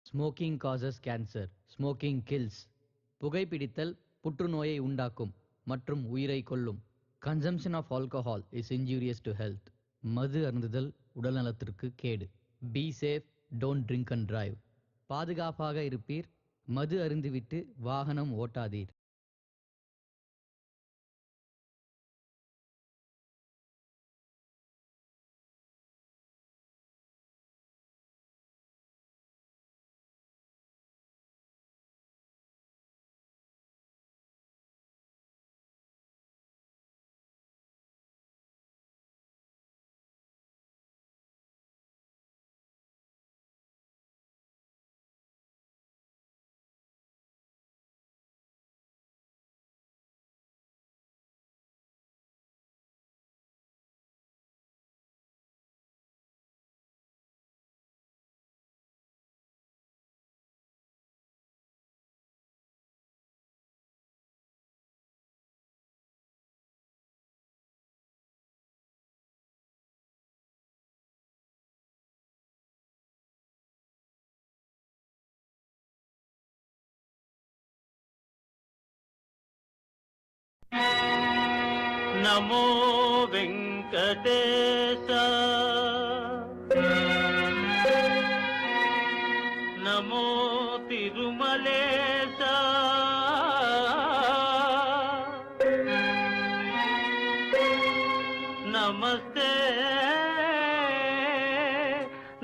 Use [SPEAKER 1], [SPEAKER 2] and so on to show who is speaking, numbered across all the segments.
[SPEAKER 1] Smoking causes cancer, smoking kills. புகைப்பிடித்தல் புற்றுநோயை உண்டாக்கும் மற்றும் உயிரை கொல்லும். Consumption of alcohol is injurious to health. மது அருந்துதல் உடல்நலத்திற்கு கேடு. Be safe, don't drink and drive. பாதுகாப்பாக இருப்பீர். மது அருந்திவிட்டு வாகனம் ஓட்டாதீர்.
[SPEAKER 2] నమో వెంకటేశ నమో తిరుమలేశ నమస్తే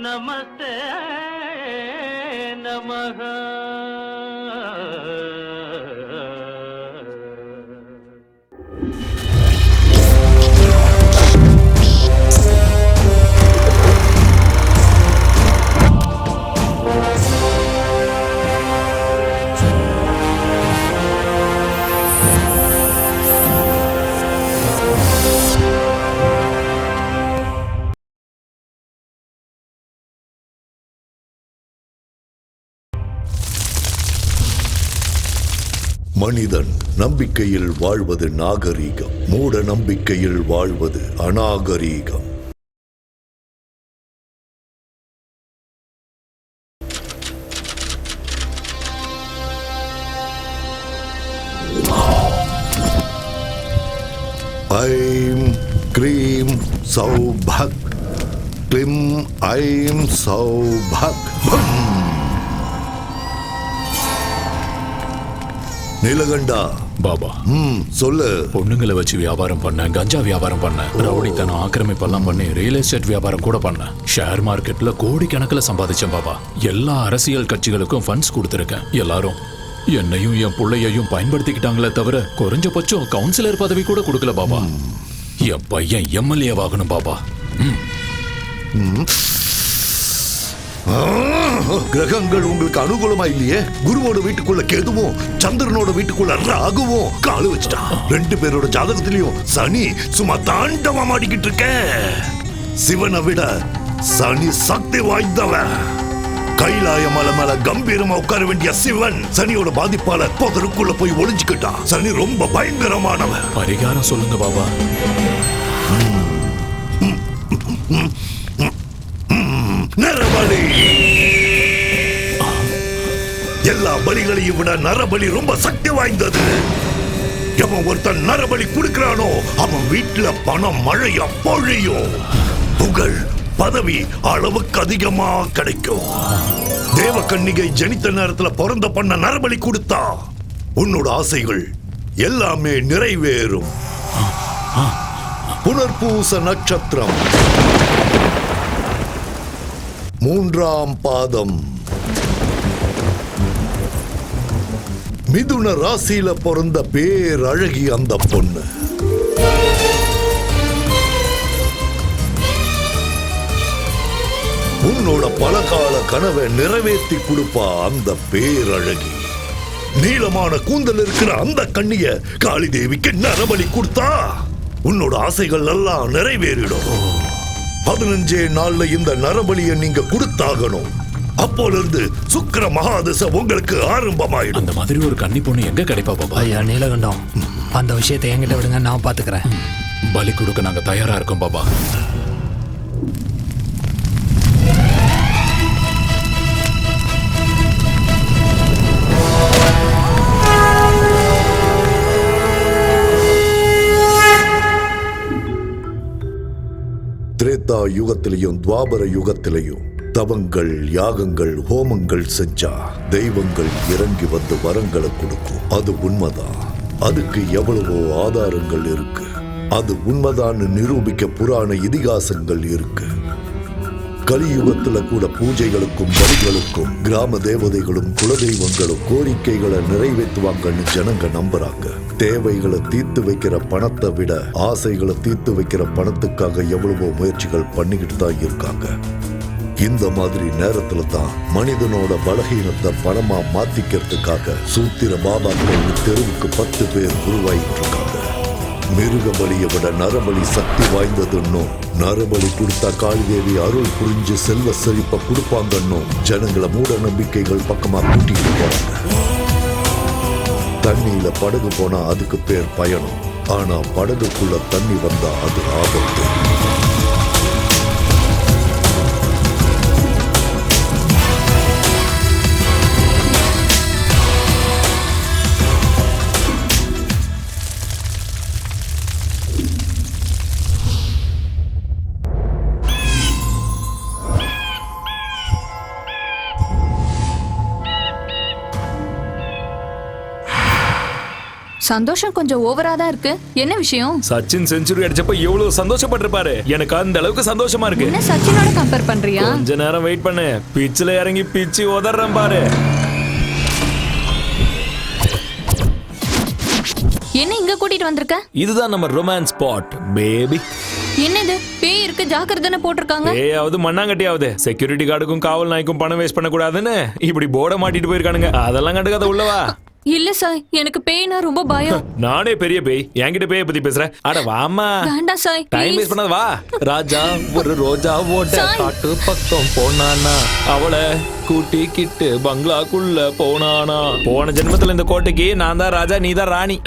[SPEAKER 2] నమస్తే నమః.
[SPEAKER 3] மனிதன் நம்பிக்கையில் வாழ்வது நாகரீகம், மூட நம்பிக்கையில் வாழ்வது அநாகரீகம். ஐம் க்ரீம் சௌபக், க்ளிம் ஐம் சௌபக். நீலகண்டா
[SPEAKER 4] பாபா,
[SPEAKER 3] சொல்லு.
[SPEAKER 4] பொண்ணுங்களை வச்சு வியாபாரம் பண்ண, கஞ்சா வியாபாரம் பண்ண, ரவுடித்தனம் ஆக்கிரமிப்பெல்லாம் பண்ணி ரியல் எஸ்டேட் வியாபாரம் கூட பண்ண, ஷேர் மார்க்கெட்ல கோடிக்கணக்கில் சம்பாதிச்சேன் பாபா. எல்லா அரசியல் கட்சிகளுக்கும் ஃபண்ட்ஸ் கொடுத்துருக்கேன். எல்லாரும் என்னையும் என் பிள்ளையையும் பயன்படுத்திக்கிட்டாங்களே தவிர குறைஞ்சபட்சம் கவுன்சிலர் பதவி கூட கொடுக்கல பாபா. என் பையன் எம்எல்ஏ ஆகணும் பாபா.
[SPEAKER 3] கிரகங்கள் உங்களுக்கு அனுகூலமா இல்லையே. குருவோட வீட்டுக்குள்ள கேதுவும் சந்திரனோட வீட்டுக்குள்ள ராகுவும் காலு வச்சுட்டான். ரெண்டு பேரோட ஜாதகத்திலையும் சனி சும்மா தாண்டவம் ஆடிக்கிட்டு இருக்க. சிவனை விட சனி சக்தி வாய்ந்தவன். கைலாய மலை மேல கம்பீரமா உட்கார வேண்டிய சிவன் சனியோட பாதிப்பால புதருக்குள்ள போய் ஒளிஞ்சுக்கிட்டான். சனி ரொம்ப பயங்கரமானவன்.
[SPEAKER 4] பரிகாரம் சொல்லுங்க பாபா.
[SPEAKER 3] நரபலி. எல்லா பலிகளையும் விட நரபலி ரொம்ப சக்தி வாய்ந்தது. எவன் ஒருத்தன் நரபலி கொடுக்கிறானோ அவன் வீட்டுல பணம் மழையா பொழியும். புகழ் பதவி அளவுக்கு அதிகமா கிடைக்கும். தேவகன்னிகை ஜனித்த நேரத்துல பிறந்த பண்ண நரபலி கொடுத்தா உன்னோட ஆசைகள் எல்லாமே நிறைவேறும். புனர்பூச நட்சத்திரம் 3ஆம் பாதம். மிதுன ராசியில பிறந்த பேரழகி அந்த பொண்ணு. உன்னோட பலகால கனவை நிறைவேற்றி கொடுப்பா அந்த பேரழகி. நீளமான கூந்தல் இருக்கிற அந்த கண்ணிய காளி தேவிக்கு நரபலி கொடுத்தா உன்னோட ஆசைகள் எல்லாம் நிறைவேறிடும். 15 நாள்ல இந்த நரபலியை நீங்க கொடுத்தாகணும். அப்போல இருந்து சுக்கிர மகாதசை உங்களுக்கு ஆரம்பமாயிடும்.
[SPEAKER 4] அந்த மாதிரி ஒரு கன்னி பொண்ணு எங்க கிடைப்பா பாபா?
[SPEAKER 5] ஐயா நீலகண்டம், அந்த விஷயத்தை என்கிட்ட விடுங்க, நான் பாத்துக்கிறேன்.
[SPEAKER 4] பலி கொடுக்க நாங்க தயாரா இருக்கோம் பாபா.
[SPEAKER 3] யுகத்திலையும் துவாபர யுகத்திலையும் தவங்கள், யாகங்கள், ஹோமங்கள் செஞ்சா தெய்வங்கள் இறங்கி வந்து வரங்களை கொடுக்கும். அது உண்மைதான். அதுக்கு எவ்வளவோ ஆதாரங்கள் இருக்கு. அது உண்மைதான் நிரூபிக்க புராண இதிகாசங்கள் இருக்கு. கலியுகத்துல கூட பூஜைகளுக்கும் பலிகளுக்கும் கிராம தேவதைகளும் குலதெய்வங்களும் கோரிக்கைகளை நிறைவேற்றுவாங்கன்னு ஜனங்க நம்புறாங்க. தேவைகளை தீர்த்து வைக்கிற பணத்தை விட ஆசைகளை தீர்த்து வைக்கிற பணத்துக்காக எவ்வளவோ முயற்சிகள் பண்ணிக்கிட்டு தான் இருக்காங்க. இந்த மாதிரி நேரத்துல தான் மனிதனோட பலகீனத்தை பணமா மாத்திக்கிறதுக்காக சூத்திர பாபாக்கள் தெருவுக்கு 10 பேர் உருவாயிட்டு இருக்காங்க. மிருக பலியை விட நரபலி சக்தி வாய்ந்ததுன்னும், நரபலி கொடுத்தா காளிதேவி அருள் புரிஞ்சு செல்வ செழிப்ப கொடுப்பாங்கன்னும் ஜனங்களை மூட நம்பிக்கைகள் பக்கமா கூட்டிட்டு போறாங்க. தண்ணியில படகு போனா அதுக்கு பேர் பயணம். ஆனா படகுக்குள்ள தண்ணி வந்தா அது ஆபத்து.
[SPEAKER 6] சந்தோஷம் கொஞ்சம் ஓவரா தான் இருக்கு. என்ன விஷயம்?
[SPEAKER 7] சச்சின் செஞ்சுரி அடிச்சப்ப எவ்வளவு சந்தோஷப்பட்டிருப்பாரு. எனக்கு அந்த அளவுக்கு சந்தோஷமா இருக்கு.
[SPEAKER 6] என்ன சச்சினோட கம்பேர் பண்றியா?
[SPEAKER 7] கொஞ்ச நேரம் வெயிட் பண்ணு. பிச்சில இறங்கி பிச்சு உதறேன் பாரு.
[SPEAKER 6] என்ன இங்க கூட்டிட்டு வந்திருக்க?
[SPEAKER 7] இதுதான் நம்ம ரொமான்ஸ் ஸ்பாட் பேபி.
[SPEAKER 6] என்னது பேய் இருக்கு ஜாக்கிரதைன்னு போட்டிருக்காங்க.
[SPEAKER 7] ஏயாவது மண்ணாங்கட்டியாவது செக்யூரிட்டி கார்டுக்கும் காவல் நாய்க்கும் பணம் வேஸ்ட் பண்ண கூடாதுன்னு இப்படி போர்டை மாட்டிட்டு போயிருக்கானுங்க. அதெல்லாம் கண்டுக்காத உள்ளவா.
[SPEAKER 6] இல்ல சாய், எனக்கு பேய்னா ரொம்ப பயம்.
[SPEAKER 7] நானே பெரிய பேய், என்கிட்ட பேய பத்தி பேசுறேன். அட வாமா.
[SPEAKER 6] வேண்டாம் சாய்,
[SPEAKER 7] டைம் வேஸ்ட் பண்ணாத வா. ராஜா ஒரு ரோஜா ஓட்ட காட்டு பக்கம் போனானா, அவளை கூட்டிக்கிட்டு பங்களாக்குள்ள போனானா. போன ஜென்மத்துல இந்த கோட்டைக்கு நான் தான் ராஜா, நீ தான் ராணி.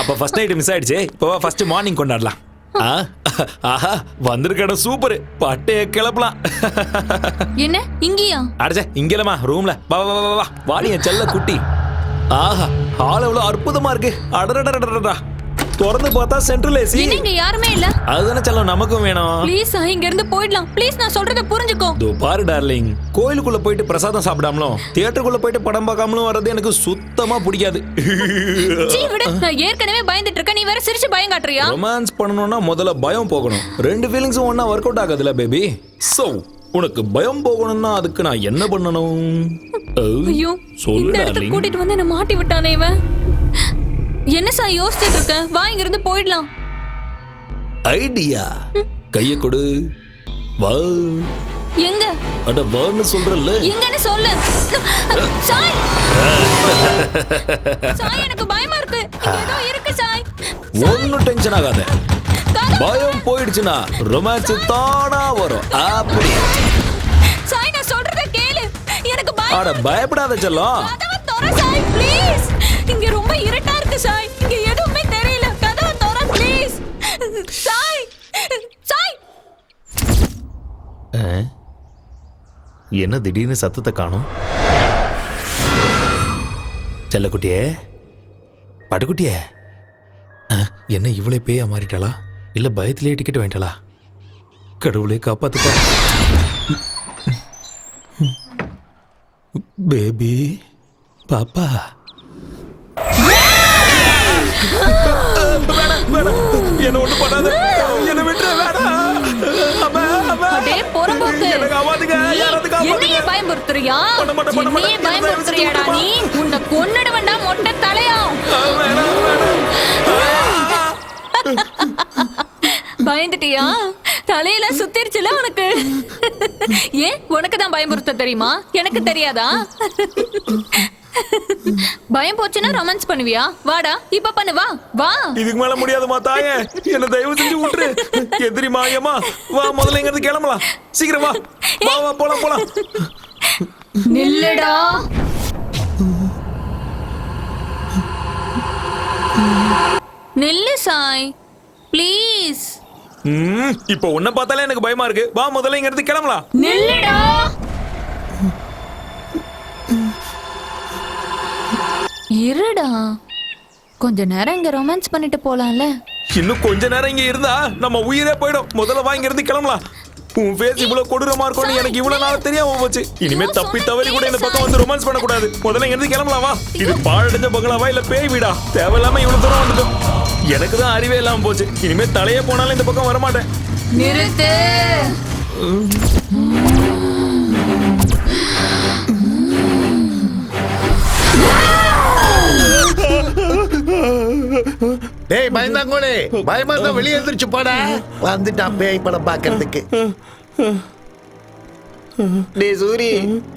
[SPEAKER 7] அப்ப ஃபர்ஸ்ட் நைட் மிஸ் ஆயிடுச்சு. இப்போ ஃபர்ஸ்ட் மார்னிங் கொண்டாடலாம். ஆஹா வந்திருக்க சூப்பர். பட்டைய கிளப்பலாம்.
[SPEAKER 6] என்ன இங்கயா?
[SPEAKER 7] அடச்சே இங்கலமா ரூம்ல. வா வா வா வா வாடி என் செல்ல குட்டி. ஆஹா ஹால் எவ்வளவு அற்புதமா இருக்கு. அடடடடடடா. திறந்து பார்த்தா சென்ட்ரல் ஏசி.
[SPEAKER 6] இங்க யாருமே இல்ல.
[SPEAKER 7] அதுதானே செல்லம் நமக்கும் வேணும்.
[SPEAKER 6] ப்ளீஸ் இங்க இருந்து போயிடலாம். ப்ளீஸ் நான் சொல்றத புரிஞ்சுக்கோ.
[SPEAKER 7] தோ பாரு டார்லிங், கோயிலுக்குள்ள போயிட்டு பிரசாதம் சாப்பிடாமலும் தியேட்டருக்குள்ள போயிட்டு படம் பார்க்காமலும் வர்றது எனக்கு சுத்தமா பிடிக்காது.
[SPEAKER 6] சீ விடு, நான் ஏற்கனவே பயந்துட்டு இருக்கேன். நீ வேற சிரிச்சு பயம் காட்டுறியா?
[SPEAKER 7] ரொமான்ஸ் பண்ணனும்னா முதல்ல பயம் போகணும். ரெண்டு ஃபீலிங்ஸும் ஒண்ணா ஒர்க் அவுட் ஆகாதுல பேபி. சோ உனக்கு பயம் போகணும்னா அதுக்கு நான் என்ன பண்ணணும்?
[SPEAKER 6] ஐயோ இந்த இடத்துக்கு கூட்டிட்டு வந்து என்ன மாட்டி விட்டானே இவன். என்ன சார் யோசிச்சுட்டு இருக்க? வா இங்க இருந்து போயிடலாம்.
[SPEAKER 7] ஐடியா. கைய கொடு. வா.
[SPEAKER 6] எங்க?
[SPEAKER 7] அட வான்னு சொல்றல்ல.
[SPEAKER 6] எங்கன்னு சொல்லு. சாய். சாய் எனக்கு பயமா இருக்கு. ஏதோ இருக்கு சாய்.
[SPEAKER 7] ஒண்ணும் டென்ஷன் ஆகாத. பயம் போயிடுச்சுனா ரொமான்ஸ் தானா வரும். அப்படி.
[SPEAKER 6] சாய் நான் சொல்றத கேளு. எனக்கு பயம்.
[SPEAKER 7] அட பயப்படாத செல்லம்.
[SPEAKER 6] கதவை தர சாய் ப்ளீஸ். இங்க ரொம்ப இருட்டா இருக்கு சாய். இங்க எதுவுமே தெரியல. கதவை தர ப்ளீஸ். சாய். சாய்.
[SPEAKER 7] என்ன திடீர்னு சத்தத்தை காணோம்? செல்லக்குட்டியே, பட்டுக்குட்டியே, என்ன இவ்வளவு பேயா மாறிட்டாளா? இல்ல பயத்திலேயே டிக்கெட் வாங்கிட்டாளா? கடவுளே காப்பாத்துப்பா. பேபி பாப்பா. என்ன ஒண்ணு பண்ணாத. என்ன விட்டு வேணாம்.
[SPEAKER 6] அடே பொறம்போக்கு. என்னையே பயமுறுத்துறியா? என்னையே பயமுறுத்துறியாடா நீ? உன்னை கொன்னுடுவேன்டா மொட்டை தலையா. பயந்துட்டியா? தலையில சுத்திருச்சுல உனக்கு. ஏன் உனக்கு தான் பயமுறுத்த தெரியுமா? எனக்கு தெரியாதா? பயம் போச்சுன்னா ரொமான்ஸ் பண்ணுவியா? வாடா இப்ப பண்ணு. வா வா.
[SPEAKER 7] இதுக்கு மேல முடியாதுமா தாயே. என்ன தயவு செஞ்சு விட்டுரு. எதிரி மாயமா. வா முதல்ல இங்க இருந்து கிளம்பலாம். சீக்கிரம் வா. வா வா போலாம் போலாம்.
[SPEAKER 6] நில்லுடா. நில்லு சாய் ப்ளீஸ்.
[SPEAKER 7] இப்போ உன்னை பார்த்தாலே எனக்கு பயமா இருக்கு. வா முதல்ல இங்க இருந்து கிளம்பலாம்.
[SPEAKER 6] நில்லுடா. இருடா கொஞ்ச நேரம் இங்க ரொமான்ஸ் பண்ணிட்டு போலாம்ல.
[SPEAKER 7] இன்னும் கொஞ்ச நேரம் இங்க இருந்தா நம்ம உயிரே போயிடும். முதல்ல வா இங்க இருந்து கிளம்பலாம். உன் ஃபேஸ் இவ்வளவு கொடூரமா இருக்கும்னு எனக்கு இவ்வளவு நாள் தெரியாம போச்சு. இனிமே தப்பி தவறி கூட இந்த பக்கம் வந்து ரொமான்ஸ் பண்ண கூடாது. முதல்ல இங்க கிளம்பலாமா? இது பாழடைஞ்ச பங்களாவா இல்ல பேய் வீடா? தேவையில்லாம இவ்வளவு தூரம் வந்துட்டோம். எனக்கு தான் அறிவே இல்லாம போச்சு. இனிமே தலையே போனாலும் இந்த பக்கம் வரமாட்டேன்.
[SPEAKER 6] நிறுத்து.
[SPEAKER 3] டேய் பயந்தாங்கோலே, பயமா இருந்தா வெளியே எந்திரிச்சு போடா. வந்துட்டான் பேய் படம் பாக்குறதுக்கு.
[SPEAKER 8] டேய் சூரி,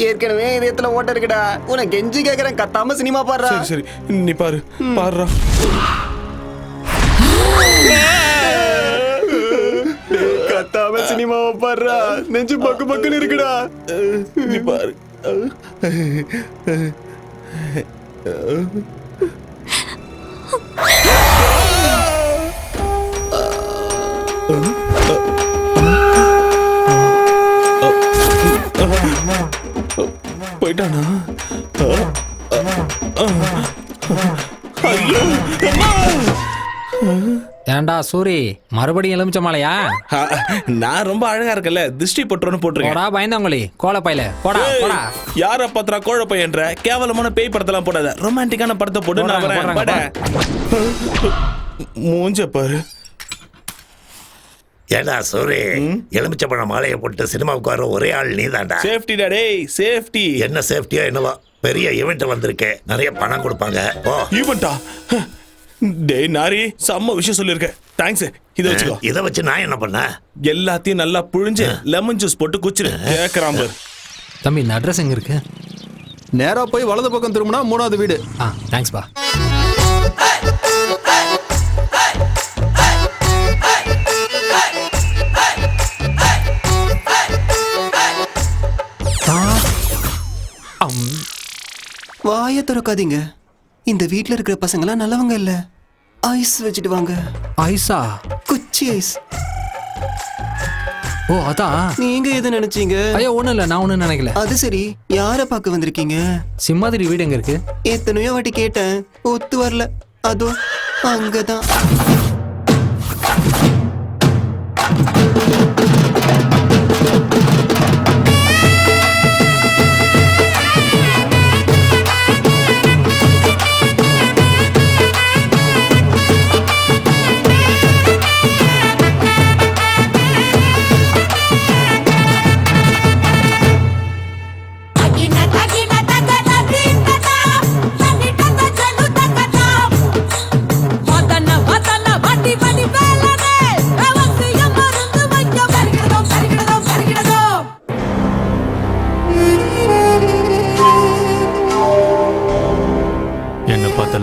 [SPEAKER 8] ஏற்கனவே இதயத்துல ஓட்ட இருக்குடா. உனக்கு கெஞ்சி கேக்குறேன், கத்தாம சினிமா பாடுறா.
[SPEAKER 7] சரி நீ பாரு பாடுறா.
[SPEAKER 8] கத்தாம சினிமாவை பாடுறா. நெஞ்சு பக்கு பக்குன்னு இருக்குடா.
[SPEAKER 7] நீ பாரு. போயிட்டானா?
[SPEAKER 5] ஏண்டா சூரி, மறுபடியும் எலுமிச்ச மாலையா?
[SPEAKER 7] நான் ரொம்ப அழகா இருக்கல, திருஷ்டி பட்டுறோன்னு போட்டிருக்கேன்.
[SPEAKER 5] போடா பயந்தாங்களே, கோலப்பையில போடா போடா.
[SPEAKER 7] யார பாத்திரா கோழ பையன்ற? கேவலமான பேய் படத்தெல்லாம் போடாத, ரொமான்டிக்கான படத்தை போட்டு நான் வரேன். மூஞ்ச பாரு.
[SPEAKER 3] ஏடா சூரி, எலுமிச்சப்பழ மாலையை போட்டு சினிமாவுக்கு வர ஒரே ஆள் நீதான்டா.
[SPEAKER 7] சேஃப்டி டேய், சேஃப்டி.
[SPEAKER 3] என்ன சேஃப்டியா என்னவா? பெரிய ஈவெண்ட் வந்திருக்கு, நிறைய பணம் கொடுப்பாங்க.
[SPEAKER 7] ஈவெண்டா? டேய் நாரி, செம்ம விஷயம் சொல்லிருக்க. தேங்க்ஸ். இத வச்சுக்கோ.
[SPEAKER 3] இத வச்சு நான் என்ன பண்ண?
[SPEAKER 7] எல்லாத்தையும் நல்லா புழிஞ்சு லெமன் ஜூஸ் போட்டு குச்சிரு. கேக்குறான் பாரு.
[SPEAKER 5] தம்பி இந்த அட்ரஸ் எங்க இருக்கு?
[SPEAKER 8] நேரா போய் வலது பக்கம் திரும்பினா 3வது வீடு.
[SPEAKER 5] தேங்க்ஸ் பா.
[SPEAKER 8] வாயை திறக்காதீங்க. இந்த வீட்ல இருக்கிற பசங்களாம் நல்லவங்க இல்ல. ஐஸ் வச்சுட்டு வாங்க.
[SPEAKER 5] ஐஸா?
[SPEAKER 8] குச்சி ஐஸ்.
[SPEAKER 5] ஓ அதான்.
[SPEAKER 8] நீங்க எதை நினைச்சீங்க?
[SPEAKER 5] ஐயோ ஒண்ணும் இல்ல, நான் ஒண்ணும் நினைக்கல.
[SPEAKER 8] அது சரி, யார பார்க்க வந்திருக்கீங்க?
[SPEAKER 5] சிம்மாதிரி வீடு எங்க இருக்கு?
[SPEAKER 8] எத்தனையோ வாட்டி கேட்டேன், ஒத்து வரல. அதோ அங்கதான்.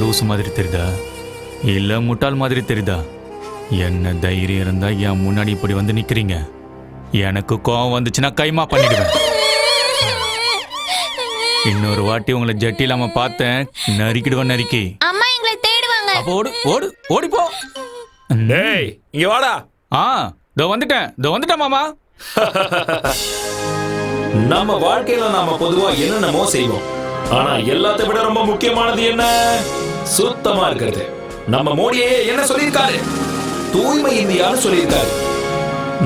[SPEAKER 9] லூசு மாதிரி தெரியுதா இல்ல முட்டாள் மாதிரி தெரியுதா? என்ன தைரியம் இருந்தா என் முன்னாடி இப்படி வந்து நிக்கிறீங்க? எனக்கு கோவம் வந்துச்சுன்னா கைமா பண்ணிடுவேன். இன்னொரு வாட்டி உங்களை ஜட்டி இல்லாம பார்த்தேன், நறுக்கிடுவேன் நறுக்கி.
[SPEAKER 6] அம்மா எங்களை தேடுவாங்க.
[SPEAKER 9] அப்போ ஓடு ஓடு ஓடி போ.
[SPEAKER 7] டேய் இங்க வாடா.
[SPEAKER 9] இதோ வந்துட்டேன் மாமா.
[SPEAKER 7] நம்ம வாழ்க்கையில நாம பொதுவா என்னென்னமோ செய்வோம். ஆனா எல்லாத்தை விட ரொம்ப முக்கியமானது என்ன? சுத்தமா இருக்கிறது. நம்ம மோடியே என்ன சொல்லியிருக்காரு? தூய்மை இந்தியான்னு சொல்லியிருக்காரு.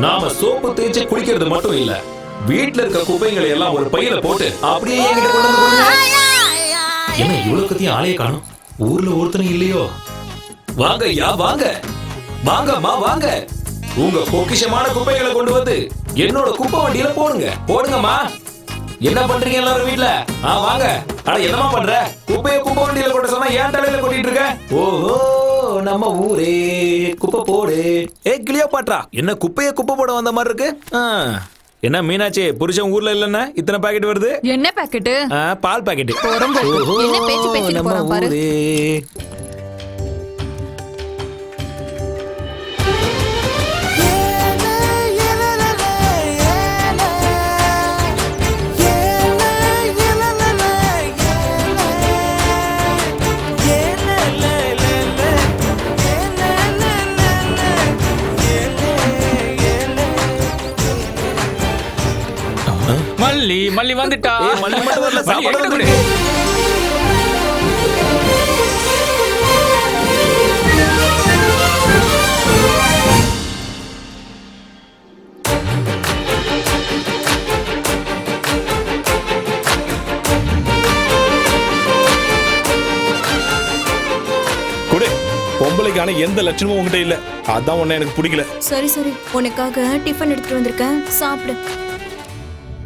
[SPEAKER 7] நாம சோப்பு தேய்ச்சி குளிக்கிறது மட்டும் இல்ல, வீட்டுல இருக்க குப்பைகளை எல்லாம் ஒரு பையில போட்டு அப்படியே என்கிட்ட கொண்டு வந்து கொடுங்க. என்ன இவ்வளவு கத்தியும் ஆளைய காணும்? ஊர்ல ஒருத்தனும் இல்லையோ? வாங்க ஐயா வாங்க, வாங்கம்மா வாங்க. உங்க பொக்கிஷமான குப்பைகளை கொண்டு வந்து என்னோட குப்பை வண்டியில போடுங்கம்மா. என்ன பண்றீங்க எல்லாரும் வீட்ல? வாங்க. அட என்னமா பண்ற? குப்பைய குப்பை வண்டியில கொட்ட சொன்னா ஏன் தலையில கொட்டிட்டு இருக்க? ஓஹோ, நம்ம ஊரே குப்பை போடு. கிளியோபாட்ரா, என்ன குப்பைய குப்பை போட வந்த மாதிரி இருக்கு? என்ன மீனாட்சி, புருஷன் ஊர்ல இல்லன்னா இத்தனை பாக்கெட் வருது?
[SPEAKER 6] என்ன பாக்கெட்?
[SPEAKER 7] பால் பாக்கெட்.
[SPEAKER 6] என்ன பேச்சு பேசிட்டு போறான் பாரு.
[SPEAKER 9] மல்லி வந்துட்டா.
[SPEAKER 7] மல்லி மட்டும் வரல, சாப்பாடு வந்து பொம்பளைக்கான எந்த லட்சணமும் உங்ககிட்ட இல்ல. அதான் உன்னை எனக்கு பிடிக்கல.
[SPEAKER 6] சரி சரி, உனக்காக டிஃபன் எடுத்துட்டு வந்திருக்கேன், சாப்பிடு.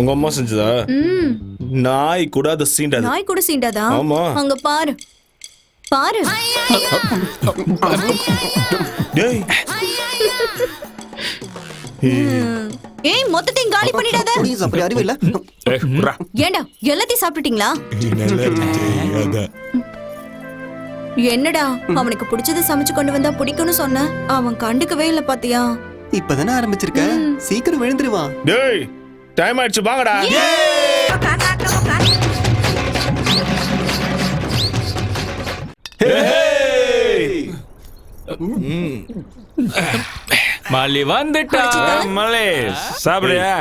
[SPEAKER 7] உங்க அம்மா செஞ்சதா? நாய் கூட அதை சீண்டாது.
[SPEAKER 6] நாய் கூட சீண்டாதா?
[SPEAKER 7] ஆமா.
[SPEAKER 6] அங்க பாரு பாரு.
[SPEAKER 7] டேய்
[SPEAKER 6] ஏய், மொத்தத்தையும் காலி பண்ணிடாத.
[SPEAKER 8] அப்படி அறிவு இல்ல.
[SPEAKER 6] ஏண்டா எல்லாத்தையும் சாப்பிட்டுட்டீங்களா? என்னடா அவனுக்கு பிடிச்சதை சமைச்சு கொண்டு வந்தா பிடிக்கும்னு சொன்ன, அவன் கண்டுக்கவே இல்ல பாத்தியா?
[SPEAKER 8] இப்பதானே ஆரம்பிச்சிருக்க, சீக்கிரம் விழுந்துருவான்.
[SPEAKER 7] டேய் டைம் ஆயிடுச்சு, வாங்கடா.
[SPEAKER 9] மல்லி வந்துட்டா.
[SPEAKER 7] மலே சாப்பிடுயா?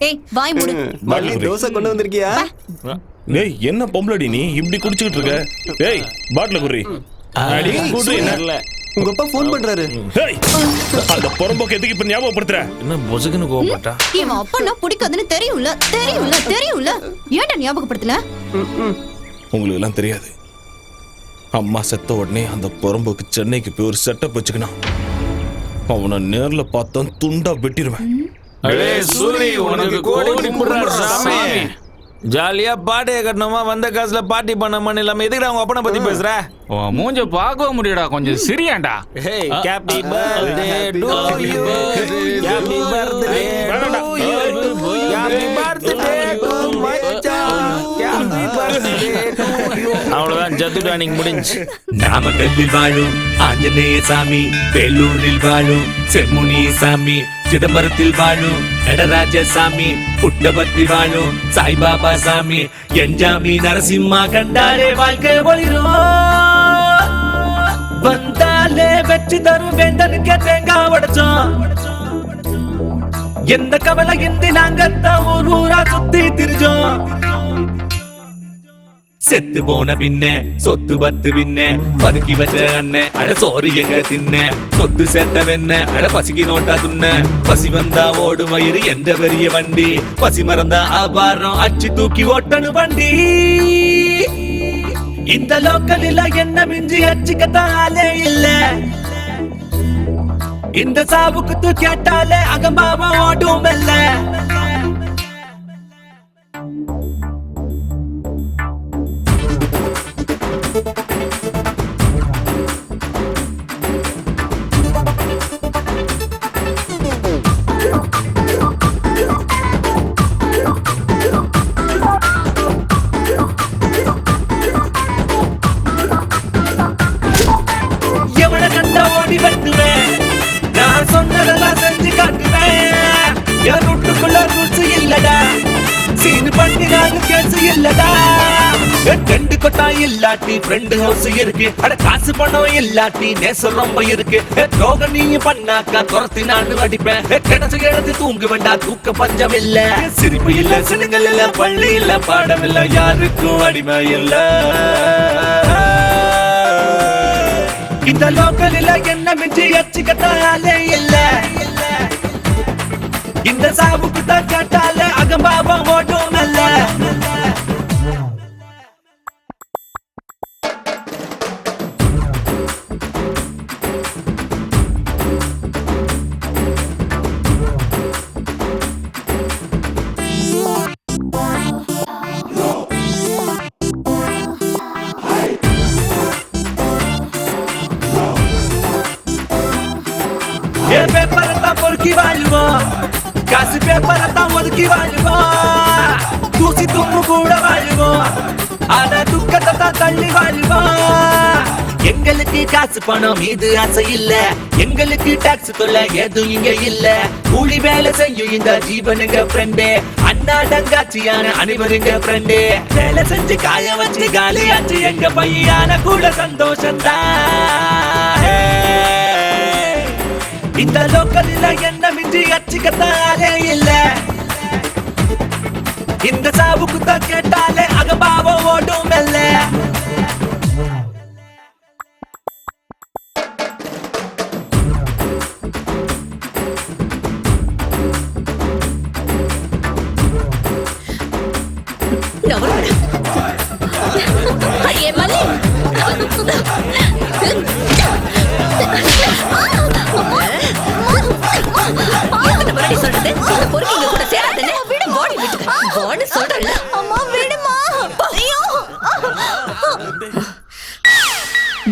[SPEAKER 6] ஏய் வாய் மூடு.
[SPEAKER 8] மல்லி தோசை கொண்டு வந்திருக்கியா?
[SPEAKER 7] டேய் என்ன பொம்பளடி நீ இப்படி குடிச்சிட்டு இருக்க? டேய் பாட்டில குடி. அடி குடி. இல்ல
[SPEAKER 8] உங்க அப்பா ஃபோன் பண்றாரு.
[SPEAKER 7] டேய் அந்த பொறம்போக்கு எதுக்கு இப்ப ஞாபகப்படுத்துற? என்ன பொசுக்குன்னு கோவப்பட்டா?
[SPEAKER 6] இவன் அப்பனா பிடிக்காதுன்னு தெரியும்ல தெரியும்ல தெரியும்ல, ஏன்டா ஞாபகப்படுத்தல?
[SPEAKER 7] உங்களுக்கு எல்லாம் தெரியாது. அம்மா செத்த உடனே அந்த பொறம்போக்கு சென்னைக்கு போய் ஒரு செட்டப் வச்சுக்கணும். அவனை நேர்ல பார்த்தா துண்டா வெட்டிடுவேன்.
[SPEAKER 10] ஜாலியா பாட்டியை கட்டணுமா, வந்த காசுல பார்ட்டி பண்ணமான்னு இல்லாம எதுக்குடா அவங்க அப்பனை பத்தி பேசுற?
[SPEAKER 9] மூஞ்ச பார்க்கவும் முடியடா, கொஞ்சம் சிரியாண்டா.
[SPEAKER 10] Hey, happy birthday to you. Happy birthday to you. Happy birthday to மச்சான். Happy birthday to you. அவ்வளவுதான், ஜத்து டானிங் முடிஞ்சு.
[SPEAKER 11] நாமக்கல்லில் வாழும் ஆஞ்சநேய சாமி, வேலூரில் வாழும் செம்முனி சாமி, சிதம்பரத்தில் வாழும் நடராஜ சாமி, புட்டபர்த்தி வாழும் சாய்பாபா சாமி, என்ஜாமி நரசிம்மா கண்டாரே வாழ்க்கை ஒளிரும். வந்தாலே வெற்றி தரும் வேந்தனுக்கு தேங்காய் உடைச்சோம். எந்த கவலை இன்றி நாங்கத்தான் ஊர் ஊரா சுத்தி திரிஞ்சோம். செத்து போன பின்ன சொத்து பத்து பின்ன பதுக்கி வச்ச அண்ணன் அட சோறு எங்க தின்ன, சொத்து சேர்த்த வெண்ண அட பசிக்கு நோட்டா துண்ண, பசி வந்தா ஓடு மயிறு எந்த பெரிய வண்டி, பசி மறந்தா ஆபாரம் அச்சு தூக்கி ஓட்டனு வண்டி. இந்த லோக்கலில என்ன மிஞ்சி அச்சுக்கத்தாலே இல்ல, இந்த சாவுக்கு தூ கேட்டாலே அகம்பாவா ஓடும் இல்ல. எவனை கண்டா ஓடி வெட்டுவேன், நான் சொன்னதெல்லாம் செஞ்சு காட்டுவேன். என் வீட்டுக்குள்ள ரூல்ஸ் இல்லடா, சீனு பண்ணி நாங்க கேசு இல்லடா. ரெண்டு கொட்டா இல்லாட்டி ஃப்ரெண்டு ஹவுஸ் இருக்கு, அட காசு பணம் இல்லாட்டி நேசம் ரொம்ப இருக்கு. ரோக நீயும் பண்ணாக்கா துரத்தி நான் அடிப்பேன், கிடைச்ச கிடத்து தூங்க வேண்டாம் தூக்க பஞ்சம் இல்ல. சிரிப்பு இல்ல, சினுங்கள் இல்ல, பள்ளி இல்ல, பாடம் இல்ல, யாருக்கும் அடிமை இல்ல. இந்த லோக்கலில என்ன மிஞ்சி அச்சுக்கத்தாலே இல்ல, இந்த சாவுக்கு தான் கேட்டாலே அகம்பாவம் ஓட்டும் அல்ல. பேப்பரத்தான் பொறுக்கி வாழுவோம், காசு பேப்பரத்தான் ஒதுக்கி வாழுவோம், தூசி தும்மு கூட வாழுவோம், ஆனா துக்கத்தை தான் தள்ளி வாழுவோம். எங்களுக்கு காசு பணம் மீது ஆசை இல்ல, எங்களுக்கு டாக்ஸ் தொல்லை எதுவும் இங்க இல்ல. கூலி வேலை செய்யும் இந்த ஜீவனுங்க ஃப்ரெண்டு, அண்ணா டங்காச்சியான அனைவருங்க ஃப்ரெண்டு. வேலை செஞ்சு காய வச்சு காலியாச்சு எங்க பையான கூட சந்தோஷம்தான். இந்த லோக்கலில என்ன மிஞ்சி அச்சுக்கத்தாலே இல்ல, இந்த சாவுக்கு தான் கேட்டாலே அகம்பாவம் ஓடும் இல்ல.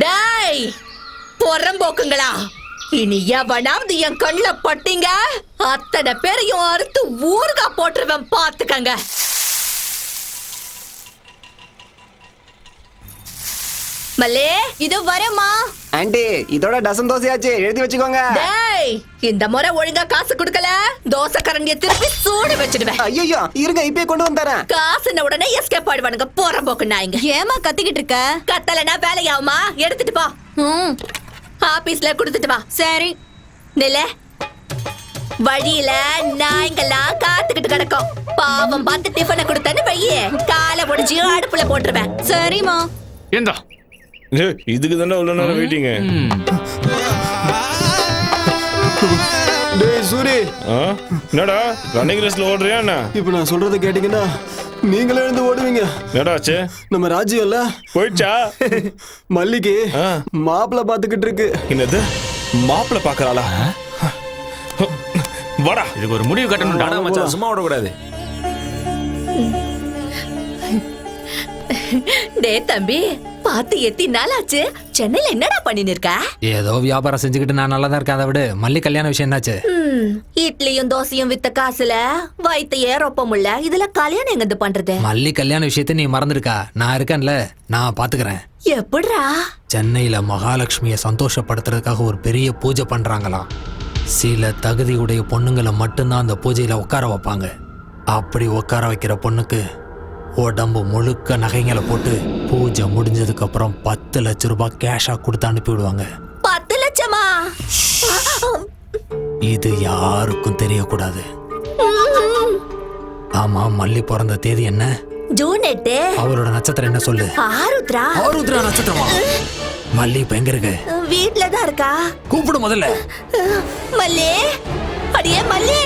[SPEAKER 6] டேய் பொறம்போக்குங்களா, இனி எவனாவது என் கண்ணுல பட்டீங்க அத்தனை பேரையும் அறுத்து ஊர்கா போட்டுருவேன் பாத்துக்கங்க. மல்லே இது வரமா
[SPEAKER 8] ஆண்டி, இதோட டசன் தோசையாச்சு, எழுதி வச்சுக்கோங்க.
[SPEAKER 6] டேய் இந்த முறை ஒழுங்கா காசு கொடுக்கல தோசை கரண்டிய திருப்பி சூடு வச்சிடுவேன்.
[SPEAKER 8] ஐயோ இருங்க, இப்பயே கொண்டு வந்துறேன்.
[SPEAKER 6] காசுன உடனே எஸ்கேப் ஆடுவானுங்க போறம்போக்கு நாய்ங்க. ஏமா கத்திக்கிட்டு இருக்க? கத்தலனா வேலையாவுமா? எடுத்துட்டு போ. ஆபீஸ்ல கொடுத்துட்டு வா. சரி நில வழியில நாய்ங்கெல்லாம் காத்துக்கிட்டு கிடக்கும். பாவம் பார்த்து டிஃபனை கொடுத்தேன்னு வையே, காலை முடிஞ்சு அடுப்புல போட்டுருவேன். சரிமா.
[SPEAKER 9] ஏண்டா
[SPEAKER 7] இதுக்கு தானே உள்ள நேரம் வெயிட்டிங்க.
[SPEAKER 8] டேய் சூரி,
[SPEAKER 7] என்னடா ரன்னிங் ரேஸ்ல ஓடுறியா என்ன?
[SPEAKER 8] இப்ப நான் சொல்றத கேட்டீங்கன்னா நீங்களே எழுந்து ஓடுவீங்க.
[SPEAKER 7] என்னடா ஆச்சு?
[SPEAKER 8] நம்ம ராஜ்யம் இல்ல
[SPEAKER 7] போயிடுச்சா?
[SPEAKER 8] மல்லிக்கு மாப்பிள்ள பாத்துக்கிட்டு இருக்கு.
[SPEAKER 7] என்னது மாப்பிள்ள பாக்குறாளா? வாடா,
[SPEAKER 9] இதுக்கு ஒரு முடிவு கட்டணும்.
[SPEAKER 7] டாடா மச்சான், சும்மா ஓடக்கூடாது.
[SPEAKER 6] டே தம்பி, பாத்து எத்தி நாளாச்சு. சென்னையில என்னடா பண்ணின்னு இருக்க?
[SPEAKER 5] ஏதோ வியாபாரம் செஞ்சுக்கிட்டு நான் நல்லா தான் இருக்கேன். அதை விட மல்லி கல்யாண விஷயம் என்னாச்சு?
[SPEAKER 6] இட்லியும் தோசையும் வித்த காசுல வயித்தையே ரொப்ப முடியல. இதுல கல்யாணம் எங்க பண்றது?
[SPEAKER 5] மல்லி கல்யாண விஷயத்தை நீ மறந்துருக்கா? நான் இருக்கேன்ல, நான் பாத்துக்கிறேன்.
[SPEAKER 6] எப்படிரா?
[SPEAKER 5] சென்னையில மகாலட்சுமியை சந்தோஷப்படுத்துறதுக்காக ஒரு பெரிய பூஜை பண்றாங்களாம். சில தகுதியுடைய பொண்ணுங்களை மட்டும்தான் அந்த பூஜையில உட்கார வைப்பாங்க. அப்படி உட்கார வைக்கிற பொண்ணுக்கு உடம்பு முழுக்க நகைங்களை போட்டு பூஜை முடிஞ்சதுக்கு அப்புறம் 10 லட்சம் ரூபாய் கேஷா கொடுத்து அனுப்பிவிடுவாங்க.
[SPEAKER 6] 10 லட்சமா?
[SPEAKER 5] இது யாருக்கும் தெரியக்கூடாது. ஆமா, மல்லி பிறந்த தேதி என்ன?
[SPEAKER 6] ஜூன் 8.
[SPEAKER 5] அவரோட நட்சத்திரம் என்ன சொல்லு?
[SPEAKER 6] ஆருத்ரா.
[SPEAKER 5] ஆருத்ரா நட்சத்திரமா? மல்லி இப்ப எங்க இருக்கு?
[SPEAKER 6] வீட்ல தான் இருக்கா.
[SPEAKER 5] கூப்பிடு முதல்ல.
[SPEAKER 6] மல்லி, அடியே மல்லி.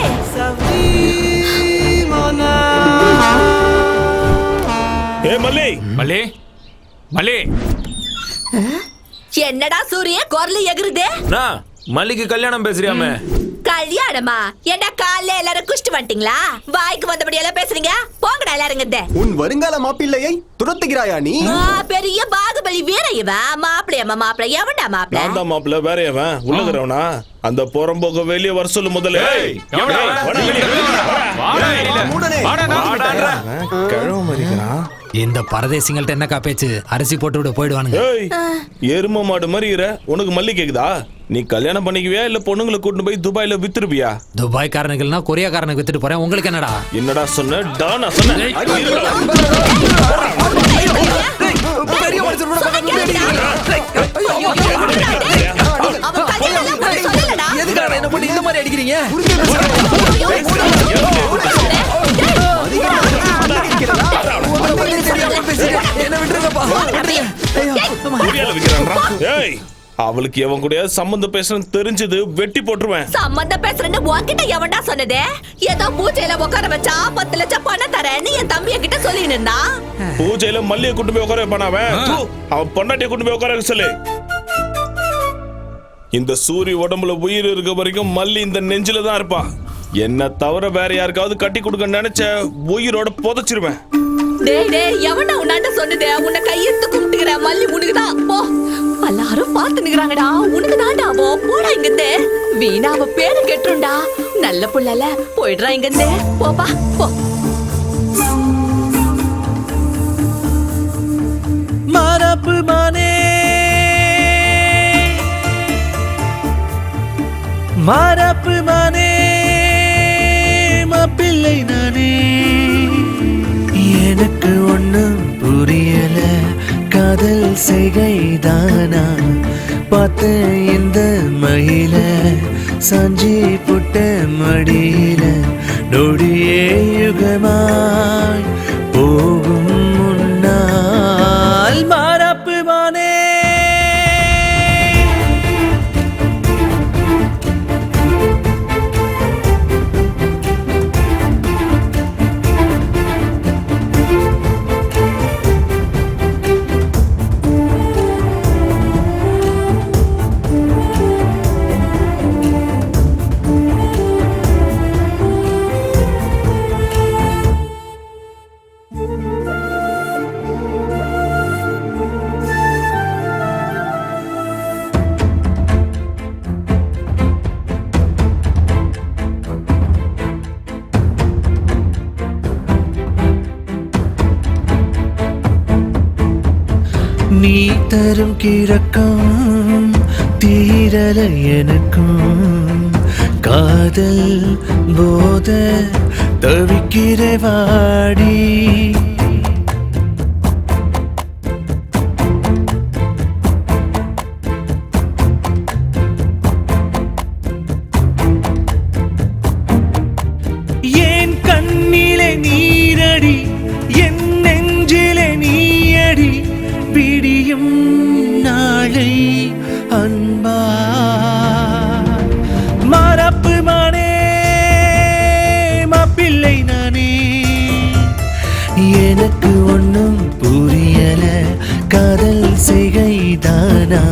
[SPEAKER 7] ஏ மல்லி,
[SPEAKER 9] மல்லி, மல்லி.
[SPEAKER 6] என்னடா சூரிய குரல் எகுறுதே?
[SPEAKER 7] நான் மல்லிக்கு கல்யாணம் பேசுறியாமே?
[SPEAKER 6] கல்யாணமா? என்ன காலைல எல்லாரும் குஷ்டு வந்துட்டீங்களா? வாய்க்கு வந்தபடி எல்லாம் பேசுறீங்க. போங்கடா எல்லாரும் இங்க.
[SPEAKER 8] உன் வருங்கால மாப்பிள்ளையை துரத்துகிறாயா நீ?
[SPEAKER 6] பெரிய பாகுபலி வீர இவன். மாப்பிள்ளையம்மா மாப்பிள்ளை. எவன்டா மாப்பிள்ளை?
[SPEAKER 7] நான் தான் மாப்பிள்ளை, வேற எவன்? உள்ளகிறவனா? அந்த புறம்போக்க வெளியே வர சொல்லு முதல்ல.
[SPEAKER 5] இந்த பரதேசிங்கள்ட்ட என்னக்கா பேச்சு? அரிசி போட்டு விட போயிடுவானுங்க.
[SPEAKER 7] எரும மாடு மாதிரி உனக்கு மல்லி கேக்குதா? நீ கல்யாணம் பண்ணிக்குவியா இல்ல பொண்ணுங்களை கூட்டு போய் துபாயில வித்துருப்பியா?
[SPEAKER 5] துபாய் காரனுக்குன்னா கொரியாக்காரனுக்கு வித்துட்டு போறேன். உங்களுக்கு என்னடா?
[SPEAKER 7] என்னடா சொன்ன? டானா சொன்ன?
[SPEAKER 5] என்ன போட்டு இந்த மாதிரி அடிக்கிறீங்க?
[SPEAKER 7] அவளுக்கு எவன் கூட சம்பந்தம் பேசுறேன்னு தெரிஞ்சது வெட்டி போட்டுருவேன்.
[SPEAKER 6] சம்பந்தம் பேசுறேன்னு உன்கிட்ட எவன்டா சொன்னதே? ஏதோ பூஜையில உட்கார வச்சா 10 லட்சம் பணம் தரேன்னு என் தம்பிய கிட்ட சொல்லின்னு இருந்தா.
[SPEAKER 7] பூஜையில மல்லியை கூட்டு போய் உட்கார வைப்பான் அவன் பொண்டாட்டியை கூட்டு போய் உட்கார சொல்லு. இந்த சூரிய உடம்புல உயிர் இருக்க வரைக்கும் மல்லி இந்த நெஞ்சில தான் இருப்பா. என்ன தவிர வேற யாருக்காவது கட்டி கொடுக்க நினைச்ச உயிரோட புதைச்சிருவேன்.
[SPEAKER 6] டேய் டேய், எவன்டா உன்னாண்ட சொன்னதே? உன்னை கையெடுத்து கும்பிட்டுக்கிற மல்லி உனக்குதான். போ, எல்லாரும் பார்த்து நிக்கிறாங்கடா. உனக்கு தான்டா. போடா இங்கிருந்து. வீணா அவ பேரு கெட்டுருண்டா. நல்ல புள்ளல, போயிடுறா இங்கிருந்து. போப்பா போ.
[SPEAKER 11] மரப்பு மானே, மரப்பு மானே, மாப்பிள்ளை நானே. எனக்கு ஒண்ணும் புரியல, காதல் செய்கைதானா? பார்த்த இந்த மயில சாஞ்சி புட்ட மடியில நொடியே யுகமாய் போகும் முன்னால் மரப்பு மானே. நீ தரும் கிழக்கம் தீரல எனக்கும் காதல் போத தவிக்கிற வாடி ஏன் கண்ணிலே நீரடி என் நெஞ்சிலே நீயடி விடியும் நாளை அன்பா மறப்பு மானே மாப்பிள்ளை நானே எனக்கு ஒன்னும் புரியல காதல் செய்கைதானா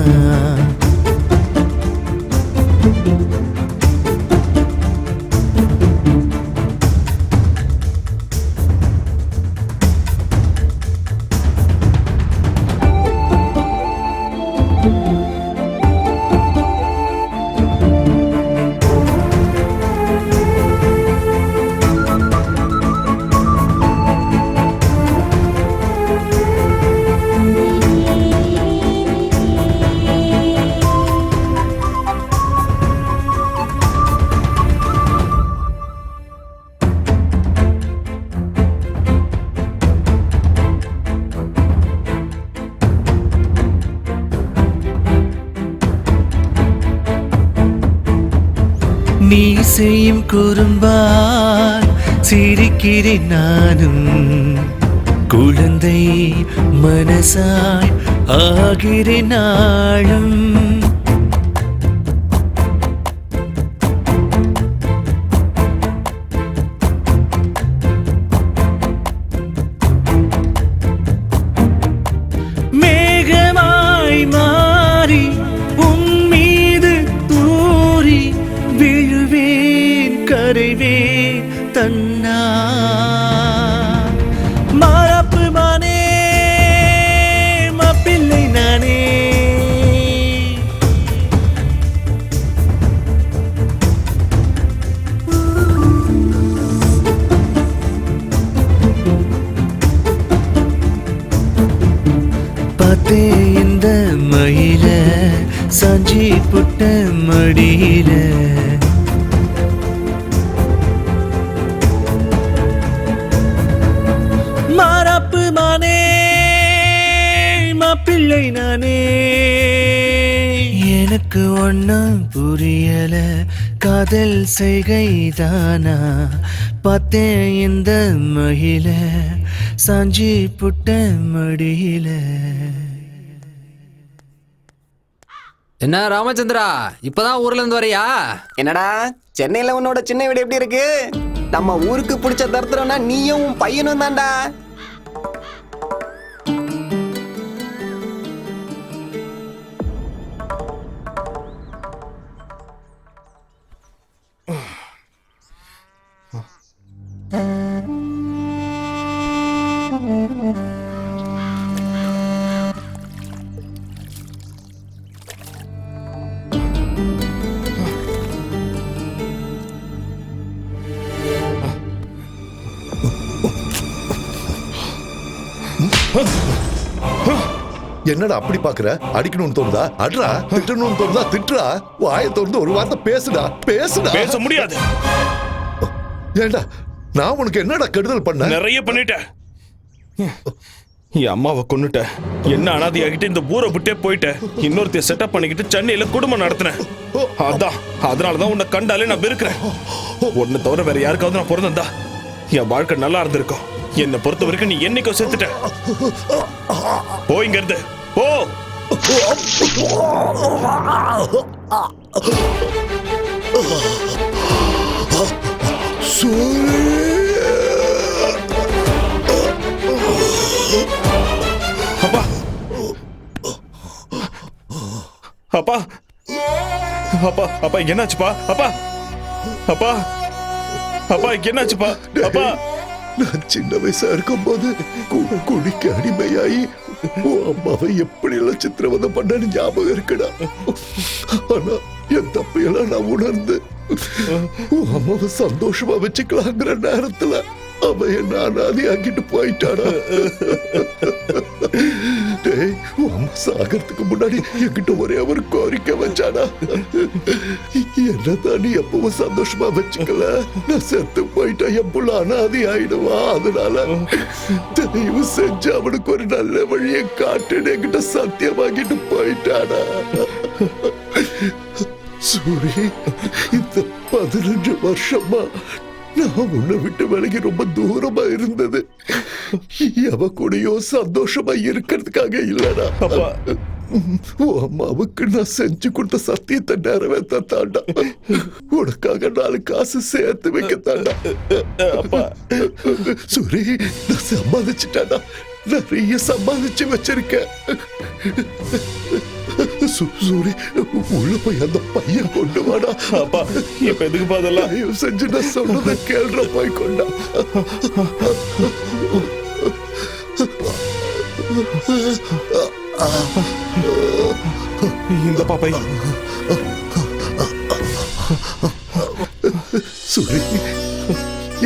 [SPEAKER 11] நீ செய்யும் குறும்பால் சிரிக்கிறேன் நானும் குழந்தை மனசாய் ஆகிறேன் நாளும் மேகமாய் மாறி உன் மீது தூறி விழுவேன் கரைவேன் தன்னா மறப்பு மானே மாப்பிள்ளை நானே பார்த்தே இந்த மயில சாஞ்சி புட்ட மடியில மறப்பு மானே மாப்பிள்ளை நானே எனக்கு ஒன்னும் புரியல காதல் செய்கைதானா பார்த்தேன் இந்த மகிழ சாஞ்சி புட்ட மடியில
[SPEAKER 5] என்ன ராமச்சந்திரா இப்பதான் ஊர்ல இருந்து வரையா?
[SPEAKER 8] என்னடா சென்னையில உன்னோட சின்ன வீடு எப்படி இருக்கு? நம்ம ஊருக்கு பிடிச்ச தருத்திரம்னா நீயும் உன் பையனும் தான்டா.
[SPEAKER 3] என்னடா அப்படி பாக்குற? அடிக்கணும்னு தோணுதா அட்ரா, திட்டணும்னு தோணுதா திட்டுறா. வாயை திறந்து ஒரு வார்த்தை பேசுடா.
[SPEAKER 12] பேச முடியாது.
[SPEAKER 3] ஏண்டா நான் உனக்கு என்னடா கெடுதல் பண்ண?
[SPEAKER 12] நிறைய பண்ணிட்டேன். என் அம்மாவை கொன்னுட்ட, என்ன அனாதையாகிட்டு இந்த ஊரை விட்டே போயிட்ட, இன்னொருத்தைய செட்டப் பண்ணிக்கிட்டு சென்னையில குடும்பம் நடத்தினேன். அதனாலதான் உன்னை கண்டாலே நான் வெறுக்கிறேன். உன்னை தவிர வேற யாருக்காவது நான் பிறந்தா என் வாழ்க்கை நல்லா இருந்திருக்கும். என்னை பொறுத்த வரைக்கும் நீ என்னைக்கோ செத்துட்ட. போயிங்க இருந்து போ. அப்பா அப்பா அப்பா அப்பா என்னாச்சுப்பா? அப்பா அப்பா அப்பா என்னாச்சுப்பா? அப்பா
[SPEAKER 3] நான் சின்ன வயசா இருக்கும் போது குடிக்க அடிமையாயி உன் அம்மாவை எப்படி எல்லாம் சித்திரவதை பண்ணு ஞாபகம் இருக்குடா. ஆனா என் தப்பையெல்லாம் நான் உணர்ந்து உன் அம்மாவை சந்தோஷமா வச்சுக்கலாங்கிற நேரத்துல அவன் என்ன அனாதையாக்கிட்டு போயிட்டாடா. டேய், உன் சாகறதுக்கு முன்னாடி என்கிட்ட ஒரே ஒரு கோரிக்கை வச்சானா, என்னதான் நீ எப்பவும் சந்தோஷமா வச்சுக்கல, நான் செத்து போயிட்டா என் புள்ள அனாதி ஆயிடுவா, அதனால தயவு செஞ்சு அவனுக்கு ஒரு நல்ல வழியை காட்டுன்னு என்கிட்ட சத்தியம் வாங்கிட்டு போயிட்டானா. சூரி, இந்த 15 வருஷமா நான் உன்னை விட்டு விலகி ரொம்ப தூரமா இருந்தது அவ கூடயோ சந்தோஷமா இருக்கிறதுக்காக இல்லடா. உன் அம்மாவுக்கு நான் செஞ்சு கொடுத்த சத்தியத்தை நிறைவேற்ற தாண்டா, உனக்காக 4 காசு சேர்த்து வைக்க தாண்டா. சூரி, நான் சம்பாதிச்சுட்டாடா, நிறைய சம்பாதிச்சு வச்சிருக்கேன். சூரி, உள்ள போய் அந்த பையன் கொண்டு வாடா.
[SPEAKER 12] அப்பா, இப்ப எதுக்கு பாதெல்லாம்
[SPEAKER 3] செஞ்சு நான் சொன்னதை கேள்ற போய் கொண்டா.
[SPEAKER 12] இந்த பாப்பை
[SPEAKER 3] சூரி,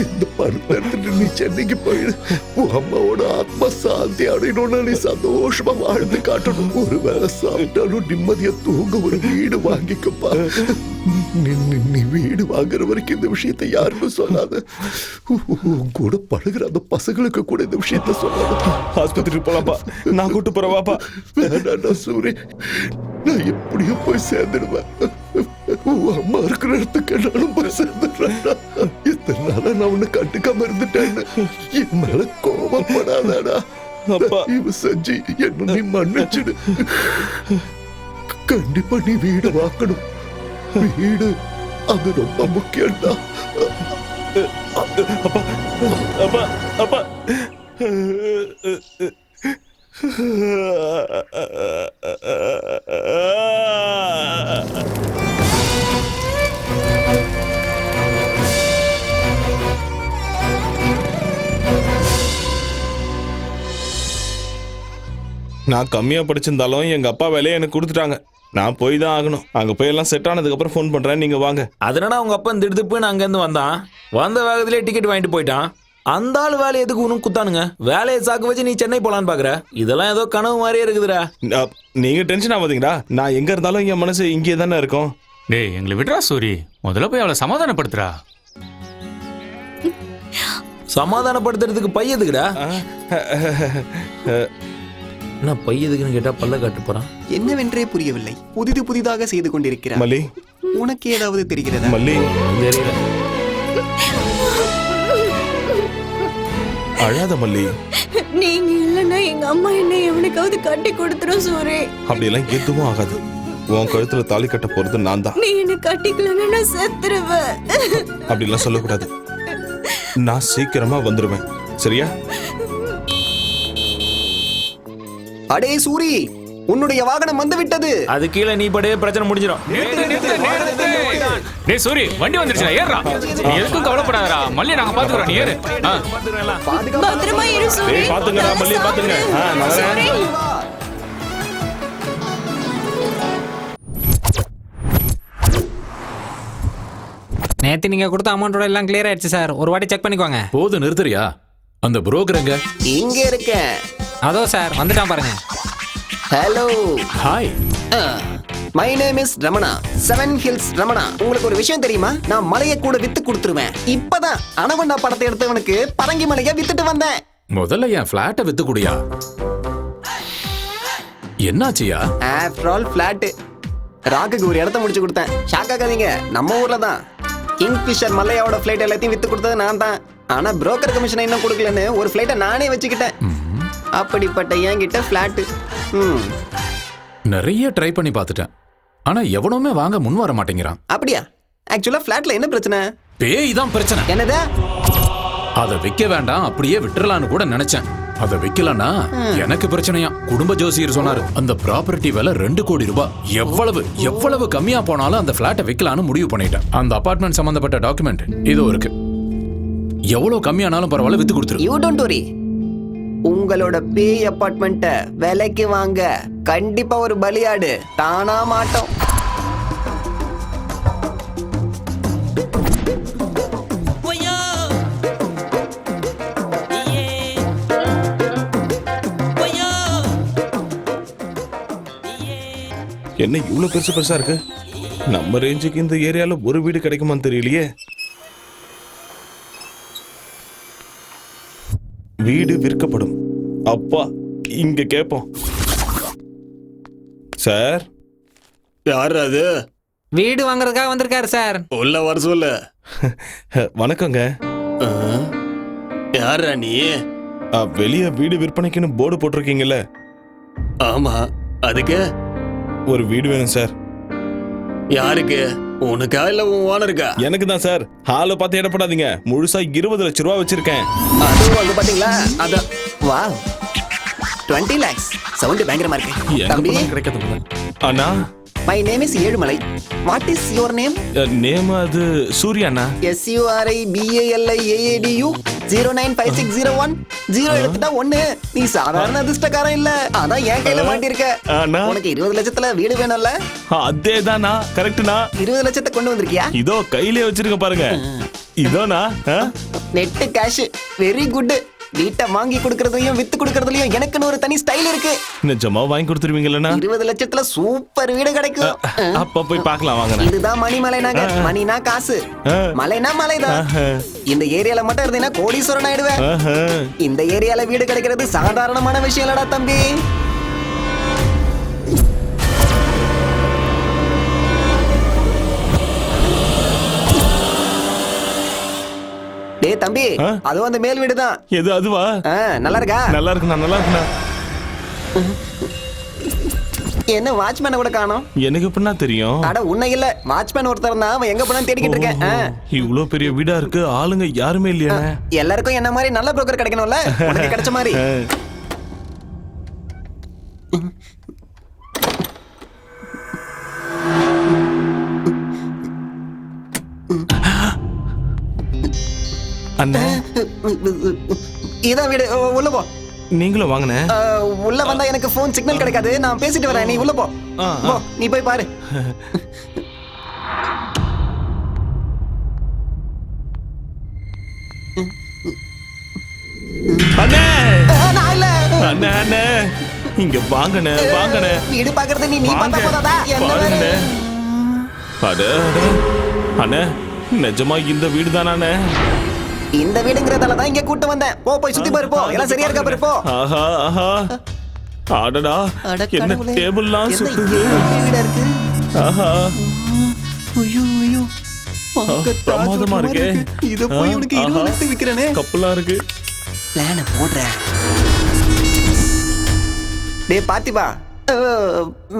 [SPEAKER 3] இந்த பணத்தை எடுத்துட்டு நீ சென்னைக்கு போயிடு. உன் அம்மாவோட ஆத்மா சாந்தி அடையணும்னா நீ சந்தோஷமா வாழ்ந்து காட்டணும். ஒரு வேளை சாப்பிட்டாலும் நிம்மதியா தூங்க ஒரு வீடு வாங்கிக்கப்பா. நீ வீடு வாங்குற வரைக்கும் இந்த விஷயத்தை யாருக்கும் சொல்லாத. உன் கூட பழகுற அந்த பசங்களுக்கு கூட இந்த விஷயத்த சொல்லாத.
[SPEAKER 12] ஆஸ்பத்திரிக்கு போலாப்பா, நான் கூட்டு போறவாப்பா.
[SPEAKER 3] வேண்டாண்டா சூரி, நான் எப்படியும் போய் சேர்ந்துடுவேன். உன் அம்மா இருக்கிற இடத்துக்கு நானும் போய் சேர்ந்துடுறேன்டா. இத்தனை நாளா நான் உன்னை கண்டுக்காம இருந்துட்டேன்னு என் மேல கோபப்படாதடா. இவ செஞ்சு என்ன நீ மன்னிச்சிடு. கண்டிப்பா நீ வீடு வாக்கணும். வீடு அது ரொம்ப முக்கியம்டா.
[SPEAKER 12] அப்பா அப்பா அப்பா நான் கம்மியா படிச்சிருந்தாலும் எங்க அப்பா வேலையை எனக்கு கொடுத்துட்டாங்க. நான் போய் தான் ஆகணும். அங்க போய் எல்லாம் செட் ஆனதுக்கு அப்புறம் ஃபோன் பண்றேன், நீங்க வாங்க.
[SPEAKER 7] அதனால உங்க அப்பா திடுதுப்புன்னு அங்கேருந்து வந்தான். வந்த வேகத்திலே டிக்கெட் வாங்கிட்டு போயிட்டான். அந்த ஆள் வேலை எதுக்கு உனக்கு குத்தானுங்க? வேலையை சாக்கு வச்சு நீ சென்னை போலான்னு பாக்குற? இதெல்லாம் ஏதோ கனவு மாதிரியே இருக்குதுடா.
[SPEAKER 12] நீங்க டென்ஷன் ஆகாதீங்கடா. நான் எங்க இருந்தாலும் என் மனசு இங்கே தானே இருக்கும்.
[SPEAKER 9] டேய், எங்களை விடுறா சூரி. முதல்ல போய் அவளை சமாதானப்படுத்துறா.
[SPEAKER 7] சமாதானப்படுத்துறதுக்கு பையதுக்குடா? என்ன பையதுக்குன்னு கேட்டா பல்ல காட்டு போறான்.
[SPEAKER 8] என்னவென்றே புரியவில்லை. புதிதாக செய்து கொண்டிருக்கிறார்.
[SPEAKER 12] மல்லி,
[SPEAKER 8] உனக்கு ஏதாவது தெரிகிறதா?
[SPEAKER 12] மல்லி,
[SPEAKER 7] தெரியல.
[SPEAKER 12] அழாத மல்லி.
[SPEAKER 6] நீங்க இல்லைன்னா எங்க அம்மா என்ன எவனுக்காவது கட்டி கொடுத்துரும் சூரி.
[SPEAKER 12] அப்படியெல்லாம் எதுவும் ஆகாது. உன் கழுத்துல தாலி கட்ட போறது நான் தான்.
[SPEAKER 6] நீ என்ன கட்டிக்கலன்னா நான் செத்துருவேன்.
[SPEAKER 12] அப்படிலாம் சொல்லக்கூடாது. நான் சீக்கிரமா வந்துருவேன், சரியா?
[SPEAKER 8] அடே சூரி, உன்னுடைய வாகனம் வந்து விட்டது.
[SPEAKER 7] அது கீழே நீ படே பிரச்சனை முடிஞ்சிடும்.
[SPEAKER 9] டேய் சூரி, வண்டி வந்துருச்சுடா, ஏறுடா. நீ எதுக்கும் கவலைப்படாதடா, மல்லி நாங்க பாத்துக்கறோம், நீ ஏறு.
[SPEAKER 6] பத்திரமா இரு சூரி.
[SPEAKER 12] டேய் பாத்துங்கடா மல்லி, பாத்துங்க.
[SPEAKER 5] நேத்து நீங்க கொடுத்த அமௌண்டோட எல்லாம் கிளியர் ஆயிடுச்சு சார். ஒரு வாட்டி செக் பண்ணிக்கோங்க.
[SPEAKER 4] போது நிறுத்துறியா? அந்த புரோக்கர் எங்க?
[SPEAKER 8] இங்க இருக்க.
[SPEAKER 5] அதோ சார் வந்துட்டான் பாருங்க.
[SPEAKER 8] Hello.
[SPEAKER 4] Hi.
[SPEAKER 8] My name is Ramana, 7 hills Ramana. உங்களுக்கு ஒரு விஷயம் தெரியுமா? நான் மலையை கூட வித்து கொடுத்துருவேன். இப்பதான் அனகொண்டா படத்தை எடுத்தவனுக்கு பரங்கி மலையை வித்துட்டு வந்தேன்.
[SPEAKER 4] முதல்ல என் பிளாட்டை வித்து குடியா. என்னாச்சியா?
[SPEAKER 8] After all flat. ராக்குக்கு ஒரு இடத்த முடிச்சு கொடுத்தேன். ஷாக் ஆகாதீங்க, நம்ம ஊர்ல தான். கிங்ஃபிஷர் மல்லையாவோட ஃபிளைட் எல்லாத்தையும் வித்து கொடுத்தது நான் தான். ஆனா புரோக்கர் கமிஷனை இன்னும் கொடுக்கலன்னு ஒரு ஃபிளைட்டை நானே வச்சுக்கிட்டேன். அப்படிப்பட்ட என்கிட்ட பிளாட்.
[SPEAKER 4] நிறைய ட்ரை பண்ணி பார்த்துட்டேன், ஆனா எவனுமே வாங்க முன் வர மாட்டேங்கிறான்.
[SPEAKER 8] அப்படியா? ஆக்சுவலா பிளாட்ல என்ன பிரச்சனை?
[SPEAKER 4] பேய் தான் பிரச்சனை.
[SPEAKER 8] என்னது?
[SPEAKER 4] அதை விற்க வேண்டாம், அப்படியே விட்டுறலான்னு கூட நினைச்சேன். அதை விக்கலன்னா எனக்கு பிரச்சனையா. குடும்ப ஜோசியர் சொன்னாரு, அந்த ப்ராப்பர்ட்டி விலை 2 கோடி ரூபாய். எவ்வளவு கம்மியா போனாலும் அந்த பிளாட்டை விக்கலான்னு முடிவு பண்ணிட்டேன். அந்த அபார்ட்மெண்ட் சம்பந்தப்பட்ட டாக்குமெண்ட் இதோ இருக்கு. எவ்வளவு கம்மியானாலும் பரவாயில்ல, வித்து கொடுத்துரு.
[SPEAKER 8] You don't worry. உங்களோட பேய் அபார்ட்மெண்ட்டை விலைக்கு வாங்க கண்டிப்பா ஒரு பலியாடு தானா மாட்டோம்.
[SPEAKER 12] என்ன இவ்வளவு பெருசு பெருசா இருக்கு? நம்ம ரேஞ்சுக்கு இந்த ஏரியால ஒரு வீடு கிடைக்குமான்னு தெரியலையே. வீடு விற்கப்படும். அப்பா இங்க கேப்போம். சார்,
[SPEAKER 13] யார் அது?
[SPEAKER 5] வீடு வாங்குறதுக்காக வந்திருக்காரு சார்.
[SPEAKER 13] உள்ள வர சொல்லு.
[SPEAKER 12] வணக்கங்க.
[SPEAKER 13] யாரா நீ?
[SPEAKER 12] வெளியே வீடு விற்பனைக்குன்னு போர்டு போட்டிருக்கீங்கல்ல?
[SPEAKER 13] ஆமா, அதுக்கு
[SPEAKER 12] ஒரு வீடு வேணும் சார்.
[SPEAKER 13] யாருக்கு? உனக்கா இல்ல உன் ஓனருக்கா?
[SPEAKER 12] எனக்கு தான் சார். ஹாலை பார்த்து இடப்படாதீங்க. முழுசா 20 லட்சம் ரூபா வச்சிருக்கேன்.
[SPEAKER 8] அதுவும் வந்து பாத்தீங்களா? அத வா 20 lakhs. சவுண்ட் பயங்கரமா இருக்கு. தம்பி
[SPEAKER 12] கிடைக்காது. அண்ணா,
[SPEAKER 8] my name is Ezhumalai. What is your name?
[SPEAKER 12] Name அது சூர்யாண்ணா.
[SPEAKER 8] SURIBALIAADU 095601 0 எடுத்துட்டா 1. நீ சாதாரண அதிர்ஷ்டக்காரன் இல்ல. அதான் என் கையில மாட்டிருக்க. உனக்கு 20 லட்சத்துல வீடு வேணும்ல?
[SPEAKER 12] அதேதானா? கரெக்ட்னா?
[SPEAKER 8] 20 லட்சத்தை கொண்டு வந்திருக்கியா?
[SPEAKER 12] இதோ கையிலே வச்சிருக்க பாருங்க. இதோனா
[SPEAKER 8] நெட் கேஷ். Very good. வீட்டை வாங்கி கொடுக்கறதுலயும் வித்து கொடுக்கறதுலயும் எனக்குன்னு ஒரு தனி ஸ்டைல் இருக்கு.
[SPEAKER 12] நிஜமா வாங்கி கொடுத்துருவீங்களா?
[SPEAKER 8] 20 லட்சத்துல சூப்பர் வீடு கிடைக்கும்.
[SPEAKER 12] அப்ப போய் பார்க்கலாம் வாங்க.
[SPEAKER 8] இதுதான் மணிமலை நகர். மணினா காசு, மலைனா மலைதான். இந்த ஏரியால மட்டும் இருந்தீங்கன்னா கோடீஸ்வரன் ஆயிடுவேன். இந்த ஏரியால வீடு கிடைக்கிறது சாதாரணமான விஷயம் இல்லடா தம்பி. டேய் தம்பி, அது அந்த மேல் வீடு தான்.
[SPEAKER 12] எது அதுவா?
[SPEAKER 8] நல்லா இருக்கா?
[SPEAKER 12] நல்லா இருக்குண்ணா, நல்லா இருக்குண்ணா.
[SPEAKER 8] என்ன வாட்ச்மேனை கூட காணோம்?
[SPEAKER 12] எனக்கு எப்படின்னா தெரியும்?
[SPEAKER 8] அட உன்னை இல்ல, வாட்ச்மேன் ஒருத்தர் தான். அவன் எங்க போனான்னு தேடிக்கிட்டு இருக்கேன்.
[SPEAKER 12] இவ்வளவு பெரிய வீடா இருக்கு, ஆளுங்க யாருமே இல்லையா?
[SPEAKER 8] எல்லாருக்கும் என்ன மாதிரி நல்ல புரோக்கர் கிடைக்கணும்ல, உனக்கு கிடைச்ச மாதிரி.
[SPEAKER 12] அண்ணே,
[SPEAKER 8] இதான் வீடு. உள்ள போ.
[SPEAKER 12] நீங்களும் வாங்கண்ணே.
[SPEAKER 8] உள்ள வந்தா எனக்கு போன் சிக்னல் கிடைக்காது. நான் பேசிட்டு வரேன், நீ உள்ள போ. நீ போய் பாரு.
[SPEAKER 12] அண்ணே,
[SPEAKER 8] நான் இல்ல.
[SPEAKER 12] அண்ணே, அண்ணே, இங்க வாங்கண்ணே, வாங்கண்ணே.
[SPEAKER 8] வீடு பாக்குறது நீ பார்த்தா போதாதா?
[SPEAKER 12] பாருங்க. அட அண்ணே, நிஜமா இந்த வீடு தானே?
[SPEAKER 8] இந்த வீடுங்கறதால தான் இங்க கூட்டி வந்தேன். போய் சுத்தி பாரு போ. எல்லாம் சரியா இருக்கா பாரு போ.
[SPEAKER 12] ஆஹா ஆஹா. அடடா, என்ன டேபிள்லாம் சுத்துது.
[SPEAKER 8] வீடா இருக்கு.
[SPEAKER 12] ஆஹா.
[SPEAKER 8] ஐயோ ஐயோ.
[SPEAKER 12] பிரமாதமா இருக்கு.
[SPEAKER 8] இத போய் உனக்கு 20 லட்சத்துக்கு விக்கிறனே.
[SPEAKER 12] கப்பலா இருக்கு.
[SPEAKER 8] பிளான போடுறேன். டேய் பார்த்திபா.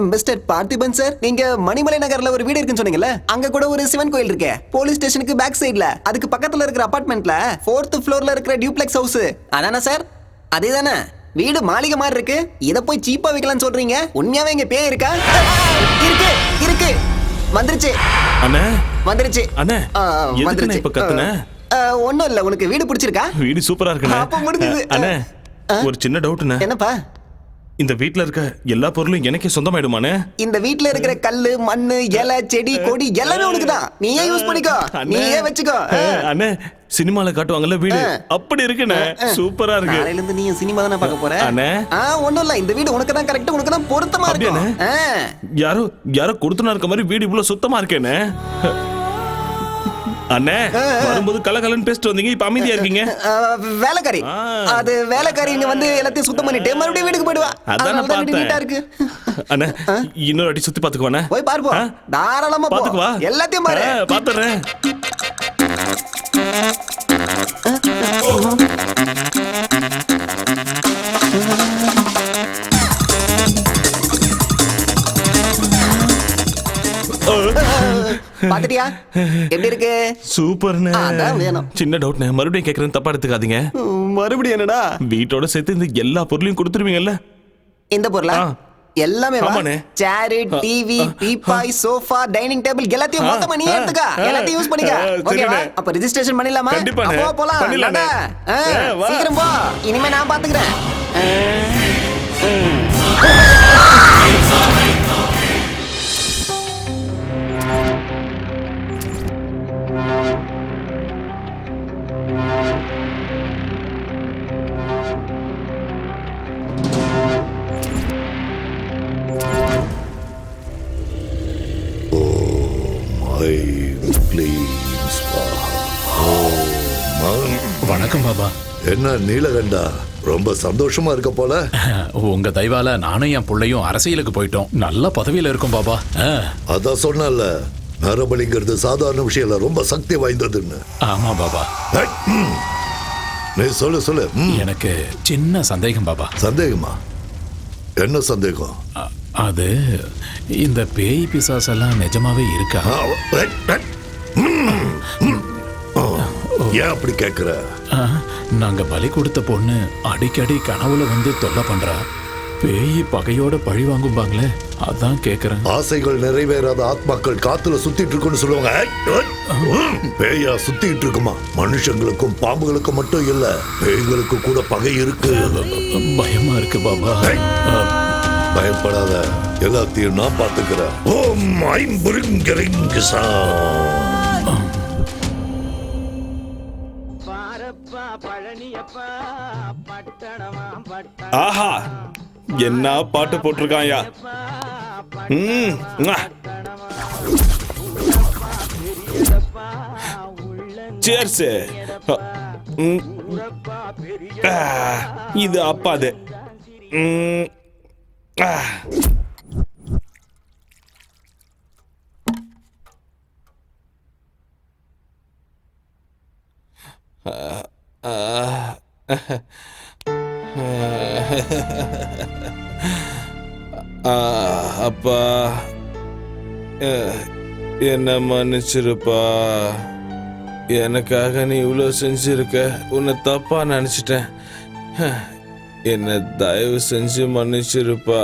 [SPEAKER 8] மிஸ்டர் பார்த்திபன் சார், நீங்க மணிமலை நகர்ல ஒரு வீடு இருக்குன்னு சொன்னீங்கல்ல? அங்க கூட ஒரு சிவன் கோயில் இருக்கு. போலீஸ் ஸ்டேஷனுக்கு பேக் சைடுல, அதுக்கு பக்கத்துல இருக்கிற அபார்ட்மெண்ட்ல 4th ஃப்ளோர்ல இருக்கிற டியூப்ளெக்ஸ் ஹவுஸ் அதானே சார்? அதேதானே? வீடு மாளிகை மாதிரி இருக்கு. இத போய் சீப்பா விக்கலாம்னு சொல்றீங்க? உண்மையாவே இங்க பேய் இருக்கா? இருக்கு இருக்கு. வந்துருச்சு
[SPEAKER 12] அண்ணே,
[SPEAKER 8] வந்துருச்சு
[SPEAKER 12] அண்ணே.
[SPEAKER 8] வந்துருச்சு.
[SPEAKER 12] இப்ப கத்துனே
[SPEAKER 8] ஒண்ணும் இல்ல. உனக்கு வீடு பிடிச்சிருக்கா?
[SPEAKER 12] வீடு சூப்பரா இருக்குண்ணே.
[SPEAKER 8] அப்ப முடிஞ்சது.
[SPEAKER 12] அண்ணே, ஒரு சின்ன டவுட்ண்ணே.
[SPEAKER 8] என்னப்பா?
[SPEAKER 12] இந்த வீட்ல இருக்க எல்லா பொருளும் எனக்கே சொந்தமாயிடுமானே?
[SPEAKER 8] இந்த வீட்ல இருக்கிற கல்லு, மண்ணு, இலை, செடி, கொடி எல்லாமே உனக்கு தான். நீயே யூஸ் பண்ணிக்கோ, நீயே வச்சுக்கோ.
[SPEAKER 12] அண்ணே, சினிமால காட்டுவாங்கல்ல வீடு, அப்படி இருக்குண்ணே. சூப்பரா இருக்கு.
[SPEAKER 8] நாளையில இருந்து நீ சினிமா தானே பார்க்க போற?
[SPEAKER 12] அண்ணே,
[SPEAKER 8] ஒண்ணும் இல்ல. இந்த வீடு உனக்கு தான் கரெக்ட், உனக்கு தான் பொருத்தமா இருக்கு.
[SPEAKER 12] யாரோ கொடுத்துனா இருக்க மாதிரி வீடு இவ்வளவு சுத்தமா இருக்கேனே. அண்ணே, வரும்போது கலகலன்னு பேசிட்டு வந்தீங்க, இப்ப அமைதியா இருக்கீங்க.
[SPEAKER 8] வேலைக்காரி, அது வேலைக்காரி இங்க வந்து எல்லாத்தையும் சுத்தம் பண்ணிட்டு மறுபடியும் வீட்டுக்கு போயிடுவா.
[SPEAKER 12] அதான் பார்த்தேன்.
[SPEAKER 8] இருக்கு.
[SPEAKER 12] அண்ணே, இன்னொரு அடி சுத்தி பாத்துக்குவானே.
[SPEAKER 8] போய் பாருப்போ. தாராளமா
[SPEAKER 12] பாத்துக்குவா.
[SPEAKER 8] எல்லாத்தையும் பாரு.
[SPEAKER 12] பாத்துறேன்.
[SPEAKER 8] பாத்துட்டியா எப்படி இருக்கு?
[SPEAKER 12] சூப்பர்ண்ணே.
[SPEAKER 8] அதான் வேணும்.
[SPEAKER 12] சின்ன டவுட்ண்ணே, மறுபடியும் கேக்குறேன், தப்பா எடுத்துக்காதீங்க.
[SPEAKER 8] மறுபடியும் என்னடா?
[SPEAKER 12] வீட்டோட சேர்த்து இந்த எல்லா பொருளையும் கொடுத்துருவீங்கல்ல?
[SPEAKER 8] இந்த பொருளா? எல்லாமே chair, TV, teapoy, sofa, dining table எல்லாத்தையும் மொத்தமா நீ எடுத்துக்க. எல்லாத்தையும் யூஸ் பண்ணிக்க. ஓகேவா? அப்ப ரெஜிஸ்ட்ரேஷன் பண்ணிடலாமா? அப்போ போலாம். சீக்கிரம் போ. இனிமே நான் பாத்துக்கிறேன்.
[SPEAKER 4] வணக்கம் பாபா.
[SPEAKER 3] என்ன நீலகண்டா, ரொம்ப சந்தோஷமா இருக்க போல.
[SPEAKER 4] உங்க தயவால நானும் என் பிள்ளையும் அரசியலுக்கு போயிட்டோம். நல்ல பதவியில இருக்கும் பாபா.
[SPEAKER 3] அதான் சொன்னல, நரபலிங்கிறது சாதாரண விஷயம் இல்ல, ரொம்ப சக்தி வாய்ந்ததுன்னு.
[SPEAKER 4] ஆமா பாபா.
[SPEAKER 3] நீ சொல்லு.
[SPEAKER 4] எனக்கு சின்ன சந்தேகம் பாபா.
[SPEAKER 3] சந்தேகமா? என்ன சந்தேகம்?
[SPEAKER 4] அது இந்த பேய் பிசாசெல்லாம் நிஜமாவே இருக்கா?
[SPEAKER 3] ஏன் அப்படி கேக்குற?
[SPEAKER 4] நாங்க பலி கொடுத்த பொண்ணு அடிக்கடி கனவுல வந்து தொல்லை பண்றா. பேய் பகையோட பழி வாங்கும்பாங்களே, அதான் கேக்குறேன்.
[SPEAKER 3] ஆசைகள் நிறைவேறாத ஆத்மாக்கள் காத்துல சுத்திட்டு இருக்குன்னு சொல்லுவாங்க. பேயா சுத்திட்டு இருக்குமா? மனுஷங்களுக்கும் பாம்புகளுக்கும் மட்டும் இல்ல, பேய்களுக்கு கூட பகை இருக்கு.
[SPEAKER 4] பயமா இருக்கு பாபா.
[SPEAKER 3] பயப்படாத, எல்லாத்தையும் நான் பாத்துக்கிறேன். ஓம் ஐம்புரிங்கரிங்கசா.
[SPEAKER 12] ஆஹா, என்ன பாட்டு போட்டிருக்காயா. சேர்ஸ். இது அப்பாது. அப்பா, என்ன மன்னிச்சிருப்பா. எனக்காக நீ இவ்வளோ செஞ்சிருக்க, உன்னை தப்பா நினைச்சிட்டேன். என்ன தயவு செஞ்சு மன்னிச்சிருப்பா.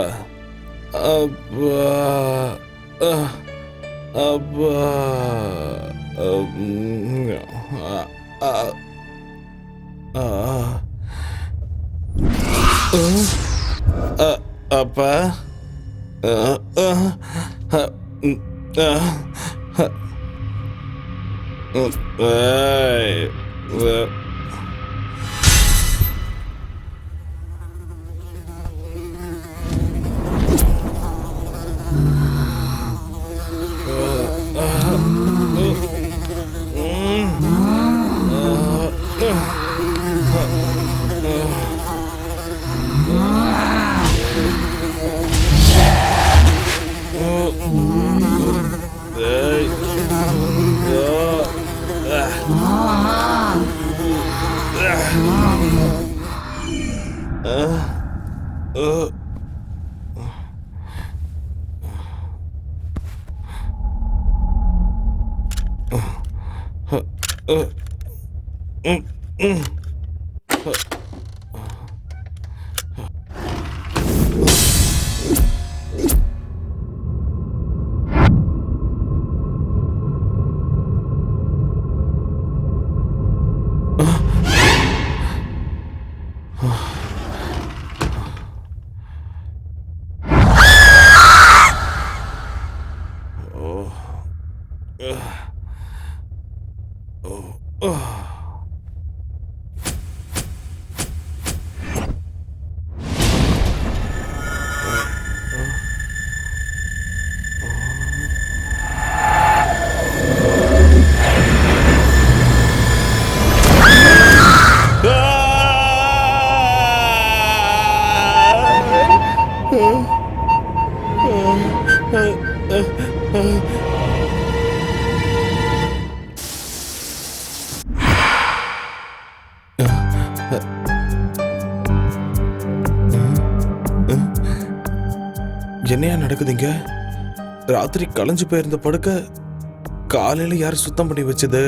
[SPEAKER 12] அப்பா அப்பா அப்பா. என்னையா நடக்குதுங்க? ராத்திரி களைஞ்சு போயிருந்த படுக்க காலையில யார் சுத்தம் பண்ணி வச்சது?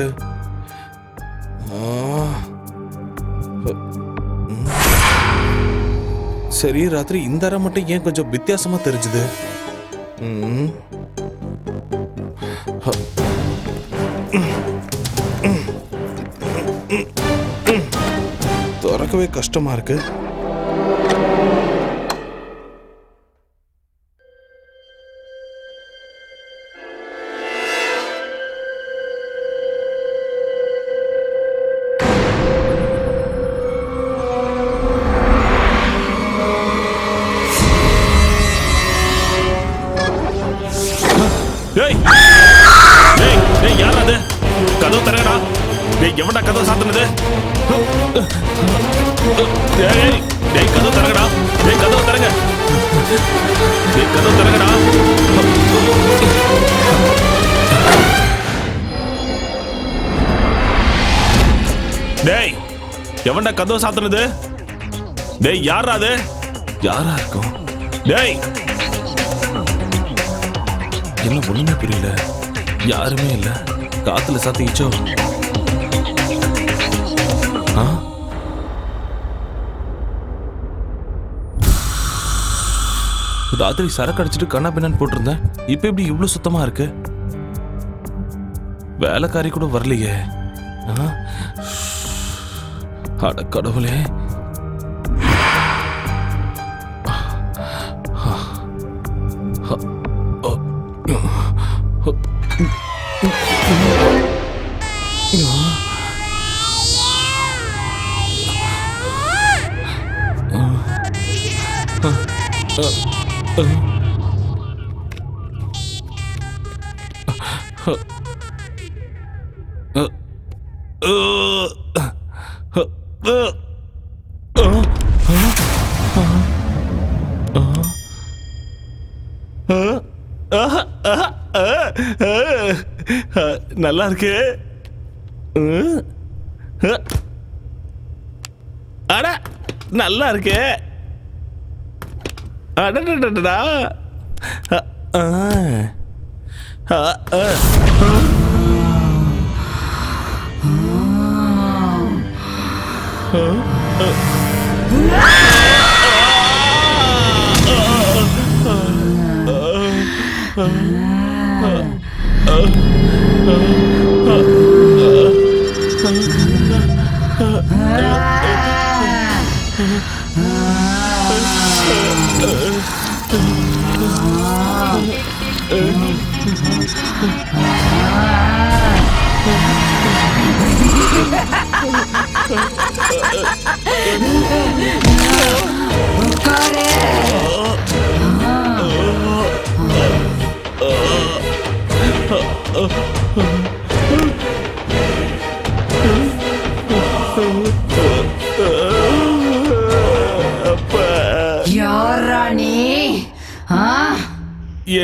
[SPEAKER 12] சரி, ராத்திரி இந்த அறை மட்டும் ஏன் கொஞ்சம் வித்தியாசமா தெரிஞ்சுது? திறக்கவே கஷ்டமா இருக்கு. எவன்டா கதவை சாத்துனது? டேய் டேய் கதவை திறங்கடா. டேய் கதவை திறங்க. டேய் கதவை திறங்கடா. டேய் எவன்டா கதவை சாத்துனது? டேய் யாரா அது? யாரா இருக்கும்? டேய் என்ன ஒண்ணுமே புரியல. யாருமே இல்ல. காத்துல சாத்திக்கிச்சோ? ராத்திரி சரக்கு அடிச்சுட்டு கண்ணா பின்னான்னு போட்டிருந்தேன். இப்ப எப்படி இவ்வளவு சுத்தமா இருக்கு? வேலைக்காரி கூட வரலையே. அட கடவுளே. நல்லா இருக்கு. அட நல்லா இருக்கு. அடடடடா.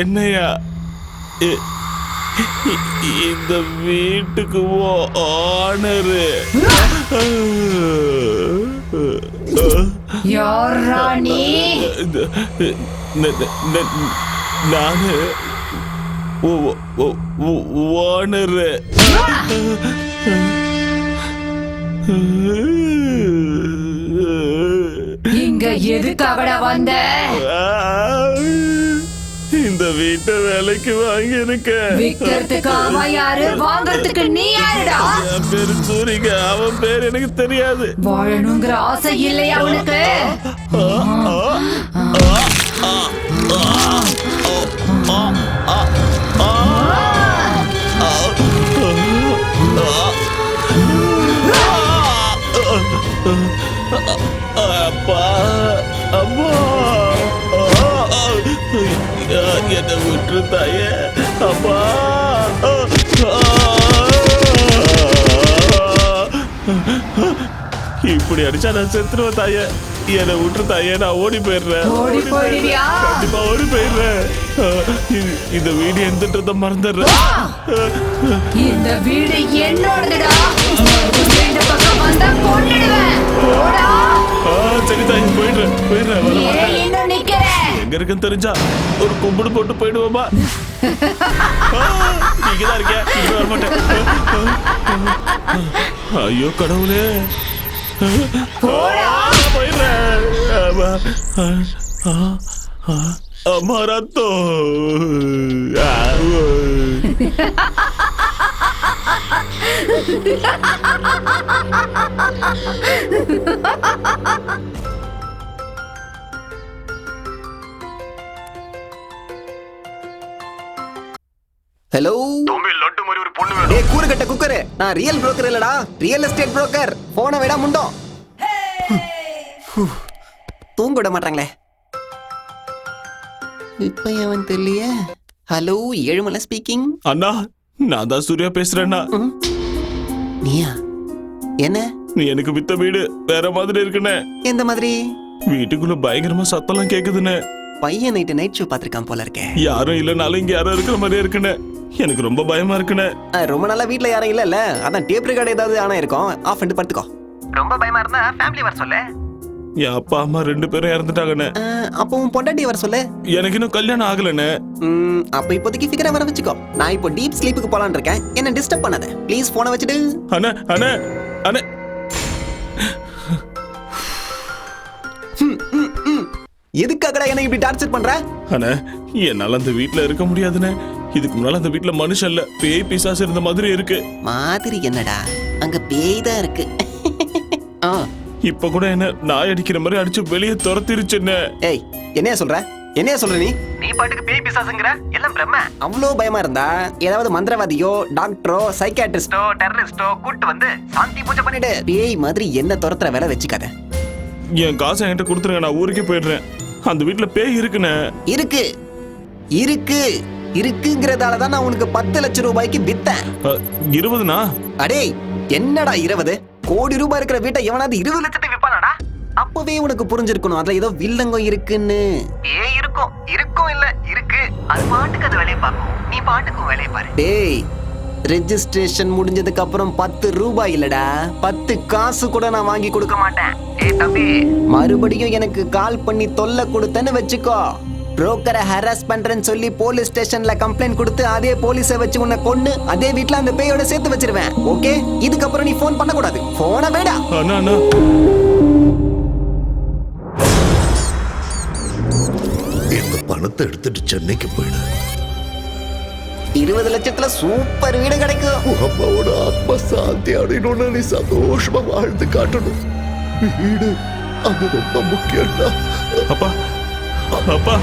[SPEAKER 12] என்னையா இந்த வீட்டுக்கு ஓனரு? நானு ஓனரு.
[SPEAKER 14] இங்க எதுக்காகடா வந்த?
[SPEAKER 12] இந்த வீட்டை வேலைக்கு வாங்கி இருக்க.
[SPEAKER 14] விக்கிறதுக்கு அவன் யாரு, வாங்கறதுக்கு நீ யாருடா?
[SPEAKER 12] என் பேரு சூரிங்க. அவன் பேர் எனக்கு தெரியாது.
[SPEAKER 14] வாழணுங்கிற ஆசை இல்லையா உனக்கு?
[SPEAKER 12] அப்பா அம்மா என்னை விட்டு தாயே. அப்பா இப்படி அடிச்சா நான் செத்துருவேன் தாயே. என்னை விட்டு தாயே. நான் ஓடி போயிடுறேன். கண்டிப்பா ஓடி போயிடுறேன். இந்த வீடு எந்தன்றத மறந்துடுறேன்.
[SPEAKER 14] இந்த வீடு என்னோடதுடா. இந்த பக்கம் வந்தா கொன்னுடுவேன். போடா.
[SPEAKER 12] சரி தாய் போயிடுறேன்.
[SPEAKER 14] ஏன் இன்னும் நிக்கிற?
[SPEAKER 12] எங்க இருக்குன்னு தெரிஞ்சா ஒரு கும்பிடு போட்டு போயிடுவோமா? நீங்கதான் இருக்கேன். வர மாட்டேன். ஐயோ கடவுளே. போயிடுறேன். அம்மா ரத்தோ.
[SPEAKER 8] ஹலோ
[SPEAKER 3] தம்பி, லட்டு மாதிரி ஒரு பொண்ணு வேணும்.
[SPEAKER 8] டேய் கூறு கட்ட குக்கர். நான் ரியல் புரோக்கர் இல்லடா, ரியல் எஸ்டேட் புரோக்கர். போன விட முண்டோம். தூங்க விட மாட்டாங்களே. இப்ப அவன் தெரியலையே. Hello Ezhumalai speaking.
[SPEAKER 12] அண்ணா நான் தான் சூர்யா பேசுறேன்னா.
[SPEAKER 8] நீயா? என்ன?
[SPEAKER 12] நீ எனக்கு வித்த வீடு வேற மாதிரி இருக்குண்ணே.
[SPEAKER 8] எந்த மாதிரி?
[SPEAKER 12] வீட்டுக்குள்ள பயங்கரமா சத்தம்லாம் கேக்குதுண்ணே.
[SPEAKER 8] பையன் நைட் ஷோ பாத்திருக்கான் போல இருக்கே.
[SPEAKER 12] யாரும் இல்லனாலும் இங்க யாரும் இருக்கிற மாதிரியே இருக்குண்ணே. எனக்கு ரொம்ப பயமா இருக்குண்ணே.
[SPEAKER 8] ரொம்ப நாளா வீட்ல யாரும் இல்லல்ல, அதான் டேப் ரெக்கார்ட் ஏதாவது ஆனா இருக்கும், ஆஃப் பண்ணிட்டு படுத்துக்கோ. ரொம்ப பயமா இருந்தா ஃபேமிலி வர சொல்லு.
[SPEAKER 12] என் அப்பா அம்மா 2 பேரும் இறந்துட்டாங்கண்ணே.
[SPEAKER 8] அப்போ உன் பொண்டாட்டி வர சொல்லு.
[SPEAKER 12] எனக்கு இன்னும் கல்யாணம் ஆகலண்ணே.
[SPEAKER 8] அப்ப இப்போதைக்கு ஃபிகரை வர வச்சுக்கோ. நான் இப்போ டீப் ஸ்லீப்புக்கு போலான்னு இருக்கேன், என்ன டிஸ்டர்ப் பண்ணாத ப்ளீஸ். போனை வச்சுடு.
[SPEAKER 12] அண்ணே அண்ணே அண்ணே.
[SPEAKER 8] எதுக்காகடா என்ன இப்படி டார்ச்சர் பண்ற?
[SPEAKER 12] அண்ணே என்னால அந்த வீட்ல இருக்க முடியாதுண்ணே. இதுக்கு முன்னால அந்த வீட்ல மனுஷன் இல்ல, பேய் பிசாசு இருந்த மாதிரி இருக்கு.
[SPEAKER 8] மாதிரி என்னடா, அங்க பேய் தான் இருக்கு.
[SPEAKER 12] இப்ப கூட என்ன நாய் அடிக்கிற மாதிரி அடிச்சு வெளியே துரத்திருச்சுன்னு.
[SPEAKER 8] ஏய் என்னையா சொல்ற? என்னையா சொல்ற நீ? நீ பாட்டுக்கு பேய் பிசாசுங்கற, எல்லாம் பிரம்ம. அவ்ளோ பயமா இருந்தா ஏதாவது மந்திரவாதியோ டாக்டரோ சைக்கியாட்ரிஸ்டோ டெரரிஸ்டோ கூட்டி வந்து சாந்தி பூஜை பண்ணிடு. பேய் மாதிரி என்ன துரத்துற வேலை வச்சுக்காத.
[SPEAKER 12] என் காசை என்கிட்ட கொடுத்துருங்க, நான் ஊருக்கே போயிடுறேன். அந்த வீட்ல பேய் இருக்குண்ணே.
[SPEAKER 8] இருக்கு இருக்கு இருக்குங்கிறதால தான் நான் உனக்கு 10 லட்சம் ரூபாய்க்கு வித்தேன்.
[SPEAKER 12] 20னா?
[SPEAKER 8] அடே என்னடா 20? கோடி ரூபாய் இருக்கிற வீட்டை எவனாவது 20 லட்சத்துக்கு விப்பானாடா? அப்பவே உனக்கு புரிஞ்சிருக்கணும் அதுல ஏதோ வில்லங்கம் இருக்குன்னு. ஏய் இருக்கும் இருக்கும் இல்ல இருக்கு, அது பாட்டுக்கு அது வேலையை பார்க்கும், நீ பாட்டுக்கு வேலையை பாரு. டேய் ரெஜிஸ்ட்ரேஷன் முடிஞ்சதுக்கு அப்புறம் 10 ரூபாய் இல்லடா, 10 காசு கூட நான் வாங்கி கொடுக்க மாட்டேன். ஏய் தம்பி, மறுபடியும் எனக்கு கால் பண்ணி தொல்லை கொடுத்தேன்னு வச்சுக்கோ, புரோக்கரை ஹராஸ் பண்றேன்னு சொல்லி போலீஸ் ஸ்டேஷன்ல கம்ப்ளைண்ட் கொடுத்து அதே போலீஸை வச்சு உன்னை கொன்னு அதே வீட்ல அந்த பேயோட சேர்த்து வச்சிருவேன். ஓகே, இதுக்கப்புறம் நீ போன் பண்ண கூடாது. போன வேடா.
[SPEAKER 12] அண்ணா அண்ணா
[SPEAKER 3] இந்த பணத்தை எடுத்துட்டு சென்னைக்கு போயிடு.
[SPEAKER 8] 20 லட்சத்துல சூப்பர் வீடு கிடைக்கும்.
[SPEAKER 3] அம்மாவோட ஆத்மா சாந்தி அடையணும்னு நீ சந்தோஷமா வாழ்ந்து காட்டணும். வீடு அது ரொம்ப முக்கியம்டா.
[SPEAKER 12] அப்பா அப்பா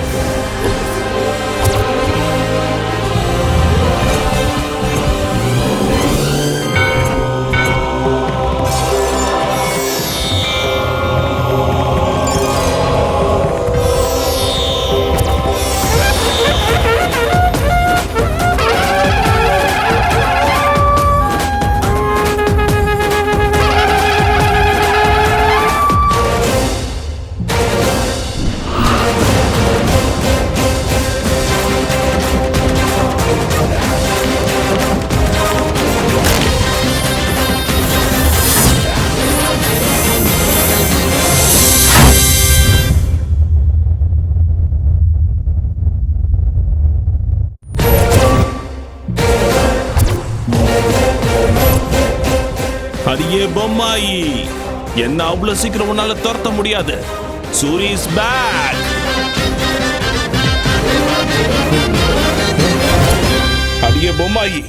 [SPEAKER 12] அடியே பொம்மாயி, என்ன அவ்வளவு சீக்கிரம் உன்னால துரத்த முடியாது. Soori is back. அடியே பொம்மாயி,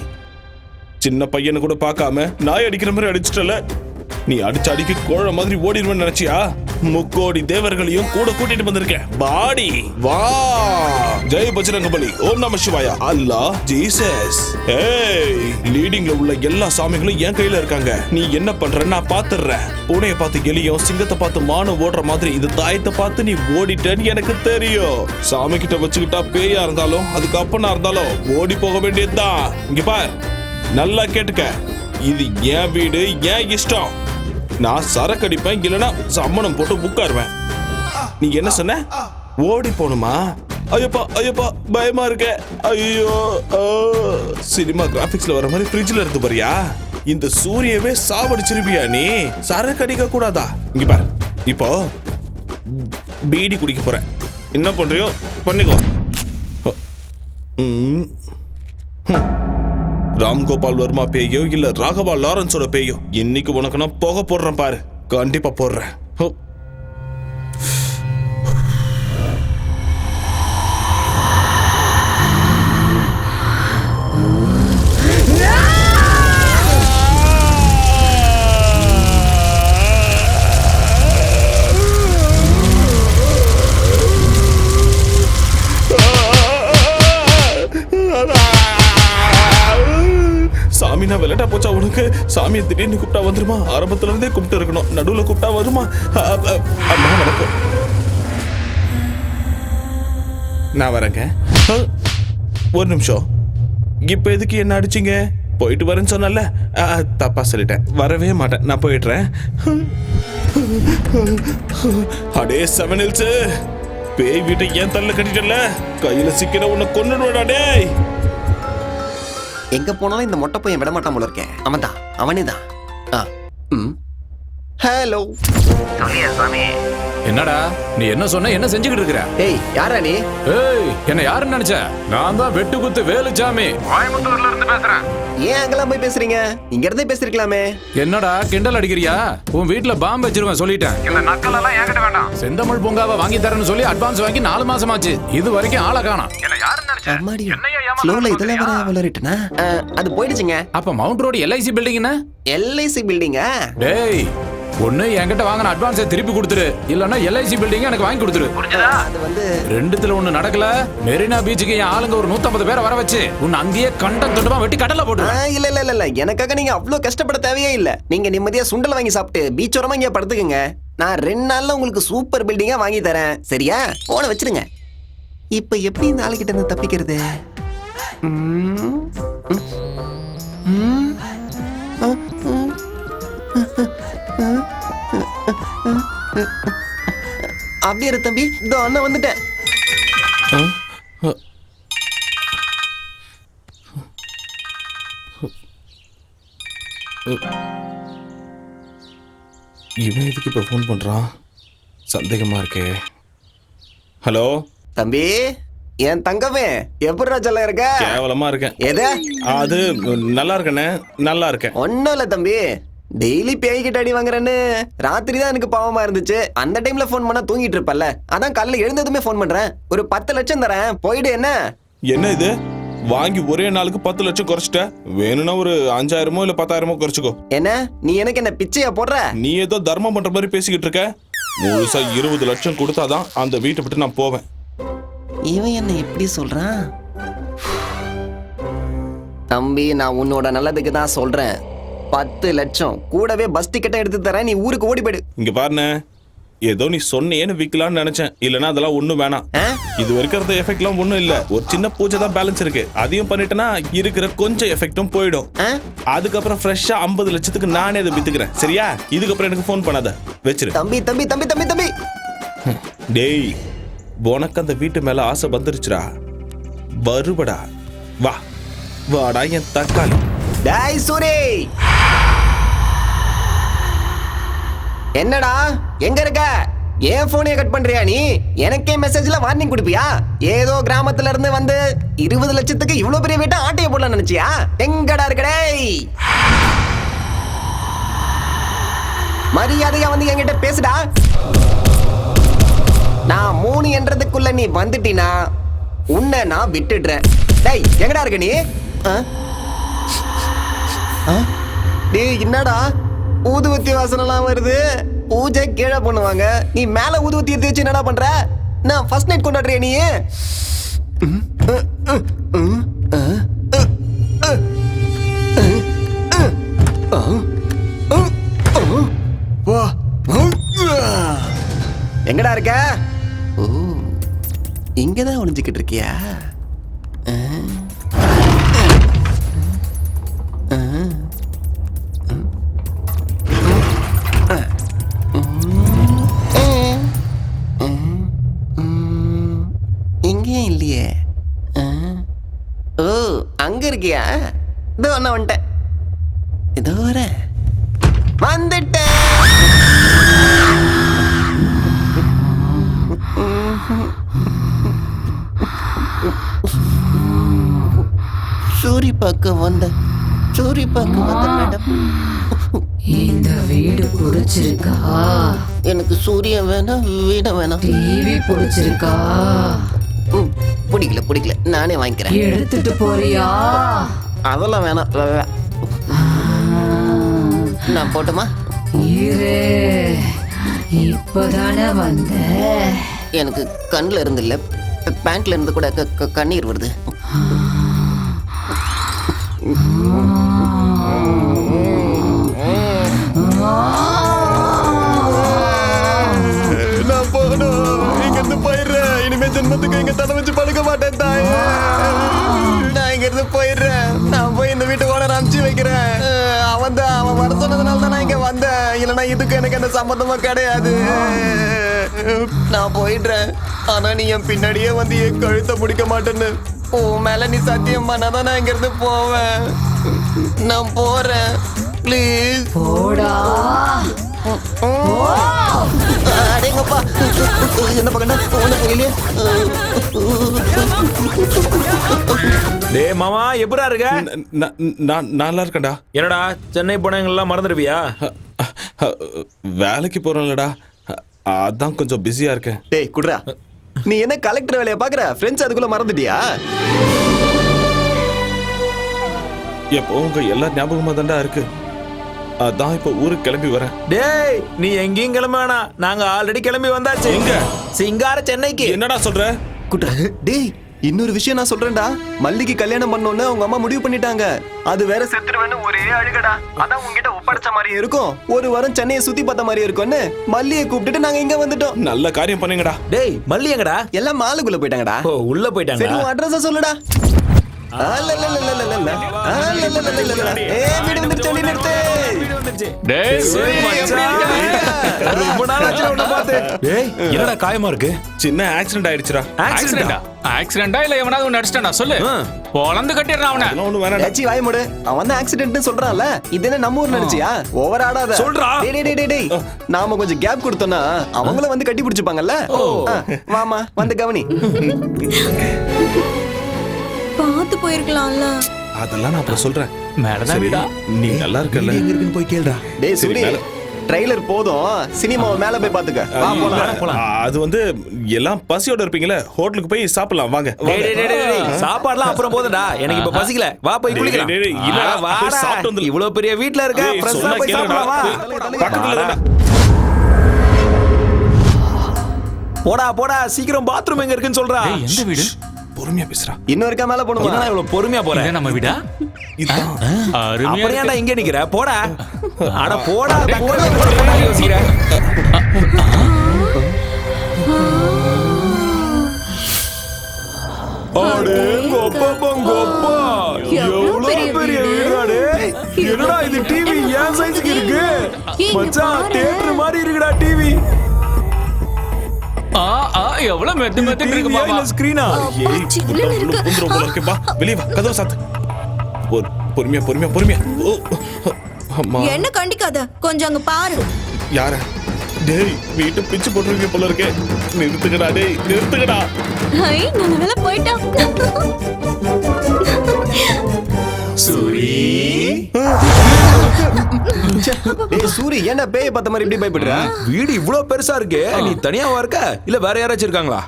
[SPEAKER 12] சின்ன பையனை கூட பார்க்காம நாய் அடிக்கிற மாதிரி அடிச்சிட்டல. நீ அடிச்ச அடிக்கு கோழ மாதிரி ஓடிடுவேன்னு நினைச்சியா? 3 தேவர்களையும் கூட கூட்டிட்டு வந்திருக்கேன். பாடி வா. ஜெய் பஜ்ரங்கபலி, ஓம் நம சிவாயா, அல்லாஹ், ஜீசஸ். ஏய், லீடிங்ல உள்ள எல்லா சாமிகளும் என் கையில இருக்காங்க. நீ என்ன பண்ற நான் பாத்துறேன். பூனையை பார்த்து எலியும் சிங்கத்தை பார்த்து மானும் ஓடுற மாதிரி இந்த தாயத்தை பார்த்து நீ ஓடிட்டேன்னு எனக்கு தெரியும். சாமி கிட்ட வச்சுக்கிட்டா பேயா இருந்தாலும் அதுக்கு அப்பனா இருந்தாலும் ஓடி போக வேண்டியதுதான். இங்க பார், நல்லா கேட்டுக்க, இது என் வீடு, என் இஷ்டம். நான் சரக்கு அடிப்பேன், இல்லைன்னா சம்மணம் போட்டு உட்காருவேன். நீ என்ன சொன்ன? ஓடி போணுமா? ஐயப்பா ஐயப்பா பயமா இருக்க. ஐயோ, சினிமா கிராபிக்ஸ்ல வர மாதிரி ஃப்ரிட்ஜ்ல இருந்து பாரியா? இந்த சூரியவே சாவடிச்சிருப்பியா நீ? சரக்கு அடிக்க கூடாதா? இங்க பாரு, இப்போ பீடி குடிக்க போறேன். என்ன பண்றியோ பண்ணிக்கோ. ராம்கோபால் வர்மா பேயோ இல்ல ராகவா லாரன்ஸோட பேயோ, இன்னைக்கு உனக்கு நான் போக போடுறேன் பாரு. கண்டிப்பா போடுறேன். சாமினா விளையாட்டா போச்சா உனக்கு? சாமியை திடீர்னு கூப்பிட்டா வந்துருமா? ஆரம்பத்துல இருந்தே கூப்பிட்டு இருக்கணும், நடுவுல கூப்பிட்டா வருமா? அம்மா வணக்கம், நான் வரேங்க. ஒரு நிமிஷம், இப்ப எதுக்கு என்ன அடிச்சீங்க? போயிட்டு வரேன்னு சொன்னல, தப்பா சொல்லிட்டேன். வரவே மாட்டேன், நான் போயிடுறேன். அடே செவன் ஹில்ஸ், பேய் வீட்டை ஏன் தள்ள கட்டிட்டல? கையில சிக்கிற உன்னை கொன்னுடுவாடா டேய்.
[SPEAKER 8] எங்க போனாலும் இந்த மொட்டை பையன் விட மாட்டான் போல இருக்கேன். அவன் தான், அவனே தான். ஹலோ
[SPEAKER 4] சாமி. என்னடா நீ என்ன சொன்ன, என்ன செஞ்சுக்கிட்டு இருக்கிற?
[SPEAKER 8] ஏய் யாரா நீ?
[SPEAKER 4] ஏய் என்ன யாருன்னு நினைச்ச? நான் தான் வெட்டு குத்து வேலுச்சாமி, கோயம்புத்தூர்ல இருந்து பேசுறேன்.
[SPEAKER 8] ஏன் அங்கெல்லாம் போய் பேசுறீங்க? இங்க இருந்தே பேசிருக்கலாமே.
[SPEAKER 4] என்னடா கிண்டல் அடிக்கிறியா? உன் வீட்டுல பாம்பு வச்சிருவேன் சொல்லிட்டேன். இந்த நக்கல் எல்லாம் என்கிட்ட வேண்டாம். செந்தமிழ் பூங்காவை வாங்கி தரேன்னு சொல்லி அட்வான்ஸ் வாங்கி 4 மாசம் ஆச்சு. இது வரைக்கும் ஆளை காணோம்.
[SPEAKER 8] அது போயிடுச்சுங்க.
[SPEAKER 4] அப்ப mount road LIC building.
[SPEAKER 8] LIC பில்டிங்கா?
[SPEAKER 4] டேய் ஒண்ணு என்கிட்ட வாங்கின அட்வான்ஸை திருப்பி கொடுத்துரு, இல்லன்னா LIC பில்டிங் எனக்கு வாங்கி கொடுத்துரு.
[SPEAKER 8] அது வந்து
[SPEAKER 4] ரெண்டுத்துல ஒண்ணு நடக்கல. மெரினா பீச்சுக்கு என் ஆளுங்க ஒரு 150 பேரை வர வச்சு உன்னை அங்கேயே கண்டம் துண்டமா வெட்டி கடல்ல போட்டு.
[SPEAKER 8] இல்ல இல்ல இல்ல இல்ல, எனக்காக நீங்க அவ்வளவு கஷ்டப்பட தேவையே இல்ல. நீங்க நிம்மதியா சுண்டல் வாங்கி சாப்பிட்டு பீச் ஓரமா இங்க படுத்துக்குங்க. நான் 2 நாள்ல உங்களுக்கு சூப்பர் பில்டிங்கா வாங்கி தரேன். சரியா? போன வச்சிருங்க. இப்ப எப்படி இந்த ஆளுகிட்ட இருந்து தப்பிக்கிறது? அப்படியே இரு தம்பி, இதோ அண்ணன் வந்துட்டேன்.
[SPEAKER 12] இவன் எதுக்கு இப்ப போன் பண்றான்? சந்தேகமா இருக்கே. ஹலோ
[SPEAKER 8] தம்பி, என் தங்கமே எப்படி ராஜெல்லாம் இருக்க?
[SPEAKER 12] கேவலமா இருக்கேன்.
[SPEAKER 8] எது?
[SPEAKER 12] அது நல்லா இருக்கனே, நல்லா இருக்கேன்.
[SPEAKER 8] ஒன்னும் இல்ல தம்பி, டெய்லி பேய்கிட்ட அடி வாங்குறேன்னு ராத்திரி தான் எனக்கு பாவமா இருந்துச்சு. அந்த டைம்ல போன் பண்ணா தூங்கிட்டு இருப்பல்ல, அதான் காலையில எழுந்ததுமே போன் பண்றேன். ஒரு 10 லட்சம் தரேன், போயிடு.
[SPEAKER 12] என்ன இது வாங்கி ஒரே நாளுக்கு 10 லட்சம் குறைச்சிட்ட? வேணும்னா ஒரு 5000மோ இல்ல 10,000மோ குறைச்சுக்கோ.
[SPEAKER 8] என்ன நீ எனக்கு என்ன பிச்சையா போடுற?
[SPEAKER 12] நீ ஏதோ தர்மம் பண்ற மாதிரி பேசிக்கிட்டு இருக்க. முழுசா 20 லட்சம் கொடுத்தாதான் அந்த வீட்டை விட்டு நான் போவேன்.
[SPEAKER 8] இவன் என்ன எப்படி சொல்றான்? தம்பி, நான் உன்னோட நல்லதுக்கு தான் சொல்றேன். 10 லட்சம் கூடவே பஸ் டிக்கெட்டை எடுத்து தரேன், நீ ஊருக்கு ஓடி போயிடு.
[SPEAKER 12] இங்க பாருண்ணே, ஏதோ நீ சொன்னேன்னு விக்கலாம்னு நினைச்சேன். இல்லனா அதெல்லாம் ஒண்ணும் வேணாம். இது வரைக்கும் எஃபெக்ட்லாம் ஒண்ணும் இல்ல. ஒரு சின்ன பூஜை தான் பேலன்ஸ் இருக்கு. அதையும் பண்ணிட்டேன்னா இருக்கிற கொஞ்சம் எஃபெக்டும் போயிடும். அதுக்கப்புறம் ஃப்ரெஷ்ஷா 50 லட்சத்துக்கு நானே அதை வித்துக்கிறேன். சரியா? இதுக்கப்புறம் எனக்கு ஃபோன் பண்ணாத, வச்சிரு.
[SPEAKER 8] தம்பி தம்பி தம்பி தம்பி தம்பி
[SPEAKER 12] டேய், உனக்கு அந்த வீட்டு மேல ஆசை வந்துருச்சுடா. வருவடா, வா வாடா என் தக்காளி.
[SPEAKER 8] டேய் சூரி, என்னடா எங்க இருக்க? ஏன் போனே கட் பண்றியா நீ? எனக்கே மெசேஜ்ல வார்னிங் கொடுப்பியா? ஏதோ கிராமத்துல இருந்து வந்து 20 லட்சத்துக்கு இவ்வளவு பெரிய வீட்டை ஆட்டைய போடலாம் நினைச்சியா? எங்கடா இருக்க? டேய் மரியாதையா வந்து என்கிட்ட பேசுடா. நான் 3 என்றதுக்குள்ள நீ வந்துட்டினா உன்னை நான் விட்டுடுறேன். டேய் எங்கடா இருக்க நீ? டேய் என்னடா ஊதுவத்தி வாசனெல்லாம் வருது? பூஜை கீழே பண்ணுவாங்க, நீ மேல ஊதுவத்தி எடுத்து வச்சு என்னடா பண்ற? நான் ஃபர்ஸ்ட் நைட் கொண்டாடுறியா நீ? எங்கடா இருக்க? ஓ, இங்கதான் ஒளிஞ்சுக்கிட்டு இருக்கியா? இங்கேயும் இல்லையே. ஓ, அங்க இருக்கியா? இதோ ஒன்ன வந்துட்டேன். இதோ வரேன், வந்துட்டேன். சூரி பார்க்க வந்த மேடம்.
[SPEAKER 14] இந்த வீடு பிடிச்சிருக்கா?
[SPEAKER 8] எனக்கு சூரியன் வேணாம், வீட வேணாம்.
[SPEAKER 14] டிவி பிடிச்சிருக்கா?
[SPEAKER 8] பிடிக்கல, நானே வாங்கிக்கிறேன்.
[SPEAKER 14] எடுத்துட்டு போறியா?
[SPEAKER 8] அதெல்லாம் வேணாம், நான் போட்டுமா?
[SPEAKER 14] இரு, இப்பதானே வந்த.
[SPEAKER 8] எனக்கு கண்ணுல இருந்து இல்ல, பேண்ட்ல இருந்து கூட கண்ணீர் வருது. நான் போகணும், இங்க இருந்து போயிடுறேன். இனிமே ஜென்மத்துக்கு இங்க தலை வச்சு படுக்க மாட்டேன் தாயே. நான் இங்க இருந்து போயிடுறேன். நான் போய் இந்த வீட்டு ஓனர் முடிச்சு வைக்கிறேன். அவன் வர சொன்னதுனால தான் நான் இங்க வந்தேன். இல்லைன்னா இதுக்கு எனக்கு எந்த சம்மந்தமும் கிடையாது. நான் போயிடுறேன். ஆனா நீ என் பின்னாடியே வந்து என் கழுத்தை பிடிக்க மாட்டேன்னு உன் மேல நீ சத்தியம் பண்ணாதான் நான் இங்க இருந்து போவேன். நான் போறேன். ப்ளீஸ்
[SPEAKER 14] போடா.
[SPEAKER 8] அடேங்கப்பா, என்ன பக்கம்னா ஒண்ணு புரியலையே.
[SPEAKER 7] டேய் மாமா எப்படா இருக்க?
[SPEAKER 12] நான் நல்லா இருக்கேன்டா.
[SPEAKER 7] என்னடா சென்னை போனவங்கெல்லாம் மறந்துடுவியா?
[SPEAKER 12] வேலைக்கு போறேன்லடா, அதான் கொஞ்சம் பிஸியா இருக்கேன்.
[SPEAKER 8] டேய் குட்ரா, நீ என்ன கலெக்டர் வேலையை பாக்குற? ஃப்ரெண்ட்ஸ் அதுக்குள்ள மறந்துட்டியா?
[SPEAKER 12] எப்போ உங்க எல்லா ஞாபகமா தான்டா இருக்கு. அதான் இப்ப ஊருக்கு கிளம்பி வரேன்.
[SPEAKER 7] டேய் நீ எங்கேயும் கிளம்ப வேணாம், நாங்க ஆல்ரெடி கிளம்பி வந்தாச்சு.
[SPEAKER 12] எங்க?
[SPEAKER 7] சிங்கார சென்னைக்கு.
[SPEAKER 12] என்னடா சொல்ற?
[SPEAKER 8] குட்ரா, டேய் இன்னொரு விஷயம் நான் சொல்றேன்டா. மல்லிக்கு கல்யாணம் பண்ணோன்னு அவங்க அம்மா முடிவு பண்ணிட்டாங்க. அது வேற செத்துருவேன்னு ஒரே அழுகடா. அதான் உங்ககிட்ட ஒப்படைச்ச மாதிரி இருக்கும். ஒரு வாரம் சென்னையை சுத்தி பார்த்த மாதிரி இருக்கும்னு மல்லியை கூப்பிட்டுட்டு நாங்க இங்க வந்துட்டோம்.
[SPEAKER 12] நல்ல காரியம் பண்ணுங்கடா.
[SPEAKER 7] டேய் மல்லி எங்கடா?
[SPEAKER 8] எல்லாம் மாலுக்குள்ள போயிட்டாங்கடா.
[SPEAKER 7] ஓ உள்ள போயிட்டாங்க.
[SPEAKER 8] சரி உன் அட்ரஸ் சொல்லுடா.
[SPEAKER 12] என்னடா காயமா இருக்கு? சின்ன ஆக்சிடென்ட் ஆயிடுச்சுடா.
[SPEAKER 4] ஆக்சிடென்டா இல்ல எவனாவது ஒன்னு அடிச்சிட்டானா சொல்லு. பொளந்து கட்டிடுறான் அவனை.
[SPEAKER 12] ஒண்ணு வேணாம்.
[SPEAKER 8] ஏச்சி வாய் மூடு. அவன் தான் ஆக்சிடென்ட்னு சொல்றான்ல. இது என்ன நம்ம ஊர் நினைச்சியா? ஓவர் ஆடாத.
[SPEAKER 12] சொல்றா.
[SPEAKER 8] டேய் நாம கொஞ்சம் கேப் கொடுத்தோம்னா அவங்கள வந்து கட்டி பிடிச்சுப்பாங்கல்ல. வாமா வந்து கவனி.
[SPEAKER 6] பார்த்து போயிருக்கலாம்ல.
[SPEAKER 12] அதெல்லாம் நான் அப்புறம் சொல்றேன்.
[SPEAKER 4] மேலதான் வீடா.
[SPEAKER 12] நீ நல்லா இருக்கல.
[SPEAKER 8] எங்க இருக்குன்னு போய் கேளுடா. டேய் சூரி, ட்ரைலர் போதும். சினிமாவை மேல போய் பாத்துக்க. வா போலாம்.
[SPEAKER 12] அது வந்து எல்லாம் பசியோட இருப்பீங்களே, ஹோட்டலுக்கு போய் சாப்பிடலாம் வாங்க.
[SPEAKER 7] சாப்பாடுலாம் அப்புறம் போதுடா, எனக்கு இப்ப பசிக்கல. வா போய் குளிக்கலாம். இவ்வளவு பெரிய வீட்ல இருக்க, பிரசன்னா போய் சாப்பிடலாம் வா.
[SPEAKER 12] பக்கத்துல தான்.
[SPEAKER 7] போடா சீக்கிரம் பாத்ரூம் எங்க இருக்குன்னு சொல்றா.
[SPEAKER 4] எந்த வீடு?
[SPEAKER 12] பொறுமையா பேசுறா.
[SPEAKER 8] இன்னும் இருக்கா மேல போணுமா?
[SPEAKER 7] என்ன இவ்வளவு பொறுமையா போற?
[SPEAKER 4] நம்ம வீடா?
[SPEAKER 7] அருமையா இங்க நிக்கிற? போடா. அட போடா. யோசிக்கிற. எவ்வளவு பெரிய வீடு. என்னடா இது டிவி ஏன் சைஸ்க்கு இருக்கு? மச்சான் தியேட்டர் மாதிரி இருக்குடா டிவி.
[SPEAKER 4] எவ்வளவு மெத்து இருக்கு மாமா.
[SPEAKER 7] ஸ்கிரீனா
[SPEAKER 12] வெளியே வா, கதவை சாத்து. பொறுமையா. அம்மா
[SPEAKER 6] என்ன கண்டிக்காத, கொஞ்சம் அங்க பாரு.
[SPEAKER 12] யார? டேய் வீட்டு பிச்சு போட்டுருக்கீங்க போல இருக்கே. நிறுத்துக்கடா டேய், நிறுத்துக்கடா.
[SPEAKER 6] நல்ல வேலை போயிட்டான்.
[SPEAKER 8] சூரி. டேய் சூரி, என்ன பேய பார்த்த மாதிரி இப்படி பயப்படுற?
[SPEAKER 7] வீடு இவ்வளவு பெருசா இருக்கு, நீ தனியாவா இருக்க இல்ல வேற யாராச்சும் இருக்காங்களா?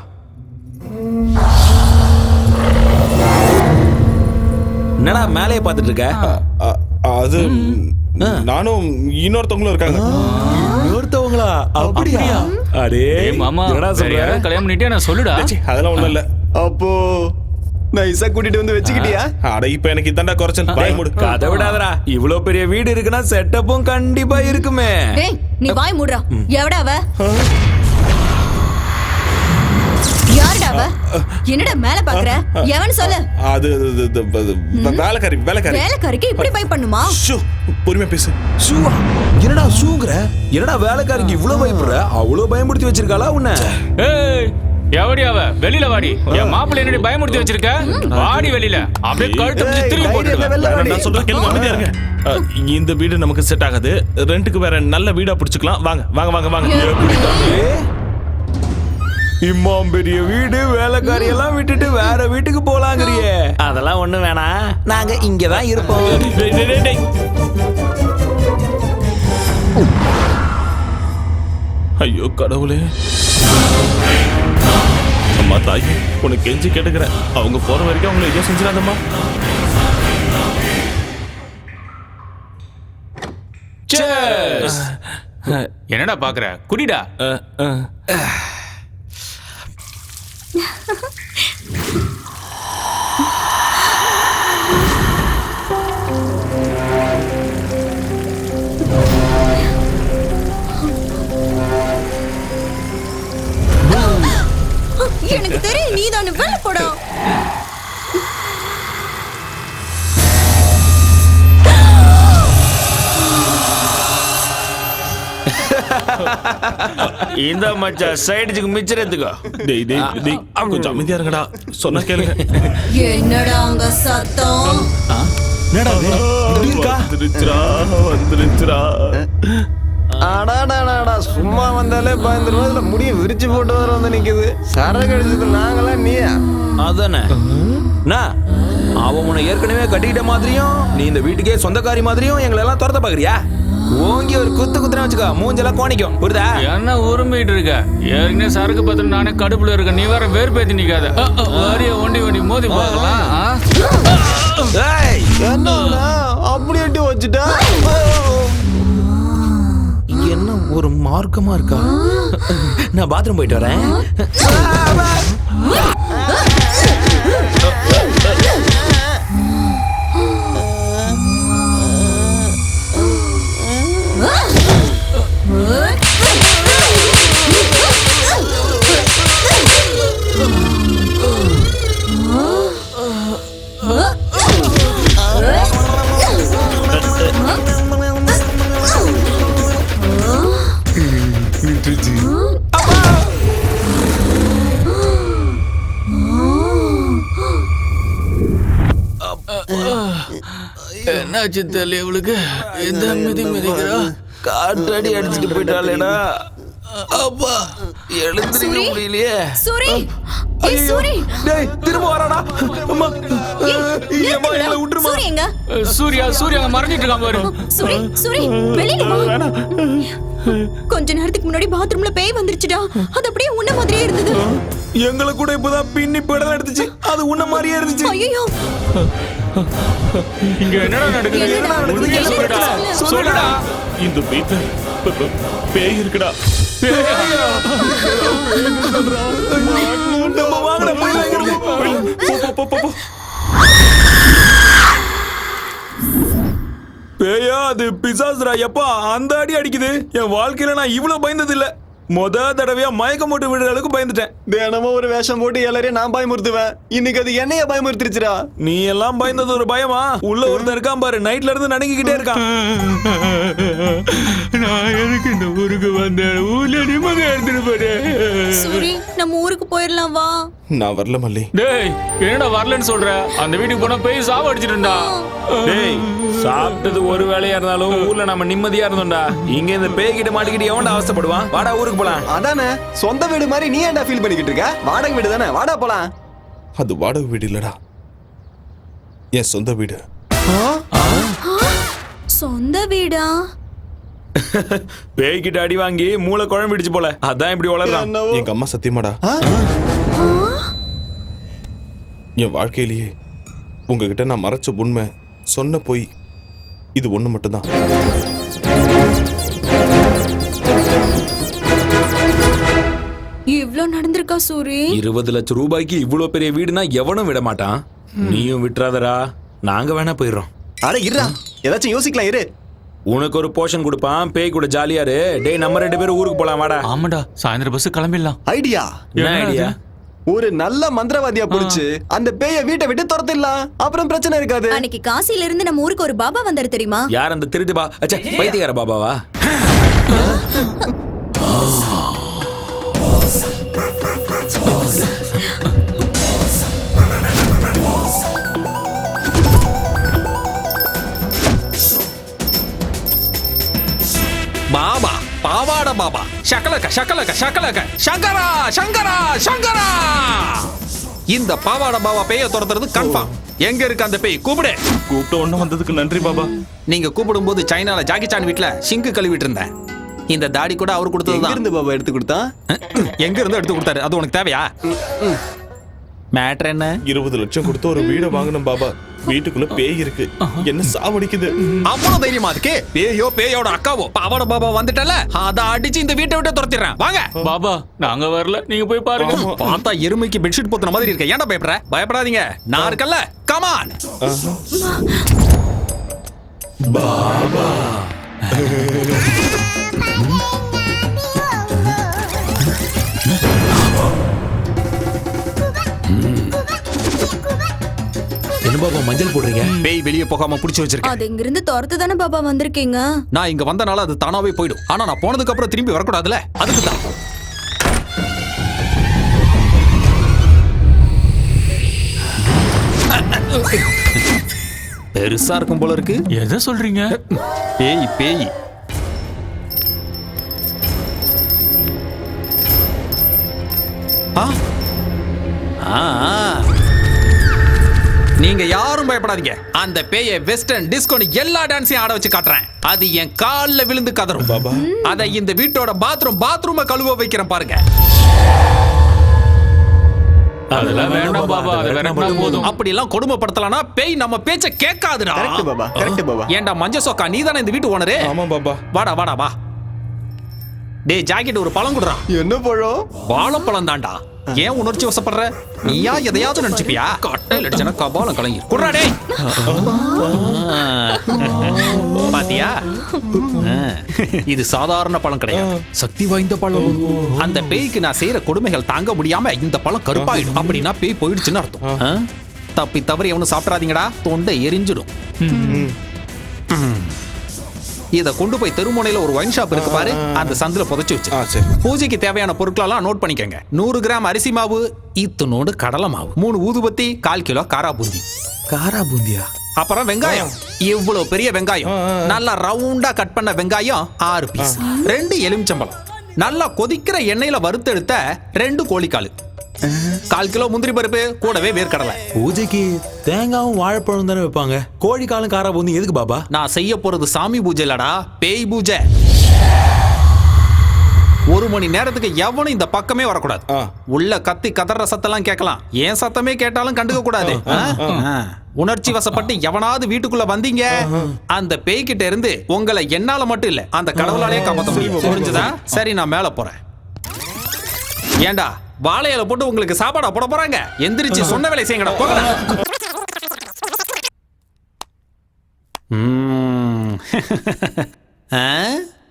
[SPEAKER 7] என்னடா மேலே பார்த்துட்டு இருக்க?
[SPEAKER 12] அது நானும் இன்னொருத்தவங்களும் இருக்காங்க.
[SPEAKER 7] இன்னொருத்தவங்களா? அப்படியா? அடே
[SPEAKER 4] மாமா,
[SPEAKER 7] என்னடா சொல்ற?
[SPEAKER 4] கல்யாணம் பண்ணிட்டே நான் சொல்லுடா.
[SPEAKER 12] அதெல்லாம் ஒண்ணும் இல்ல.
[SPEAKER 8] அப்போ நைஸா கூட்டிட்டு வந்து வச்சுக்கிட்டியா?
[SPEAKER 12] அட இப்ப எனக்கு இதாண்டா குறைச்சல். வாய் மூடு.
[SPEAKER 7] கதை விடாதடா. இவ்வளவு பெரிய வீடு இருக்குன்னா செட்டப்பும் கண்டிப்பா இருக்குமே.
[SPEAKER 6] டேய் நீ வாய் மூடுடா. எவடா அவ? யாருடா அவ? என்னடா மேல பாக்குற? எவன் சொல்லு.
[SPEAKER 12] அது வேலைக்காரி.
[SPEAKER 6] வேலைக்காரிக்கு இப்படி பை பண்ணுமா?
[SPEAKER 12] பொறுமையா பேசு.
[SPEAKER 7] ஷூவா? என்னடா ஷூங்கற? என்னடா வேலைக்காரிக்கு இவ்வளவு பயப்படுற? அவ்வளவு பயமுறுத்தி வச்சிருக்காளா உன்னை?
[SPEAKER 4] ஏய் எவடி அவ? வெளியில வாடி. என் மாப்பிள்ளை என்னடி பயமுறுத்தி வச்சிருக்க? வாடி வெளியில. அப்படியே கழுத்து பிடிச்சு திரும்பி போட்டு.
[SPEAKER 12] நான் சொல்ற கேளுங்க, அமைதியா இருங்க. இந்த வீடு நமக்கு செட் ஆகாது. ரெண்டுக்கு வேற நல்ல வீடா பிடிச்சுக்கலாம். வாங்க.
[SPEAKER 7] இம்மாம் பெரிய வீடு, வேலைக்காரி எல்லாம் விட்டுட்டு வேற வீட்டுக்கு போலாங்கறியே. அதெல்லாம் ஒண்ணு வேணாம், நாங்க இங்கதான் இருப்போம்.
[SPEAKER 12] ஐயோ கடவுளே. அம்மா தாயி, உனக்கு கெஞ்சி கேட்டுக்கிறேன். அவங்க போற வரைக்கும் அவங்களை எதுவும் செஞ்சிடாதம்மா.
[SPEAKER 4] என்னடா பாக்குற? குடிடா.
[SPEAKER 6] எனக்கு தெரியும் நீதான் வெளில போடா.
[SPEAKER 7] இந்த மச்சான் சைடுக்கு மிச்சர் எடுத்துக்கோ.
[SPEAKER 12] டேய் டேய் டேய் கொஞ்சம் அமைதியா இருங்கடா. சொன்னா கேளுங்க.
[SPEAKER 6] என்னடா அங்க சத்தம்?
[SPEAKER 12] வந்துருச்சுடா.
[SPEAKER 8] அடாடாடாடா சும்மா வந்தாலே பயந்துருவோம். இதுல முடிய விரிச்சு போட்டு வர வந்து நிக்குது. சரக்கு அடிச்சது நாங்களா நீயா?
[SPEAKER 7] அதானே அவன் உன்னை ஏற்கனவே கட்டிக்கிட்ட மாதிரியும் நீ இந்த வீட்டுக்கே சொந்தக்காரி மாதிரியும் எங்களை எல்லாம் துரத்த பாக்குறியா? ஓங்கி ஒரு குத்துனா வச்சுக்கோ, மூஞ்செல்லாம் கோணிக்கும். புரியுதா?
[SPEAKER 9] என்ன உரிமைட்டு இருக்க? ஏற்கனவே சரக்கு பத்திரம் நானே கடுப்புல இருக்க, நீ வேற வேறுபேத்தி நிக்காத. ஒண்டி மோதி பார்க்கலாம்.
[SPEAKER 8] என்னடா அப்படி எட்டி வச்சுட்டா?
[SPEAKER 7] என்ன ஒரு மார்க்கமா இருக்கா? நான் பாத்ரூம் போயிட்டு வரேன்.
[SPEAKER 9] என்னாச்சு தெரியல இவளுக்கு. எந்த மிதிக்கிறா?
[SPEAKER 7] காற்றடி அடிச்சுட்டு போயிட்டாளேடா. அப்பா எழுந்திருக்க முடியலையே.
[SPEAKER 6] சூரி, ஏய் சூரி,
[SPEAKER 7] டேய் திரும்ப வரடா. அம்மா
[SPEAKER 6] சூரி எங்க?
[SPEAKER 9] சூர்யா மறைஞ்சிட்டு இருக்கான் பாரு.
[SPEAKER 6] சூரி வெளியில வா. கொஞ்ச நேரத்துக்கு முன்னாடி பாத்ரூம்ல பேய் வந்துருச்சுடா. அது அப்படியே உன்ன மாதிரியே இருந்தது.
[SPEAKER 7] எங்களை கூட இப்பதான் பின்னி படம் எடுத்துச்சு. அது உன்ன மாதிரியே இருந்துச்சு.
[SPEAKER 6] ஐயோ
[SPEAKER 9] இங்க என்னடா நடக்குது? சொல்லுடா.
[SPEAKER 12] இந்த வீட்டுல பேய் இருக்குடா.
[SPEAKER 7] பேயா அது பிசாசுரா. எப்பா அந்த அடி அடிக்குது. என் வாழ்க்கையில நான் இவ்வளவு பயந்தது இல்ல. முத தடவையா மயக்கம் போட்டு விடுற அளவுக்கு பயந்துட்டேன்.
[SPEAKER 8] தினமும் ஒரு வேஷம் போட்டு எல்லாரையும் நான் பயமுறுத்துவேன். இன்னைக்கு அது என்னைய பயமுறுத்திருச்சுடா.
[SPEAKER 7] நீ எல்லாம் பயந்தது ஒரு பயமா? உள்ள ஒருத்தன் இருக்கான் பாரு, நைட்ல இருந்து நடுங்கிக்கிட்டே இருக்கான்.
[SPEAKER 9] நான் எதுக்கு இந்த ஊருக்கு வந்தேன்? ஊர்ல நிம்மதியா எடுத்துட்டு போறே.
[SPEAKER 6] சூரி நம்ம ஊருக்கு போயிடலாம் வா.
[SPEAKER 12] நான் வரல மல்லி.
[SPEAKER 9] டேய் என்னடா வரலன்னு சொல்ற? அந்த வீட்டுக்கு போனா பேய் சாவ அடிச்சிட்டுடா.
[SPEAKER 7] டேய் சாப்பிட்டது ஒரு வேலையா இருந்தாலும் ஊர்ல நம்ம நிம்மதியா இருந்தோம்டா. இங்க இந்த பேய் கிட்ட மாட்டிக்கிட்டு எவன்டா அவஸ்தைப்படுவான்? வாடா ஊருக்கு போலாம்.
[SPEAKER 8] அதானே சொந்த வீடு மாதிரி நீ ஏன்டா ஃபீல் பண்ணிக்கிட்டு இருக்க? வாடகை வீடு தானே, வாடா போலாம்.
[SPEAKER 12] அது வாடகை வீடு இல்லடா, என் சொந்த வீடு.
[SPEAKER 6] சொந்த வீடா?
[SPEAKER 7] பேய் கிட்ட அடி வாங்கி மூளை குழம்பிடுச்சு போல, அதான் இப்படி வளர்றான்.
[SPEAKER 12] எங்க அம்மா சத்தியமாடா, என் வாழ்க்கையிலேயே உங்ககிட்ட நான் மறைச்ச உண்மை, சொன்ன போய் இது ஒண்ணு மட்டும்தான்.
[SPEAKER 6] இவ்ளோ நடந்திருக்கா சூரி?
[SPEAKER 7] 20 லட்சம் ரூபாய்க்கு இவ்வளவு பெரிய வீடுனா எவனும் விட மாட்டான். நீயும் விட்டுறாதரா, நாங்க வேணா போயிடுறோம்.
[SPEAKER 8] அட இருடா, ஏதாச்சும் யோசிக்கலாம் இரு.
[SPEAKER 7] உனக்கு ஒரு போர்ஷன் கொடுப்பான், பேய் கூட ஜாலியா இரு. டேய் நம்ம 2 பேரும் ஊருக்கு போலாம் வாடா.
[SPEAKER 9] ஆமாடா, சாயந்தரம் பஸ் கிளம்பிடலாம்.
[SPEAKER 8] ஐடியா?
[SPEAKER 7] என்ன ஐடியா?
[SPEAKER 8] ஒரு நல்ல மந்திரவாதியா புடிச்சு அந்த பேயை வீட்டை விட்டு துரத்திடலாம். அப்புறம் பிரச்சனை இருக்காது.
[SPEAKER 6] அன்னைக்கு காசில இருந்து நம்ம ஊருக்கு ஒரு பாபா வந்தாரு தெரியுமா?
[SPEAKER 7] யார் அந்த திருட்டு பா? அச்சா பைத்தியக்கார பாபாவா?
[SPEAKER 10] பாபா, பாவாட பாபா, சகலக சகலக சகலக, சங்கரா சங்கரா சங்கரா. இந்த பாவாட பாபா பேய துரத்துறது கன்ஃபார்ம். எங்க இருக்கு அந்த பேய்? கூப்பிடு.
[SPEAKER 12] கூப்பிட்ட ஒண்ணு வந்ததுக்கு நன்றி பாபா.
[SPEAKER 10] நீங்க கூப்பிடும் போது சைனால ஜாக்கி சான் வீட்ல சிங்கு கழுவிட்டு இருந்தேன். இந்த தாடி கூட அவர் கொடுத்ததுதான்.
[SPEAKER 8] இருந்து பாபா எடுத்து கொடுத்தா?
[SPEAKER 10] எங்க இருந்து எடுத்து கொடுத்தாரு? அது உனக்கு தேவையா? மேட்டர் என்ன?
[SPEAKER 12] 20 லட்சம் கொடுத்து ஒரு வீடை வாங்கணும் பாபா. வீட்டுக்குள்ள பேய் இருக்கு, என்ன சாவடிக்குது.
[SPEAKER 10] அவ்வளவு தைரியமா அதுக்கு? பேயோ பேயோட அக்காவோ பாவாட பாபா வந்துட்டல, அத அடிச்சு இந்த வீட்டை விட்டு துரத்திடுறேன். வாங்க
[SPEAKER 9] பாபா, நாங்க வரல, நீங்க போய் பாருங்க.
[SPEAKER 10] பார்த்தா எருமைக்கு பெட்ஷீட் போத்துன மாதிரி இருக்க. ஏன்டா பயப்படுற? பயப்படாதீங்க, நான் இருக்கல்ல. கமான்
[SPEAKER 12] பாபா.
[SPEAKER 10] என்ன பாபா மஞ்சள் போடுறீங்க? பேய் வெளியே போகாம புடிச்சு வச்சிருக்கேன்.
[SPEAKER 6] அது இங்கிருந்து துரத்து தானே பாபா வந்திருக்கீங்க.
[SPEAKER 10] நான் இங்க வந்தனால அது தானாவே போயிடும். ஆனா நான் போனதுக்கு அப்புறம் திரும்பி வரக்கூடாதுல, அதுக்கு தான். பெருசா இருக்கும் போல இருக்கு.
[SPEAKER 9] எதை சொல்றீங்க?
[SPEAKER 10] பேய் பேய். நீங்க யாரும் பயப்படாதீங்க. அந்த பேயை வெஸ்டர்ன் டிஸ்கோன்னு எல்லா டான்ஸையும் ஆட வச்சு காட்டுறேன். அது என் கால்ல விழுந்து கதறும். பாபா அதை இந்த வீட்டோட பாத்ரூம் கழுவ வைக்கிறேன் பாருங்க.
[SPEAKER 9] அதெல்லாம் வேண்டாம் பாபா, அது வேணா போதும்.
[SPEAKER 10] அப்படி எல்லாம் கொடுமைப்படுத்தலாம்னா பேய் நம்ம பேச்ச கேட்காதுடா.
[SPEAKER 8] கரெக்ட் பாபா, கரெக்ட் பாபா.
[SPEAKER 10] ஏண்டா மஞ்ச சொக்கா, நீதானே இந்த வீட்டு ஓனரு?
[SPEAKER 12] ஆமா பாபா.
[SPEAKER 10] வாடா வாடா வா. டேய் ஜாக்கெட், ஒரு பழம் குடுறா.
[SPEAKER 8] என்ன பழம்?
[SPEAKER 10] வாழைப்பழம் தான்டா. ஏன் உணர்ச்சி வசப்படுற? நீயா எதையாவது நினைச்சுப்பியா? கட்டையில் அடிச்சனா கபாலம் கலங்கி. குடுறா டேய். பாத்தியா? இது சாதாரண பழம் கிடையாது, சக்தி வாய்ந்த பழம். அந்த பேய்க்கு நான் செய்யற கொடுமைகள் தாங்க முடியாம இந்த பழம் கருப்பாயிடும். அப்படின்னா பேய் போயிடுச்சுன்னு அர்த்தம். தப்பி தவறி எவனும் சாப்பிடாதீங்கடா, தொண்டை எரிஞ்சிடும். இத கொண்டு போய் தெருமுனையில ஒரு ஒயின் ஷாப் இருக்கு பாரு, அந்த சந்தில புதைச்சு வச்சு. பூஜைக்கு தேவையான பொருட்களெல்லாம் நோட் பண்ணிக்கங்க. 100 கிராம் அரிசி மாவு, இத்துணோடு கடலை மாவு, 3 ஊதுபத்தி, 1/4 கிலோ காரா பூந்தி. காரா பூந்தியா? அப்புறம் வெங்காயம், இவ்வளவு பெரிய வெங்காயம், நல்லா ரவுண்டா கட் பண்ண வெங்காயம் 6 பீஸ், 2 எலுமிச்சம்பழம், நல்லா கொதிக்கிற எண்ணெயில வறுத்தெடுத்த 2 கோழிக்கால், 1/4 கிலோ முந்திரி பருப்பு, கூடவே வேர்க்கடலை.
[SPEAKER 7] பூஜைக்கு தேங்காவும் வாழைப்பழம் தானே வைப்பாங்க, கோழி காலும் காரா பூந்தி எதுக்கு பாபா?
[SPEAKER 10] நான் செய்ய போறது சாமி பூஜை இல்லடா, பேய் பூஜை. 1 மணி நேரத்துக்கு எவனும் இந்த பக்கமே வரக்கூடாது. உள்ள கத்தி கதற சத்தெல்லாம் கேட்கலாம், ஏன் சத்தமே கேட்டாலும் கண்டுக்க கூடாது. உணர்ச்சி வசப்பட்டு எவனாவது வீட்டுக்குள்ள வந்தீங்க, அந்த பேய்கிட்ட இருந்து உங்களை என்னால மட்டும் இல்ல, அந்த கடவுளாலே காப்பாத்த முடியும். புரிஞ்சுதா? சரி, நான் மேல போறேன். ஏண்டா வாழையில போட்டு உங்களுக்கு சாப்பாடா போட போறாங்க? எந்திரிச்சு சொன்ன வேலை செய்யுங்கடா, போங்கடா.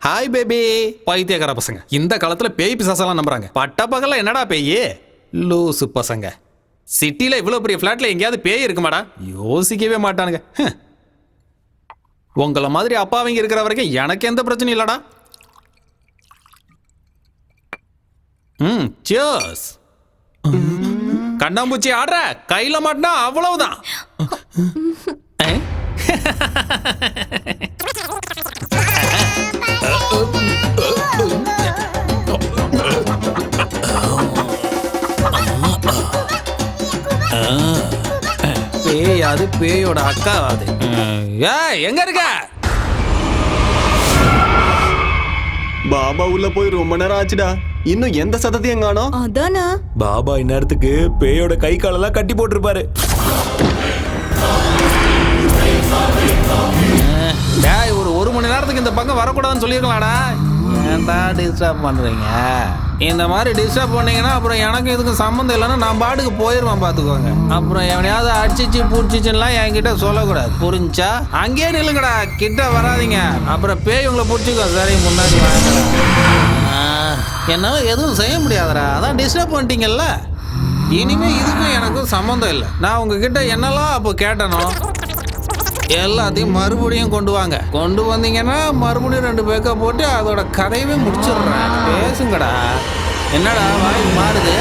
[SPEAKER 10] Hi baby. பைத்தியக்கார பசங்க இந்த காலத்துல பேய் பிசாசெல்லாம் நம்புறாங்க. பட்ட பகல்ல என்னடா பேய்? லூசு பசங்க. சிட்டில இவ்வளவு பெரிய பிளாட்ல எங்கேயாவது பேய் இருக்குமாடா? யோசிக்கவே மாட்டானுங்க. உங்கள மாதிரி அப்பாவிங்க இருக்கிற வரைக்கும் எனக்கு எந்த பிரச்சனையும் இல்லடா. Cheers. கண்ணாம்பூச்சி ஆடுற, கையில மாட்டினா அவ்வளவுதான். பேய் அது பேயோட அக்கா அது. எங்க இருக்க?
[SPEAKER 8] பாபா உள்ள போய் ரொம்ப நேரம் ஆச்சுடா, இன்னும் எந்த சத்தத்தையும் காணோம்.
[SPEAKER 6] அதானா
[SPEAKER 7] பாபா இந்நேரத்துக்கு பேயோட கை காலெல்லாம் கட்டி போட்டிருப்பாரு.
[SPEAKER 10] ஒரு மணி நேரத்துக்கு இந்த பக்கம் வரக்கூடாதுன்னு சொல்லிருக்கலாம்டா. ஏன்டா டிஸ்டர்ப் பண்றீங்க? இந்த மாதிரி டிஸ்டர்ப் பண்ணீங்கன்னா அப்புறம் எனக்கு இதுக்கு சம்மந்தம் இல்லைன்னா நான் பாட்டுக்கு போயிடுவேன், பார்த்துக்கோங்க. அப்புறம் எவனையாவது அடிச்சிச்சு பூச்சிச்சுலாம் என்கிட்ட சொல்லக்கூடாது, புரிஞ்சா? அங்கேயே நில்லுங்கடா, கிட்ட வராதிங்க, அப்புறம் பேய் உங்களை பிடிச்சிக்கோ. சரி, முன்னாடி வாங்க. என்னால் எதுவும் செய்ய முடியாதுடா, அதான் டிஸ்டர்ப் பண்ணிட்டீங்கல்ல. இனிமே இதுக்கும் எனக்கும் சம்மந்தம் இல்லை. நான் உங்ககிட்ட என்னெல்லாம் அப்போ கேட்டனோ எல்லாத்தையும் மறுபடியும் கொண்டு வாங்க. கொண்டு வந்தீங்கன்னா மறுபடியும் 2 பேக்கை போட்டு அதோட கதையவே முடிச்சிடுறேன். பேசுங்கடா. என்னடா வாய் மாறுது?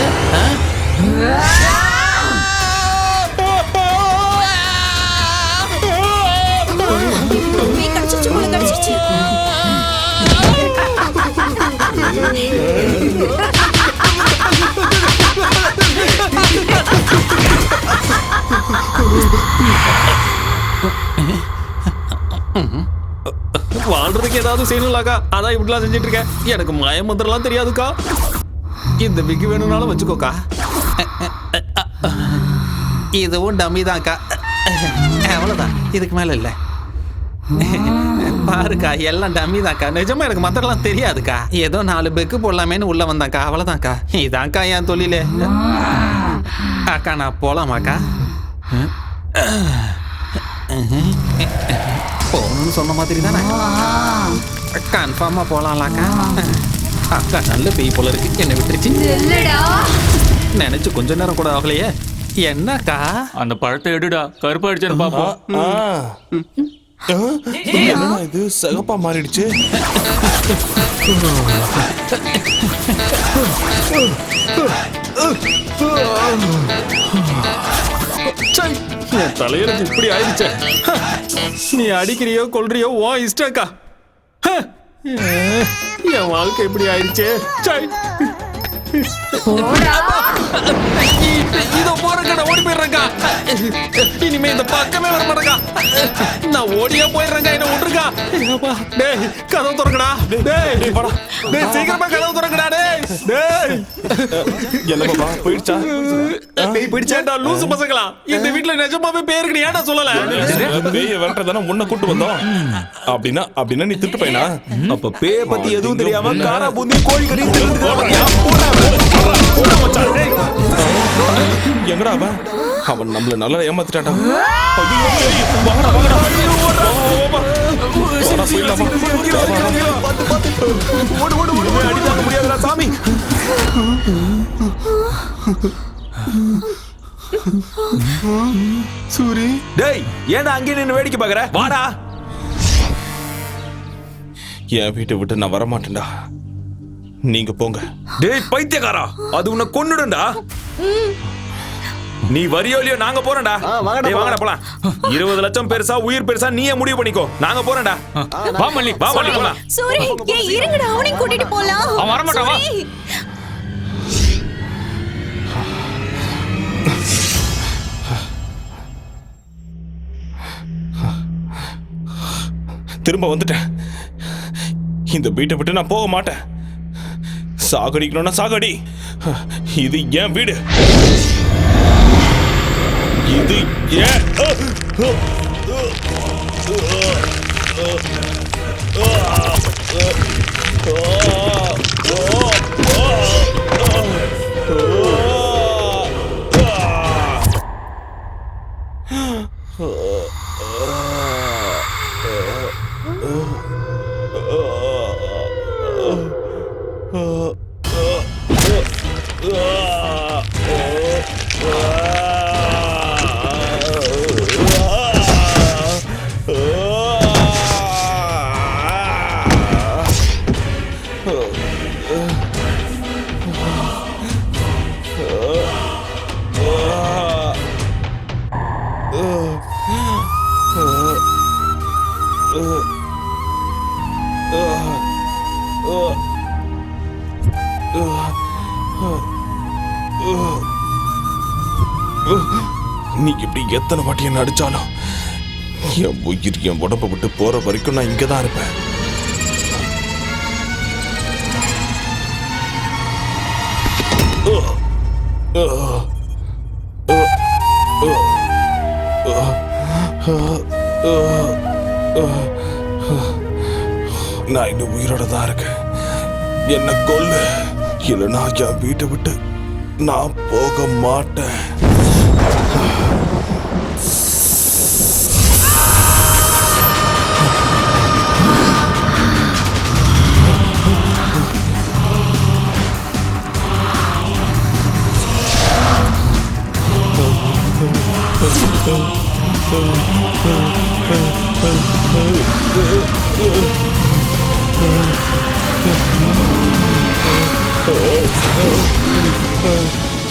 [SPEAKER 7] வாழ்றதுக்கு ஏதாவது செய்யணும்லாக்கா, அதான் இப்படிலாம் செஞ்சுட்டு இருக்கேன். எனக்கு மாய மந்திரம்லாம் தெரியாதுக்கா.
[SPEAKER 10] இந்த விக்கு வேணும்னாலும் வச்சுக்கோக்கா. இதுவும் டம்மி தான்க்கா, அவ்வளோதான், இதுக்கு மேல இல்லை. பாருக்கா, எல்லாம் டம்மி தான்க்கா. நிஜமா எனக்கு மந்திரம்லாம் தெரியாதுக்கா. ஏதோ 4 பெக்கு போடலாமேன்னு உள்ள வந்தாக்கா, அவ்வளோதான்க்கா. இதான்க்கா என் தொழிலே. அக்கா நான் போலாமாக்கா? போகணும்னு சொன்ன மாதிரி தானே? கன்ஃபார்மா போலாம்லாக்கா. அக்கா நல்ல பேய் போல இருக்கு, என்ன விட்டுருச்சு. நினைச்சு கொஞ்ச நேரம் கூட ஆகலையே. என்னக்கா?
[SPEAKER 9] அந்த பழத்தை எடுடா, கருப்பு அடிச்சேன்னு பாப்போம்.
[SPEAKER 12] என்னடா இது சிகப்பா மாறிடுச்சு?
[SPEAKER 7] என் தலையெழுத்து இப்படி ஆயிடுச்சே. நீ அடிக்கிறியோ கொல்றியோ ஓ இஷ்டக்கா. என் வாழ்க்கை இப்படி ஆயிடுச்சே. இதோ போறேங்க, ஓடி போயிடுறேங்க. இனிமே இந்த பக்கமே வர மாட்டேங்க. நான் ஓடியே போயிடுறேங்க, என்ன விட்டுருக்கா. டேய் கதவு திறக்கடா. டேய் சீக்கிரமா கதவு திறக்கடா. டேய்
[SPEAKER 12] என்ன பாபா போயிடுச்சா?
[SPEAKER 7] போயிடுச்சேன்டா லூசு பசங்களா. இந்த வீட்டுல நிஜமாவே பேருக்கு ஏன்டா சொல்லல?
[SPEAKER 12] பேய வரட்டதானே உன்னை கூட்டு வந்தோம். அப்படின்னா நீ திட்டு பையனா?
[SPEAKER 7] அப்ப பேய பத்தி எதுவும் தெரியாம காரா பூந்தி கோழி கறி
[SPEAKER 12] எங்கடா அவன் நம்மள நல்லா ஏமாத்திட்டான்டா.
[SPEAKER 7] சாமி சூரி, டேய் ஏன்டா அங்கே நின்னு வேடிக்கை பாக்குற? வாடா.
[SPEAKER 12] என் வீட்டை விட்டு நான் வரமாட்டேன்டா, நீங்க போங்க.
[SPEAKER 7] டேய் பைத்தியக்காரா, அது உன்னை கொன்னுடும்டா. நீ வரியோ இல்லையோ நாங்க போறோம்டா. டேய் வாங்கடா போலாம். 20 லட்சம் பெருசா உயிர் பெருசா நீயே முடிவு பண்ணிக்கோ. நாங்க போறோம்டா. வா மல்லி போலாம்.
[SPEAKER 6] சூரி ஏய் இருங்கடா, அவனை கூட்டிட்டு போலாம்.
[SPEAKER 9] அவன் வர மாட்டான். வா.
[SPEAKER 12] திரும்ப வந்துட்டேன். இந்த வீட்டை விட்டு நான் போக மாட்டேன். சாகடிக்கணும்னா சாகடி. இது என் வீடு. இது ஏன் நீ இப்படி எத்தனை வாட்டி என்ன அடிச்சாலும் என் உயிர் என் உடம்பை விட்டு போற வரைக்கும் நான் இங்கதான் இருப்பேன். நான் இன்னும் உயிரோட தான் இருக்கேன். என்ன கொல்லு, இல்லைன்னா என் வீட்டை விட்டு நான் போக மாட்டேன்.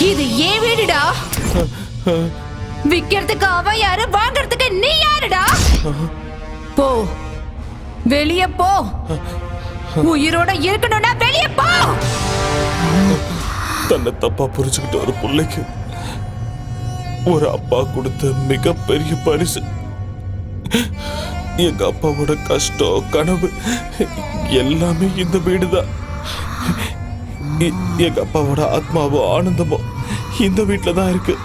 [SPEAKER 14] இது ஏன் வீடுடா? விக்கிறதுக்கு அவன் யாரு, வாங்கறதுக்கு நீ யாருடா? போ, வெளியே போ. உயிரோட இருக்கணும்னா வெளியே போ.
[SPEAKER 12] தன்னை தப்பா புரிஞ்சுக்கிட்ட ஒரு பிள்ளைக்கு ஒரு அப்பா கொடுத்த மிகப்பெரிய பரிசு. எங்க அப்பாவோட கஷ்டம் கனவு எல்லாமே இந்த வீடுதான். எங்க அப்பாவோட ஆத்மாவோ ஆனந்தமோ இந்த வீட்டுல தான் இருக்கு.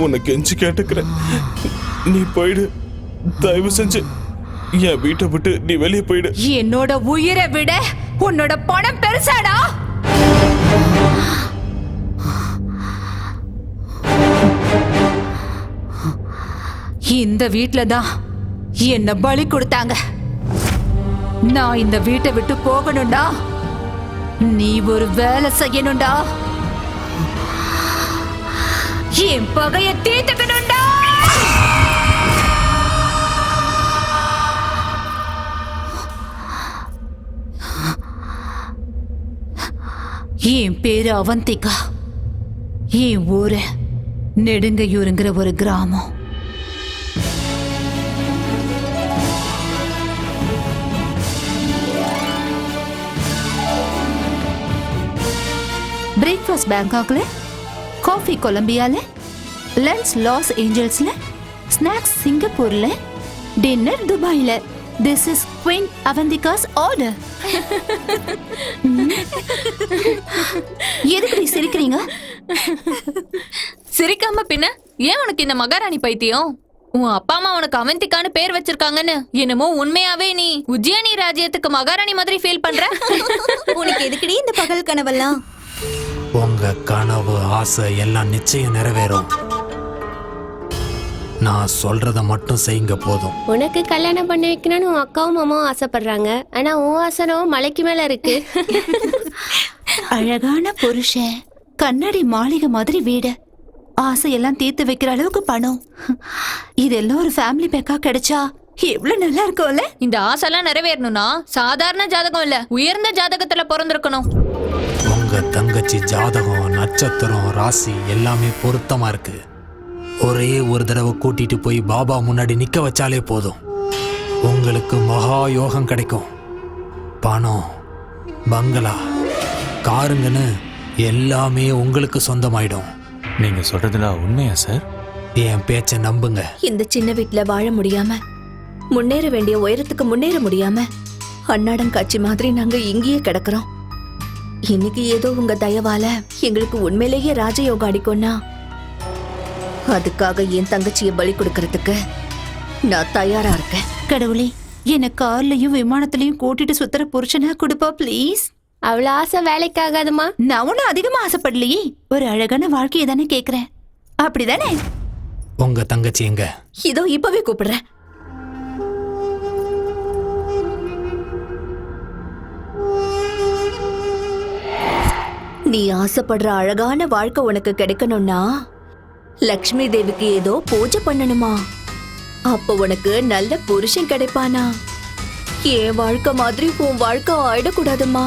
[SPEAKER 12] உனக்கு கெஞ்சி கேட்டுக்கிறேன், நீ போயிடு. தயவு செஞ்சு என் வீட்டை விட்டு நீ வெளியே போயிடு.
[SPEAKER 14] என்னோட உயிரை விட உன்னோட பணம் பெருசாடா. இந்த வீட்ல தான் என்ன பலி கொடுத்தாங்க. நான் இந்த வீட்டை விட்டு போகணும்டா, நீ ஒரு வேலை செய்யணும்டா. என் பகைய தீர்த்துக்கணும்டா. என் பேரு அவந்திகா. என் ஊரு நெடுங்கையூருங்கிற ஒரு கிராமம். பிரேக்ஃபாஸ்ட் பேங்காக்ல, காஃபி கொலம்பியால, லஞ்ச் லாஸ் ஏஞ்சல்ஸ்ல, ஸ்நாக்ஸ் சிங்கப்பூர்ல, டின்னர் துபாயில. This is Queen Avantika's order. எதுக்கு சிரிக்கிறீங்க?
[SPEAKER 15] சிரிக்காம பின்ன ஏன் உனக்கு இந்த மகாராணி பைத்தியம்? உன் அப்பா அம்மா உனக்கு அவந்திகான்னு பேர் வச்சிருக்காங்கன்னு என்னமோ உண்மையாவே நீ உஜ்ஜயினி ராஜ்யத்துக்கு மகாராணி மாதிரி ஃபீல் பண்ற?
[SPEAKER 6] உனக்கு எதுக்குடி இந்த பகல் கனவெல்லாம்?
[SPEAKER 5] உங்க கனவு ஆசை எல்லாம் நிச்சயம் நிறைவேறும். நான் சொல்றத மட்டும் செய்யுங்க போதும்.
[SPEAKER 16] உனக்கு கல்யாணம் பண்ணி வைக்கணும்னு உன் அக்காவும் மாமாவும் ஆசைப்படுறாங்க. ஆனா உன் ஆசனம் மலைக்கு மேல இருக்கு.
[SPEAKER 14] அழகான புருஷன், கண்ணாடி மாளிகை மாதிரி வீடு, ஆசையெல்லாம் தீர்த்து வைக்கிற அளவுக்கு பணம், இதெல்லாம் ஒரு ஃபேமிலி பேக்கா கிடைச்சா எவ்வளவு நல்லா இருக்கும்ல.
[SPEAKER 15] இந்த ஆசைலாம் நிறைவேறணும்னா சாதாரண ஜாதகம் இல்ல, உயர்ந்த ஜாதகத்துல பிறந்திருக்கணும்.
[SPEAKER 5] உங்க தங்கச்சி ஜாதகம், நட்சத்திரம், ராசி எல்லாமே பொருத்தமா இருக்கு. ஒரே ஒரு தடவை கூட்டிட்டு போய் பாபா முன்னாடி நிக்க வச்சாலே போதும். உங்களுக்கு மகா யோகம் கிடைக்கும். பணம், பங்களா, காருங்கன்னு எல்லாமே உங்களுக்கு சொந்தமாயிடும்.
[SPEAKER 9] நீங்க சொல்றதுல உண்மையா சார்?
[SPEAKER 5] என் பேச்ச நம்புங்க.
[SPEAKER 6] இந்த சின்ன வீட்டுல வாழ முடியாம, முன்னேற வேண்டிய உயரத்துக்கு முன்னேற முடியாம, அன்னாடம் காட்சி மாதிரி நாங்க இங்கேயே கிடக்குறோம். இன்னைக்கு ஏதோ உங்க தயவால எங்களுக்கு உண்மையிலேயே ராஜயோகம் அடிக்கும்னா அதுக்காக என் தங்கச்சியை பலி கொடுக்கறதுக்கு நான் தயாரா இருக்கேன்.
[SPEAKER 14] கடவுளே, என்ன கார்லயும் விமானத்திலயும் கூட்டிட்டு சுத்துற புருஷனா கொடுப்பா ப்ளீஸ்.
[SPEAKER 16] அவ்வளவு ஆசை வேலைக்கு ஆகாதுமா.
[SPEAKER 14] நான் ஒன்னும் அதிகமா ஆசைப்படலையே, ஒரு அழகான வாழ்க்கையை தானே கேக்குறேன். அப்படிதானே?
[SPEAKER 5] உங்க தங்கச்சி எங்க?
[SPEAKER 6] இதோ இப்பவே கூப்பிடுறேன். நீ ஆசைப்படுற அழகான வாழ்க்கை உனக்கு கிடைக்கணும்னா லக்ஷ்மி தேவிக்கு ஏதோ பூஜை பண்ணணுமா? அப்ப உனக்கு நல்ல புருஷன் கிடைப்பானா? என் வாழ்க்கை மாதிரி உன் வாழ்க்கை ஆயிடக்கூடாதுமா.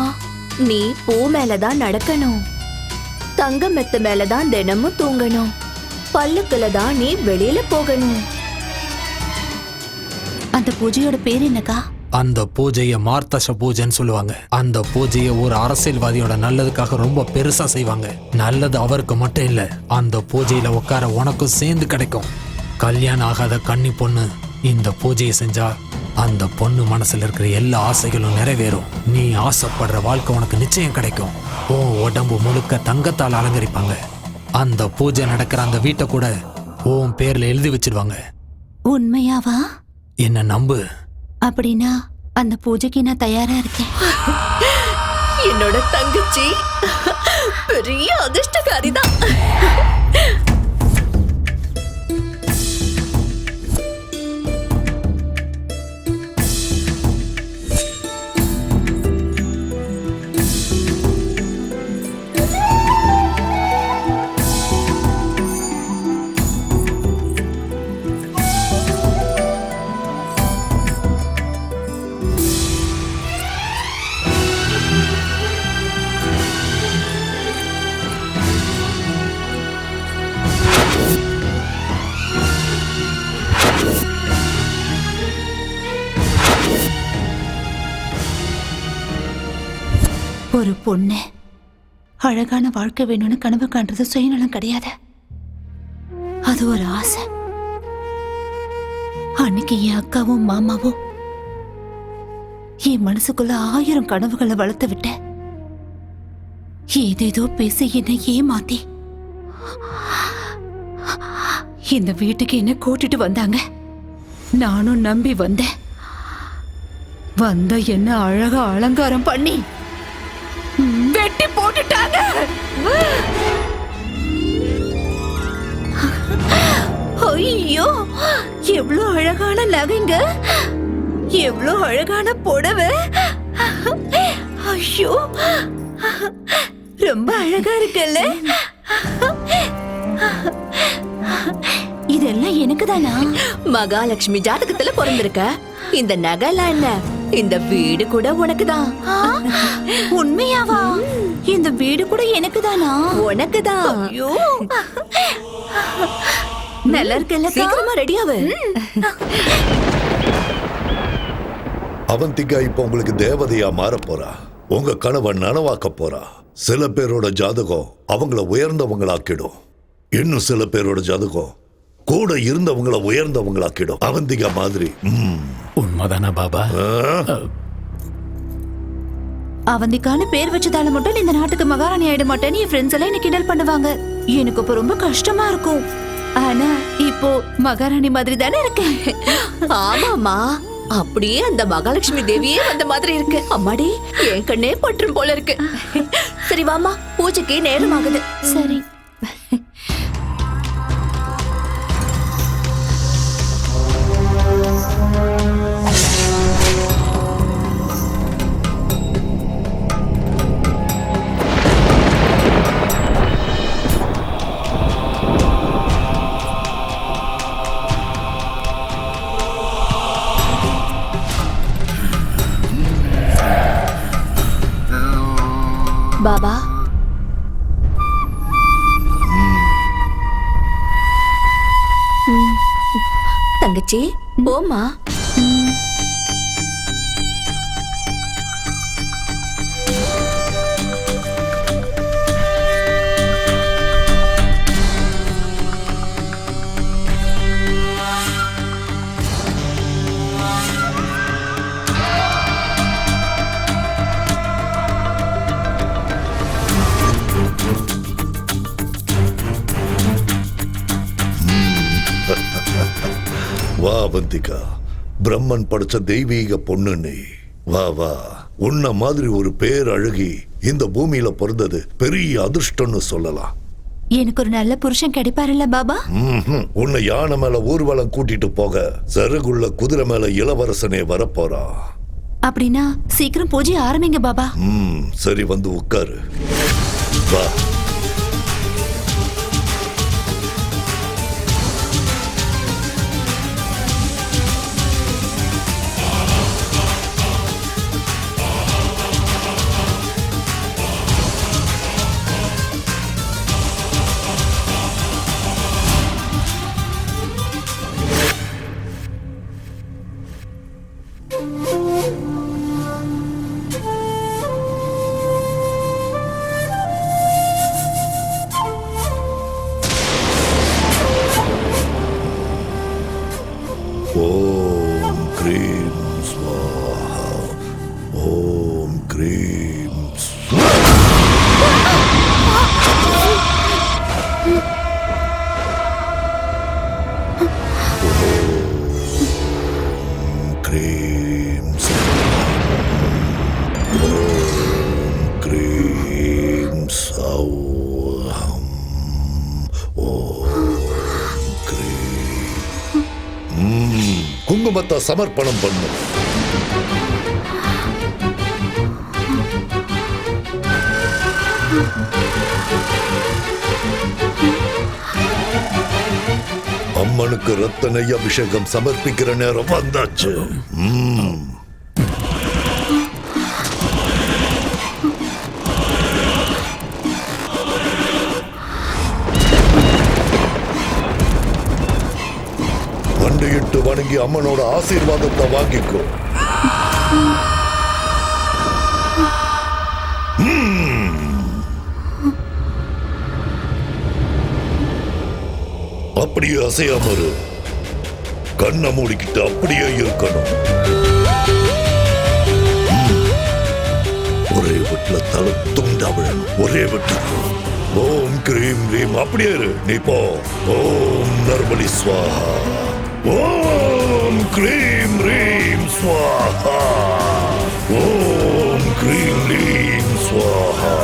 [SPEAKER 6] நீ பூ மேலதான் நடக்கணும், தங்க மெத்த மேலதான் தினமும் தூங்கணும், பல்லுக்குல தான் நீ வெளியில போகணும்.
[SPEAKER 14] அந்த பூஜையோட பேர் என்னக்கா?
[SPEAKER 5] அந்த பூஜையை மார்த்தச பூஜைன்னு சொல்லுவாங்க. அந்த பூஜையை ஒரு அரசியல்வாதியோட நல்லதுக்காக ரொம்ப பெருசா செய்வாங்க. நல்லது அவருக்கு மட்டும் இல்ல, அந்த பூஜையில உட்கார உனக்கும் சேர்ந்து கிடைக்கும். கல்யாணம் ஆகாத கன்னி பொண்ணு இந்த பூஜையை செஞ்சா அந்த பொண்ணு மனசுல இருக்கிற எல்லா ஆசைகளும் நிறைவேறும். நீ ஆசைப்படுற வாழ்க்கை உனக்கு நிச்சயம் கிடைக்கும். உன் உடம்பு முழுக்க தங்கத்தால் அலங்கரிப்பாங்க. அந்த பூஜை நடக்கிற அந்த வீட்டை கூட உன் பேர்ல எழுதி வச்சிருவாங்க.
[SPEAKER 14] உண்மையாவா?
[SPEAKER 5] என்ன நம்பு.
[SPEAKER 14] அப்படின்னா அந்த பூஜைக்கு நான் தயாரா இருக்கேன்.
[SPEAKER 6] என்னோட தங்கச்சி பெரிய அதிர்ஷ்டக்காரிதான்.
[SPEAKER 14] ஒரு பொண்ணு அழகான வாழ்க்கை வேணும்னு கனவு காண்றது சுயநலம் கிடையாது, அது ஒரு ஆசை. அன்னைக்கு என் அக்காவும் மாமாவும் என் மனசுக்குள்ள 1000 கனவுகளை வளர்த்து விட்ட. ஏதேதோ பேசி என்னை ஏமாத்தி இந்த வீட்டுக்கு என்ன கூட்டிட்டு வந்தாங்க. நானும் நம்பி வந்தேன். வந்த என்ன அழகா அலங்காரம் பண்ணி வெட்டி போட்டுட்டாங்க. ஐயோ, எவ்வளவு அழகான நகைங்க, எவ்வளவு அழகான புடவை. ஐயோ, ரொம்ப அழகா இருக்குல்ல. எனக்கு தானா?
[SPEAKER 6] மகாலட்சுமி ஜாதகத்துல பிறந்திருக்க. இந்த நகைலாம் என்ன, இந்த வீடு கூட உனக்கு தான்.
[SPEAKER 14] உண்மையாவா? இந்த வீடு கூட எனக்கு தானா?
[SPEAKER 6] உனக்கு தான்.
[SPEAKER 14] ஐயோ, நல்லா இருக்குல்ல?
[SPEAKER 6] சீக்கிரமா ரெடியாவு.
[SPEAKER 3] அவந்திகா இப்ப உங்களுக்கு தேவதையா மாற போறா. உங்க கனவை நனவாக்க போறா. சில பேரோட ஜாதகம் அவங்கள உயர்ந்தவங்களாக்கிடும். இன்னும் சில பேரோட ஜாதகம் கூட இருந்தவங்கள உயர்ந்தவங்களாக்கிடும். அவந்திகா மாதிரி.
[SPEAKER 4] உண்மைதானா பாபா?
[SPEAKER 14] அவந்திக்கான பேர் வச்சதால மட்டும் இந்த நாட்டுக்கு மகாராணி ஆயிட மாட்டேன்னு என் ஃப்ரெண்ட்ஸ் எல்லாம் என்ன கிண்டல் பண்ணுவாங்க. எனக்கு இப்ப ரொம்ப கஷ்டமா இருக்கும். ஆனா இப்போ மகாராணி மாதிரி தானே இருக்கேன்.
[SPEAKER 6] ஆமாமா, அப்படியே அந்த மகாலட்சுமி தேவியே வந்த மாதிரி இருக்கு. அம்மாடி, என் கண்ணே பற்றும் போல இருக்கு. சரி வாமா, பூஜைக்கு நேரம் ஆகுது.
[SPEAKER 14] சரி.
[SPEAKER 6] பாபா, தங்கச்சி போமா.
[SPEAKER 3] வா அவந்திகா, பிரம்மன் படைச்ச தெய்வீக பொண்ணு நீ. வா வா, உன்ன மாதிரி ஒரு பேர் அழகி இந்த பூமியில பிறந்தது பெரிய அதிர்ஷ்டம்னு சொல்லலாம்.
[SPEAKER 14] எனக்கு ஒரு நல்ல புருஷன் கிடைப்பாருல்ல பாபா?
[SPEAKER 3] உன்னை யானை மேல ஊர்வலம் கூட்டிட்டு போக சருகுள்ள குதிரை மேல இளவரசனே வரப்போறா.
[SPEAKER 14] அப்படின்னா சீக்கிரம் பூஜை ஆரம்பிங்க பாபா.
[SPEAKER 3] சரி, வந்து உட்காரு. வா. ஓம் க்ரீம் ஸ்வாஹா. ஓம் க்ரீம் க்ரீம் ஓம் க்ரீம் சௌஹம். ஓம் க்ரீம். குங்குமத்தை சமர்ப்பணம் பண்ணு. அம்மனுக்கு ரத்த நெய் அபிஷேகம் சமர்ப்பிக்கிற நேரம் வந்தாச்சு. வண்டியிட்டு வணங்கி அம்மனோட ஆசீர்வாதத்தை வாங்கிக்கோ. அப்படியே அசையாம இரு. கண்ணை மூடிக்கிட்டு அப்படியே இருக்கணும். ஒரே வீட்டுல தலை துண்டா விழணும். ஒரே வீட்டுக்கு. ஓம் கிரீம் ரீம். அப்படியே இரு. நீ போ. ஓம் நர்மலி ஸ்வாஹா. ஓம் கிரீம் ரீம் ஸ்வாஹா. ஓம் கிரீம் ரீம் ஸ்வாஹா.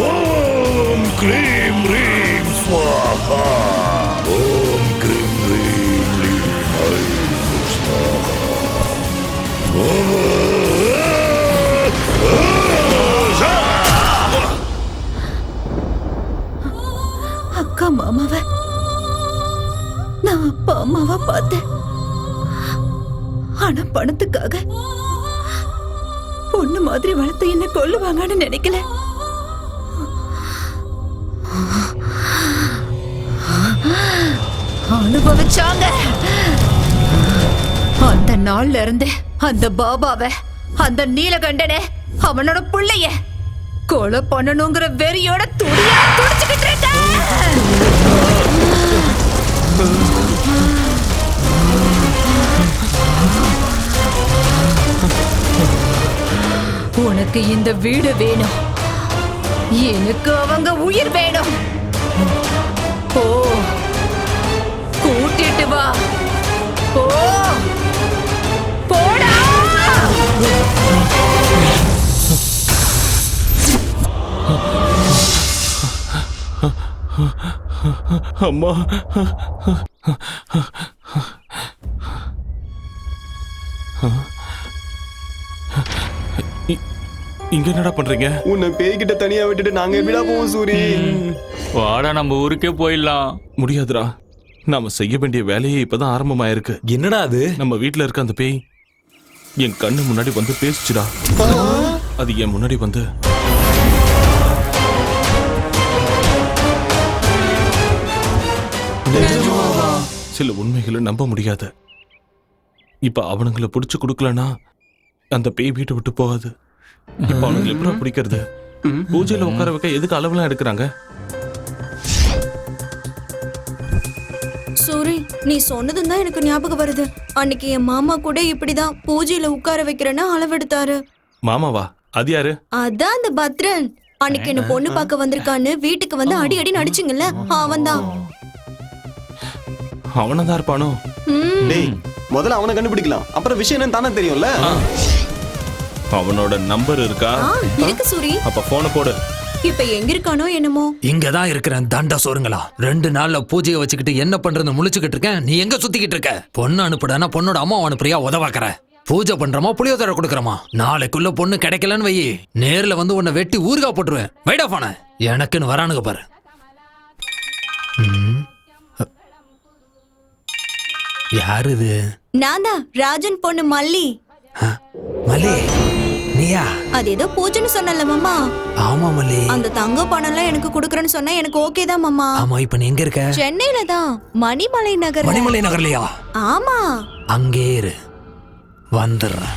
[SPEAKER 3] ஓம் கிரீம் ரீம் ஸ்வாஹா. ஓம் கிரீம் ரீம் ரீம் ஐம் ஸ்வாஹா.
[SPEAKER 14] அக்கா மாமாவ நான் அம்மாவா பார்த்தேன். ஆனா பணத்துக்காக பொண்ணு மாதிரி வளர்த்து என்ன கொல்லுவாங்கன்னு நினைக்கல. அனுபவிச்சாங்க. அந்த நாள்ல இருந்து அந்த பாபாவை, அந்த நீலகண்டனை, அவனோட பிள்ளைய கொலை பண்ணணுங்கிற வெறியோட துடிச்சுக்கிட்டு இருக்க. உனக்கு இந்த வீடு வேணும், எனக்கு அவங்க உயிர் வேணும். ஓ, கூட்டிட்டு வா. ஓ, போடா.
[SPEAKER 12] அம்மா, இங்க என்னடா பண்றீங்க?
[SPEAKER 8] உன்னை பேய்கிட்ட தனியா விட்டுட்டு நாங்க எப்படிடா போவோம் சூரி?
[SPEAKER 9] வாடா நம்ம ஊருக்கே போயிடலாம்.
[SPEAKER 12] முடியாதுடா, நாம செய்ய வேண்டிய வேலையே இப்பதான் ஆரம்பமாயிருக்கு.
[SPEAKER 7] என்னடா அது?
[SPEAKER 12] நம்ம வீட்டுல இருக்க அந்த பேய் என் கண்ணு முன்னாடி வந்து பேசிச்சுடா. அது என் முன்னாடி வந்து சில உண்மைகளை நம்ப முடியாது. இப்ப அவனுங்களை புடிச்சு கொடுக்கலனா அந்த பேய் வீட்டை விட்டு போகாது. இப்ப அவனுங்களை எப்படி பிடிக்கிறது? பூஜையில உட்கார வைக்க எதுக்கு அளவுலாம் எடுக்கிறாங்க?
[SPEAKER 17] சூரி, நீ சொன்னதும் தான் எனக்கு ஞாபகம் வருது. அன்னைக்கு என் மாமா கூட இப்படிதான் பூஜையில உட்கார வைக்கிறேன்னு அளவெடுத்தாரு.
[SPEAKER 12] மாமாவா? அது யாரு?
[SPEAKER 17] அதான் அந்த பத்ரன். அன்னைக்கு என்ன பொண்ணு பார்க்க வந்திருக்கான்னு வீட்டுக்கு வந்து அடி அடி நடிச்சிங்கல்ல, அவன்தான்.
[SPEAKER 12] அவனதான் இருப்பானோ?
[SPEAKER 8] டேய், முதல்ல அவனை கண்டுபிடிக்கலாம், அப்புறம் விஷயம் என்னன்னு தானே தெரியும்ல.
[SPEAKER 12] அவனோட நம்பர் இருக்கா?
[SPEAKER 17] இருக்கு சூரி.
[SPEAKER 12] அப்ப போன போடு.
[SPEAKER 17] இப்ப எங்க இருக்கானோ என்னமோ.
[SPEAKER 5] இங்கதான் இருக்கிறேன் தண்ட சோறுங்களா. 2 நாள்ல பூஜையை வச்சுக்கிட்டு என்ன பண்றது முழிச்சுக்கிட்டு இருக்கேன். நீ எங்க சுத்திக்கிட்டு இருக்க? பொண்ணு அனுப்புடானா பொண்ணோட அம்மா அனுப்புறியா? உதவாக்குற. பூஜை பண்றமா புளியோதரை கொடுக்கறமா? நாளைக்குள்ள பொண்ணு கிடைக்கலன்னு வை, நேர்ல வந்து உன்னை வெட்டி ஊறுகா போட்டுருவேன். வைடா போன. எனக்குன்னு வரானுங்க பாரு. யாரு இது?
[SPEAKER 17] நான் தான் ராஜன் பொண்ணு மல்லி.
[SPEAKER 5] மல்லி, நீயா?
[SPEAKER 17] அது ஏதோ பூஜைன்னு சொன்னல மாமா.
[SPEAKER 5] ஆமா மல்லி.
[SPEAKER 17] அந்த தங்க பணம் எல்லாம் எனக்கு குடுக்கறேன்னு சொன்னா எனக்கு ஓகே தான் மாமா.
[SPEAKER 5] ஆமா, இப்ப நீ எங்க இருக்க?
[SPEAKER 17] சென்னையில தான், மணிமலை நகர்.
[SPEAKER 5] மணிமலை நகர்லயா?
[SPEAKER 17] ஆமா.
[SPEAKER 5] அங்கே இரு, வந்துடுறேன்.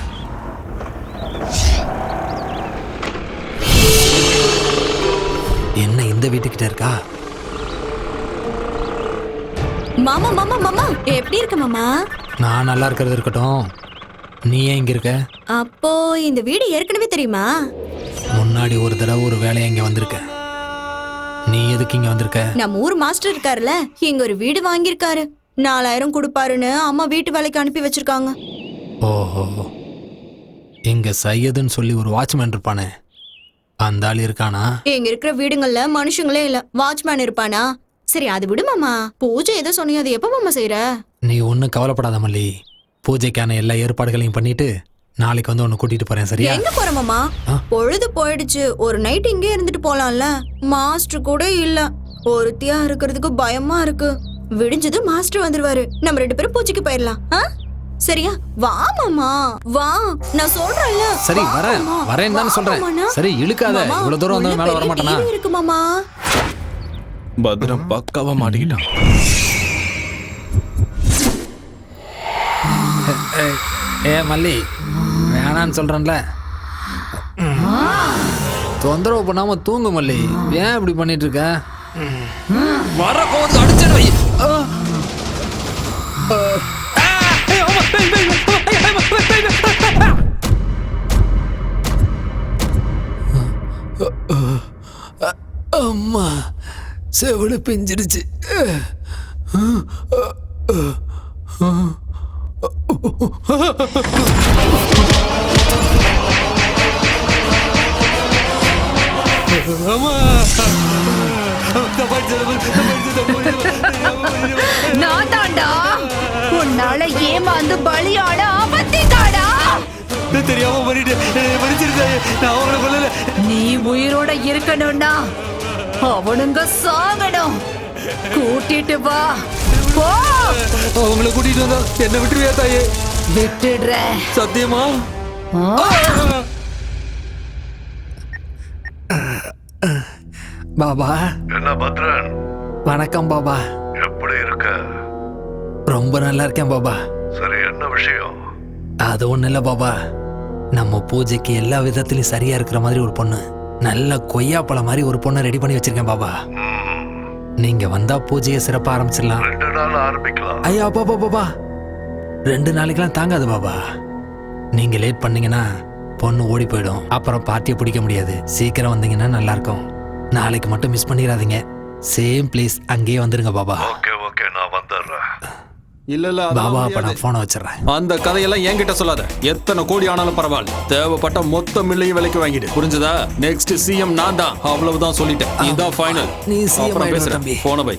[SPEAKER 5] என்ன இந்த வீட்டுக்கிட்ட இருக்கா?
[SPEAKER 17] மாமா மாமா மாமா, எப்படி இருக்க மாமா?
[SPEAKER 5] நான் நல்லா இருக்கிறது இருக்கட்டும், நீ ஏன் இங்க இருக்க?
[SPEAKER 17] அப்போ இந்த வீடு ஏற்கனவே தெரியுமா?
[SPEAKER 5] முன்னாடி ஒரு தடவை ஒரு வேலையா இங்க வந்திருக்க. நீ எதுக்கு இங்க வந்திருக்க?
[SPEAKER 17] நம்ம ஊர் மாஸ்டர் இருக்காருல்ல, இங்க ஒரு வீடு வாங்கியிருக்காரு. 4000 கொடுப்பாருன்னு அம்மா வீட்டு வேலைக்கு அனுப்பி வச்சிருக்காங்க.
[SPEAKER 5] ஓஹோ, இங்க சையதுன்னு சொல்லி ஒரு வாட்ச்மேன் இருப்பானே, அந்த ஆள் இருக்கானா?
[SPEAKER 17] இங்க இருக்கிற வீடுங்கள்ல மனுஷங்களே இல்ல, வாட்ச்மேன் இருப்பானா? சரி அது விடு மாமா. பூஜை ஏதோ சொன்னீங்க, அது எப்ப மாமா செய்யற?
[SPEAKER 5] நீ ஒன்னும் கவலைப்படாத மல்லி. பூஜைக்கான எல்லா ஏற்பாடுகளையும் பண்ணிட்டு நாளைக்கு வந்து உன்னை கூட்டிட்டு போறேன், சரியா?
[SPEAKER 17] எங்க போற மாமா? பொழுது போயிடுச்சு, ஒரு நைட் இங்கே இருந்துட்டு போலாம்ல. மாஸ்டர் கூட இல்ல, ஒருத்தியா இருக்கிறதுக்கு பயமா இருக்கு. விடிஞ்சது மாஸ்டர் வந்துருவாரு, நம்ம 2 பேரும் பூஜைக்கு போயிடலாம். சரியா? வா மாமா வா, நான் சொல்றேன்ல.
[SPEAKER 5] சரி வரேன் தானே சொல்றேன். சரி இழுக்காத, இவ்வளவு தூரம் வந்து மேல வர மாட்டேனா?
[SPEAKER 17] இருக்கு மாமா.
[SPEAKER 12] பத்ரம் பக்காவா மாட்டிக்கிட்டான்.
[SPEAKER 5] ஏ மல்லி, வேணான்னு சொல்றேன்ல. தொந்தரவு பண்ணாம தூங்கு மல்லி. ஏன் இப்படி பண்ணிட்டு இருக்க? வர கோவத்தை அடிச்சிடு வை. அம்மா, செவிடு பிஞ்சிடுச்சு.
[SPEAKER 14] நான் தாண்டா உன்னால ஏமாந்து பலியான ஆபத்திக்காடா.
[SPEAKER 10] தெரியாம
[SPEAKER 14] நீ உயிரோட இருக்கணும்னா அவனுங்க சாகணும். கூட்டிட்டு வா போ.
[SPEAKER 5] அவங்கள கூட்டிட்டு வந்தா என்ன விட்டுருவியா தாயே?
[SPEAKER 14] விட்டுடுற.
[SPEAKER 5] சத்தியமா? பாபா.
[SPEAKER 3] என்ன பத்ரன்?
[SPEAKER 5] வணக்கம் பாபா.
[SPEAKER 3] எப்படி இருக்க?
[SPEAKER 5] ரொம்ப நல்லா இருக்கேன் பாபா.
[SPEAKER 3] சரி, என்ன விஷயம்?
[SPEAKER 5] அது ஒண்ணு இல்ல பாபா, நம்ம பூஜைக்கு எல்லா விதத்திலயும் சரியா இருக்கிற மாதிரி ஒரு பொண்ணு, நல்ல கொய்யாப்பழம் மாதிரி ஒரு பொண்ணை ரெடி பண்ணி வச்சிருக்கேன் பாபா. நீங்க வந்தா பூஜையை சிறப்பா ஆரம்பிச்சிடலாம்.
[SPEAKER 3] 2 நாள் ஆரம்பிக்கலாம்.
[SPEAKER 5] ஐயா பாபா பாபா, 2 நாளைக்கெல்லாம் தாங்காது பாபா. நீங்க லேட் பண்ணீங்கன்னா பொண்ணு ஓடி போயிடும், அப்புறம் பார்ட்டியை பிடிக்க முடியாது. சீக்கிரம் வந்தீங்கன்னா நல்லா இருக்கும். நாளைக்கு மட்டும் மிஸ் பண்ணிடாதீங்க. சேம் பிளேஸ் அங்கேயே வந்துருங்க பாபா.
[SPEAKER 3] ஓகே ஓகே, நான் வந்துடுறேன்.
[SPEAKER 18] இல்ல
[SPEAKER 5] பாபா, அப்ப நான் போனை வச்சிடறேன்.
[SPEAKER 18] அந்த கதையெல்லாம் என்கிட்ட சொல்லாத. எத்தனை கோடி ஆனாலும் பரவாயில்ல, தேவைப்பட்ட மொத்த மில்லையும் விலைக்கு வாங்கிடு. புரிஞ்சதா? நெக்ஸ்ட் சிஎம் நான் தான், அவ்வளவுதான் சொல்லிட்டேன். இதுதான் ஃபைனல்.
[SPEAKER 5] நீ சிஎம்
[SPEAKER 18] பேசுறேன்.
[SPEAKER 5] தம்பி.
[SPEAKER 18] போன பை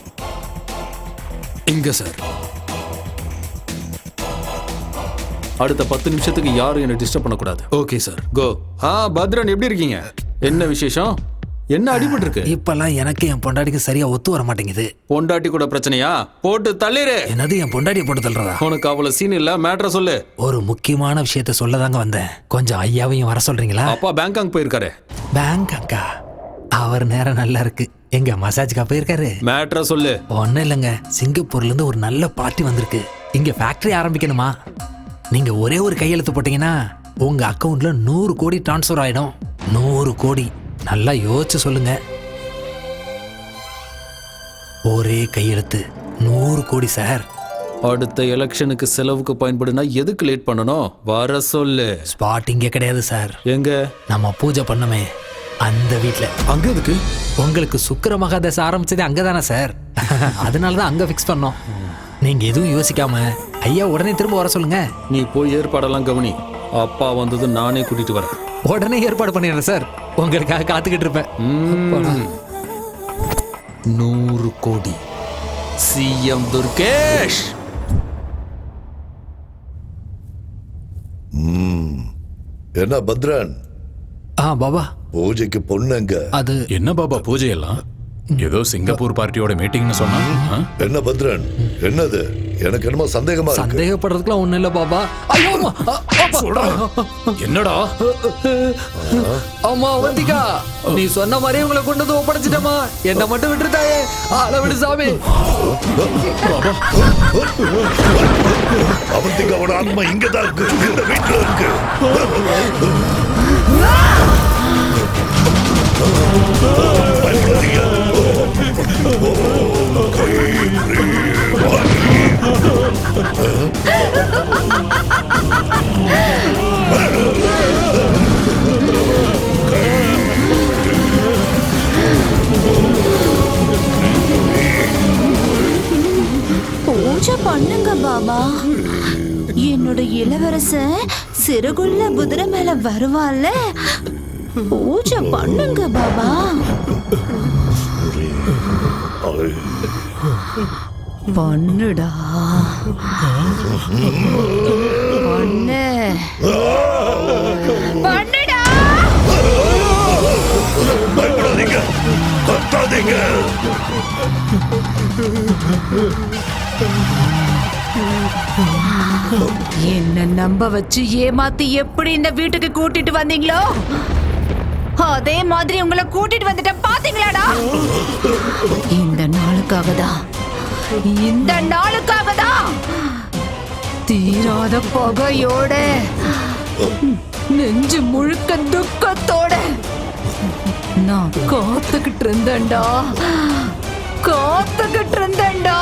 [SPEAKER 5] இங்க சார்.
[SPEAKER 18] அடுத்த 10 நிமிஷத்துக்கு யாரும் என்ன டிஸ்டர்ப் பண்ணக்கூடாது.
[SPEAKER 5] Okay sir.
[SPEAKER 18] கோ. பத்ரன் எப்படி இருக்கீங்க? என்ன விசேஷம்? என்ன அடிபட்டு இருக்கு?
[SPEAKER 5] இப்பெல்லாம் எனக்கு என் பொண்டாட்டிக்கு சரியா ஒத்து வர மாட்டேங்குது.
[SPEAKER 18] பொண்டாட்டி கூட பிரச்சனையா? போட்டு தள்ளிரு.
[SPEAKER 5] என்னது என் பொண்டாட்டியை போட்டு தள்ளுறதா?
[SPEAKER 18] உனக்கு அவ்வளவு சீன் இல்ல, மேட்டரை சொல்லு.
[SPEAKER 5] ஒரு முக்கியமான விஷயத்த சொல்லதாங்க வந்தேன். கொஞ்சம் ஐயாவையும் வர சொல்றீங்களா?
[SPEAKER 18] அப்பா பேங்காக் போயிருக்காரு.
[SPEAKER 5] பேங்காக்கா? அவர் நேரம் நல்லா இருக்கு. எங்க மசாஜ்க்கா போயிருக்காரு?
[SPEAKER 18] மேட்டரை சொல்லு.
[SPEAKER 5] ஒன்னும் இல்லைங்க, சிங்கப்பூர்ல இருந்து ஒரு நல்ல பார்ட்டி வந்திருக்கு. இங்க ஃபேக்டரி ஆரம்பிக்கணுமா? நீங்க ஒரே ஒரு கையெழுத்து போட்டீங்கன்னா உங்க அக்கவுண்ட்ல 100 கோடி டிரான்ஸ்ஃபர் ஆயிடும். 100 கோடி. நல்லா யோசிச்சு சொல்லுங்க. ஒரே கையெழுத்து 100 கோடி சார்.
[SPEAKER 18] அடுத்த எலெக்ஷனுக்கு செலவுக்கு பயன்படுனா எதுக்கு லேட் பண்ணணும்? வர சொல்லு.
[SPEAKER 5] ஸ்பாட் இங்க கிடையாது சார்.
[SPEAKER 18] எங்க?
[SPEAKER 5] நம்ம பூஜை பண்ணமே அந்த வீட்ல.
[SPEAKER 18] அங்க எதுக்கு?
[SPEAKER 5] உங்களுக்கு சுக்கிர மகாதசை ஆரம்பிச்சதே அங்கதானே சார். அதனாலதான் அங்க ஃபிக்ஸ் பண்ணோம். நீங்க எதுவும் யோசிக்காம ஐயா உடனே திரும்ப வர சொல்லுங்க.
[SPEAKER 18] நீ போய் ஏற்பாடெல்லாம் கவனி. அப்பா வந்தது நானே கூட்டிட்டு வரேன்.
[SPEAKER 5] உடனே ஏற்பாடு பண்ணிடுறேன் சார். உங்களுக்காக காத்துக்கிட்டு இருப்பேன்.
[SPEAKER 18] 100 கோடி. சிஎம் துர்கேஷ்.
[SPEAKER 3] என்ன பத்ரன்?
[SPEAKER 5] பாபா,
[SPEAKER 3] பூஜைக்கு பொண்ணுங்க.
[SPEAKER 5] அது
[SPEAKER 4] என்ன பாபா பூஜை எல்லாம்? ஏதோ சிங்கப்பூர் பார்ட்டியோட மீட்டிங்னு சொன்னா.
[SPEAKER 3] என்ன பத்ரன், என்னது? எனக்கு என்னமோ சந்தேகமா இருக்கு.
[SPEAKER 5] சந்தேகப்படுறதுக்குலாம் ஒண்ணு இல்ல பாபா.
[SPEAKER 4] என்னடா?
[SPEAKER 5] அம்மா அவந்திகா, நீ சொன்ன மாதிரி உங்களை கொண்டு வந்து ஒப்படைச்சிட்டமா. என்ன மட்டும் விட்டுருத்தாயே. ஆள விடு சாமி.
[SPEAKER 3] அவந்திகாவோட ஆத்மா இங்கதான் இருக்கு, இந்த வீட்டுல இருக்கு. பயப்படாதீங்க.
[SPEAKER 14] பூஜை பண்ணுங்க பாபா. என்னோட இளவரசன் சிறுகுள்ள குதிரை மேல வருவாள்ல, பூஜை பண்ணுங்க பாபா. பண்ணுடா, பண்ணு, பண்ணுடா.
[SPEAKER 3] பயப்படாதீங்க, கத்தாதீங்க.
[SPEAKER 14] என்ன நம்ப வச்சு ஏமாத்தி எப்படி இந்த வீட்டுக்கு கூட்டிட்டு வந்தீங்களோ அதே மாதிரி உங்களை கூட்டிட்டு வந்துட்டேன். பாத்தீங்களாடா? இந்த நாளுக்காக தான், இந்த நாளுக்காக தான் தீராத பகையோட, நெஞ்சு முழுக்க துக்கத்தோட நான் காத்துக்கிட்டு இருந்தேன்டா, காத்துக்கிட்டு இருந்தேன்டா.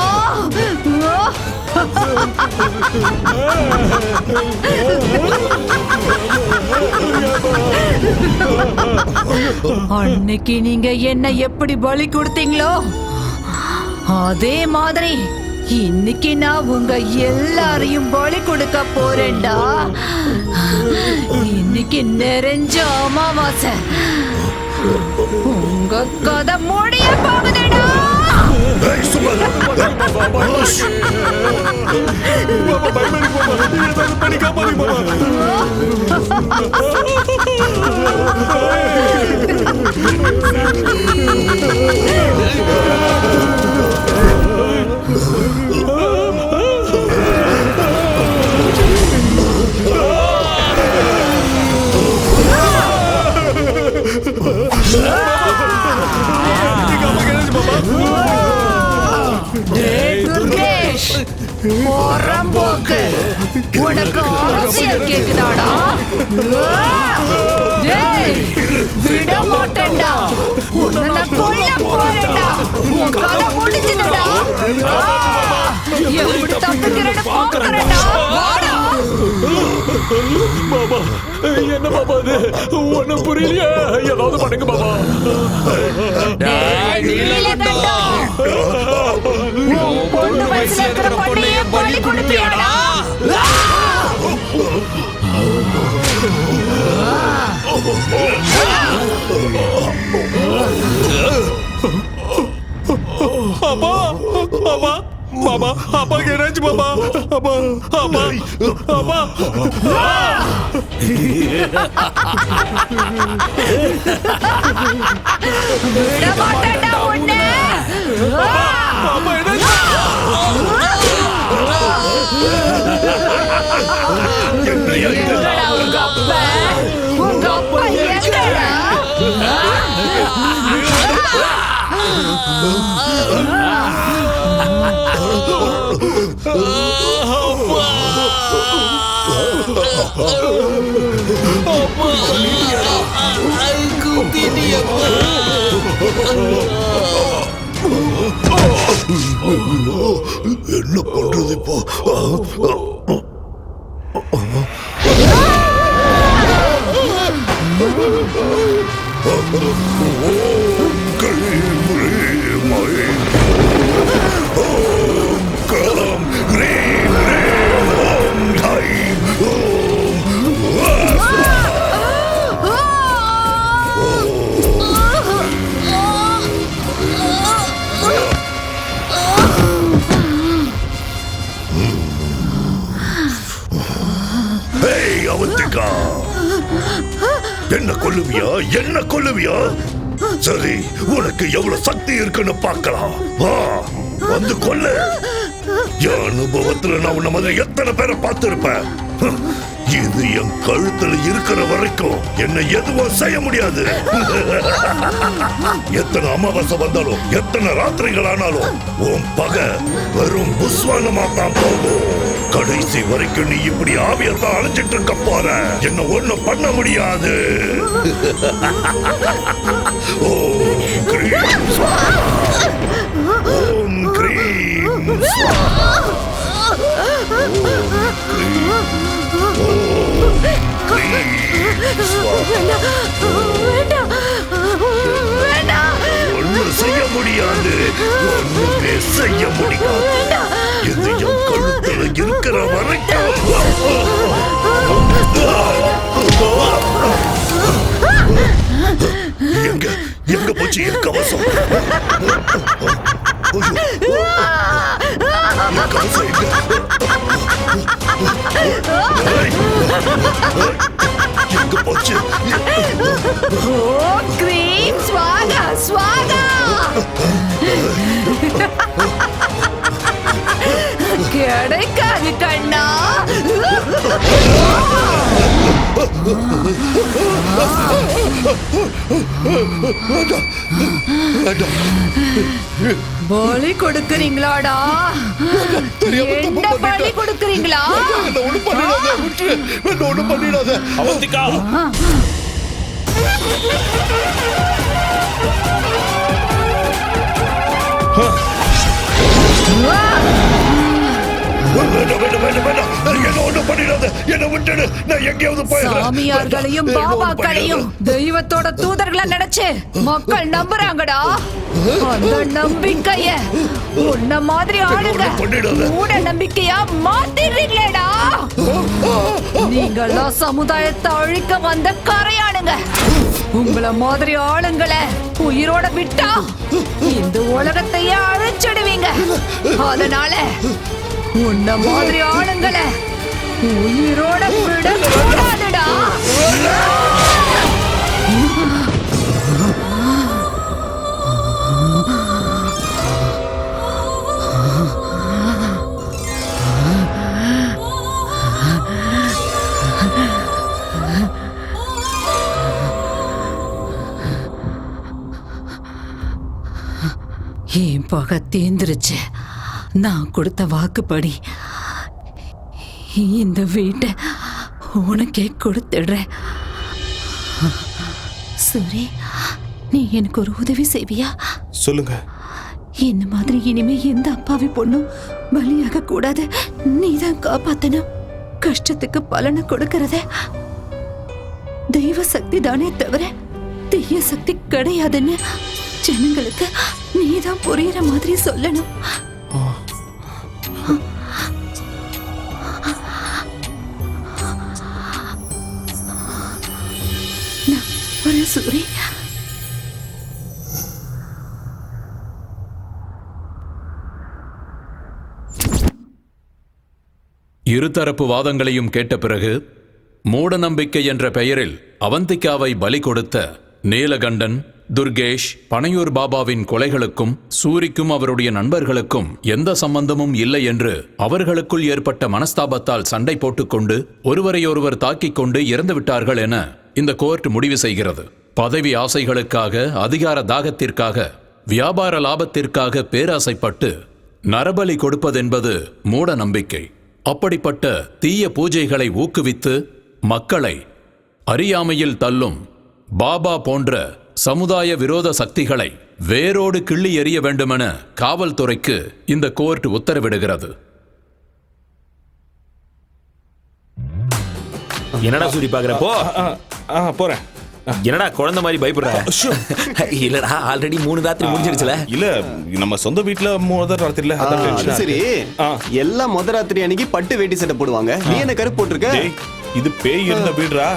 [SPEAKER 14] அன்னைக்கு நீங்க என்ன எப்படி பலி கொடுத்தீங்களோ அதே மாதிரி இன்னைக்கு நான் உங்க எல்லாரையும் பலி கொடுக்க போறேன்டா. இன்னைக்கு நிறைஞ்ச அமாவாசை. உங்க கதை முடிய போகுதுடா. போறம்போக்கு உனக்கு அரசியல் கேக்குதாடா? டேய், விட மாட்டேன்டா. உன்னை நான் கொல்ல போறேன்டா. உன் கதை முடிஞ்சுதுடா. எப்படி தப்பிக்கிறேன்னு பார்க்கறேன்டா. வாடா.
[SPEAKER 7] பாபா என்ன பாபா இது ஒண்ணும் புரியலையே ஏதாவது பண்ணுங்க பாபா.
[SPEAKER 14] பொண்ணு வயசுல இருக்கிற பொண்ணையே பலி கொடுப்பியாடா?
[SPEAKER 7] அப்பா அப்பா பாபா அப்பா என்னாச்சு பாபா அப்பா அப்பா அப்பா
[SPEAKER 14] விட மாட்டேன்டா உன்னை.
[SPEAKER 7] அப்பா என்னாச்சு
[SPEAKER 14] எங்கடா உங்க அப்பா? உங்க அப்பா எங்கடா?
[SPEAKER 3] என்ன பண்றது இப்போ? அவந்திகா, என்ன கொல்லுவியா? என்ன கொல்லுவியா? சரி, உனக்கு எவ்வளவு சக்தி இருக்குன்னு பார்க்கலாம். வா, வந்து கொல்லு. என் அனுபவத்துல நான் உன்ன மாதிரி எத்தனை பேரை பார்த்திருப்பேன். இது என் கழுத்துல இருக்கிற வரைக்கும் என்ன எதுவும் செய்ய முடியாது. எத்தனை அமாவாசை வந்தாலும் எத்தனை ராத்திரிகள் ஆனாலும் உன் பகை வெறும் புஸ்வானமா தான் போகும். கடைசி வரைக்கும் நீ இப்படி ஆவியத்தான் அழைச்சிட்டு இருக்க போற. என்ன ஒண்ணும் பண்ண முடியாது. ஓம் கிரீம் ஸ்வாஹா. ஓம் கிரீம் ஸ்வாஹா. ஒன்னும் செய்ய முடியாது. ஒண்ணுமே செய்ய முடியாது. இது என் கழுத்துல இருக்கிற வரைக்கும். எங்க எங்க போச்சு என் கவசம்? கவசம் எங்க? எங்க போச்சு?
[SPEAKER 14] ஓம் கிரீம் ஸ்வாகா ஸ்வாகா. கிடைக்காது கண்ணா. பலி கொடுக்கறீங்களாடா? என்ன பலி கொடுக்கறீங்களா?
[SPEAKER 3] ஒண்ணு பண்ணிடாத.
[SPEAKER 7] அவந்திகா,
[SPEAKER 14] சாமியார்களையும் பாபாக்களையும் தெய்வத்தோட தூதர்களா நினைச்சு மக்கள் நம்புறாங்கடா. அந்த நம்பிக்கைய உன்ன மாதிரி ஆளுங்க மூட நம்பிக்கையா மாத்திடுறீங்களேடா. நீங்கெல்லாம் சமுதாயத்தை அழிக்க வந்த கரையானுங்க. உங்களை மாதிரி ஆளுங்களை உயிரோட விட்டா இந்த உலகத்தையே அழிச்சிடுவீங்க. அதனால உன்ன மாதிரி ஆளுங்களை உயிரோட விட கூடாதுடா. என் பகை தீந்துருச்சு. நான் கொடுத்த வாக்குப்படி இந்த வீட்டை உனக்கே கொடுத்துடுறேன். சூரி, நீ எனக்கு ஒரு உதவி செய்வியா?
[SPEAKER 12] சொல்லுங்க.
[SPEAKER 14] என்ன மாதிரி இனிமே எந்த அப்பாவி பொண்ணும் பலியாக கூடாது. நீதான் காப்பாத்தணும். கஷ்டத்துக்கு பலனை கொடுக்கறத தெய்வ சக்தி தானே தவிர தீய சக்தி கிடையாதுன்னு ஜனங்களுக்கு நீதான் புரியுற மாதிரி சொல்லணும். ஒரு சூரி,
[SPEAKER 4] இருதரப்பு வாதங்களையும் கேட்ட பிறகு மூட நம்பிக்கை என்ற பெயரில் அவந்திகாவை பலி கொடுத்த நீலகண்டன், துர்கேஷ், பனையூர் பாபாவின் கொலைகளுக்கும் சூரிக்கும் அவருடைய நண்பர்களுக்கும் எந்த சம்பந்தமும் இல்லை என்று அவர்களுக்குள் ஏற்பட்ட மனஸ்தாபத்தால் சண்டை போட்டுக்கொண்டு ஒருவரையொருவர் தாக்கிக் கொண்டு இறந்து விட்டார்கள் என இந்த கோர்ட் முடிவு செய்கிறது. பதவி ஆசைகளுக்காக, அதிகார தாகத்திற்காக, வியாபார லாபத்திற்காக பேராசைப்பட்டு நரபலி கொடுப்பதென்பது மூட நம்பிக்கை. அப்படிப்பட்ட தீய பூஜைகளை ஊக்குவித்து மக்களை அறியாமையில் தள்ளும் பாபா போன்ற சமுதாய விரோத சக்திகளை வேரோடு கிள்ளி எறிய வேண்டுமென காவல்துறைக்கு இந்த கோர்ட் உத்தரவிடுகிறது.
[SPEAKER 7] என்னடா சூரி பாக்குறப்போ
[SPEAKER 12] போறேன்.
[SPEAKER 7] என்னடா குழந்தை மாதிரி பயப்படுற? இல்லடா, ஆல்ரெடி 3 ராத்திரி முடிஞ்சிருச்சுல.
[SPEAKER 12] இல்ல, நம்ம சொந்த வீட்ல முதல் ராத்திரில.
[SPEAKER 8] சரி, எல்லாம் முதல் ராத்திரி அன்னைக்கு பட்டு வேட்டி சட்டை போடுவாங்க. நீ என்ன கருப்பு போட்டிருக்க?
[SPEAKER 12] இது பேய் இருந்த வீடுடா.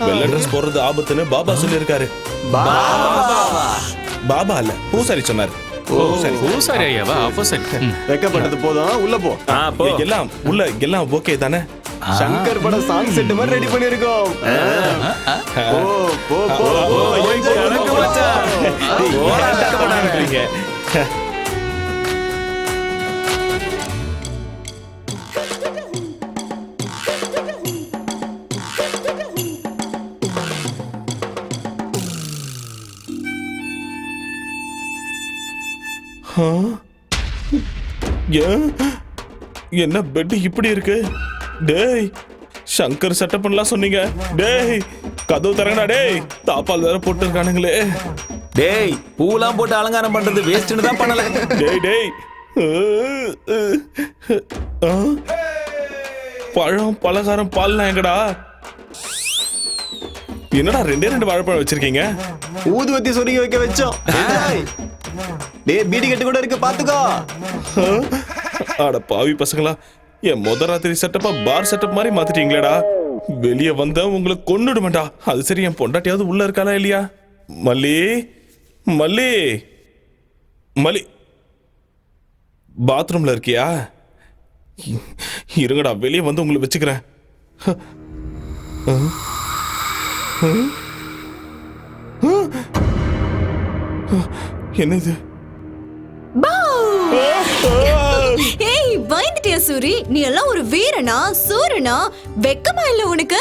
[SPEAKER 12] வெள்ளை ட்ரெஸ் போடுறது ஆபத்துன்னு பாபா சொல்லி இருக்காரு. பாபா இல்ல, பூசாரி சொன்னாரு.
[SPEAKER 9] பூசாரி ஐயாவா? அப்போ சரி,
[SPEAKER 8] வெக்கப்பட்டது போதும், உள்ள போ.
[SPEAKER 12] எல்லாம் உள்ள, எல்லாம் ஓகே தானே?
[SPEAKER 8] சங்கர் பட சாங் செட் மாதிரி ரெடி பண்ணிருக்கோம்.
[SPEAKER 12] என்ன பெட் இப்படி இருக்கு? டேய், சங்கர் செட்டப் பண்ணலாம் சொன்னீங்க. டேய், கதவு தரங்கடா. டேய், தாப்பால் வேற போட்டு இருக்கானுங்களே.
[SPEAKER 7] டேய், பூலாம் போட்டு அலங்காரம் பண்றது வேஸ்ட்னு தான் பண்ணல.
[SPEAKER 12] டேய் டேய், பழம், பலகாரம், பால்லாம் எங்கடா? என்னடா 2 வாழைப்பழம் வச்சிருக்கீங்க?
[SPEAKER 8] ஊதுவத்தி சொருகி வைக்க வச்சோம். டேய், பீடி கட்டு கூட இருக்கு, பாத்துக்கோ.
[SPEAKER 12] அட பாவி பசங்களா, என் முதல் ராத்திரி செட்டப்பா பார் செட்டப் மாதிரி மாத்திட்டீங்களேடா. வெளியே வந்த உங்களை கொன்னுடுமெண்டா. அது சரி, என் பொண்டாட்டியாவது உள்ள இருக்காளா இல்லையா? மல்லி, மல்லி, மல்லி, பாத்ரூம்ல இருக்கியா? இருங்கடா, வெளியே வந்து உங்களை வச்சுக்கிறேன். என்ன இது?
[SPEAKER 17] ஏய், பயந்துட்டியா சூரி? நீ எல்லாம் ஒரு வீரனா, சூரனா? வெக்கமா இல்ல உனக்கு?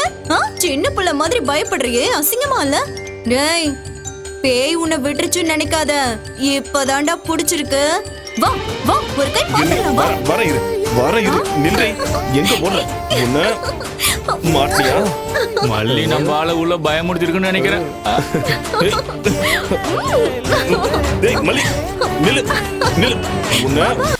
[SPEAKER 17] சின்ன புள்ள மாதிரி பயப்படுறியே, அசிங்கமா இல்ல? டேய், பேய் உன்னை விட்டுருச்சுன்னு நினைக்காத. இப்பதான்டா புடிச்சிருக்கு. வா வா, ஒரு கை பாத்துக்கலாம்.
[SPEAKER 12] வர இரு, நில்லை. எங்க போற? என்ன மாட்டியா?
[SPEAKER 9] மல்லி நம்ம ஆள உள்ள பயமுடுத்திருக்குன்னு நினைக்கிறேன்.
[SPEAKER 12] டேய் மல்லி, நில்லு நில்லு. உன்ன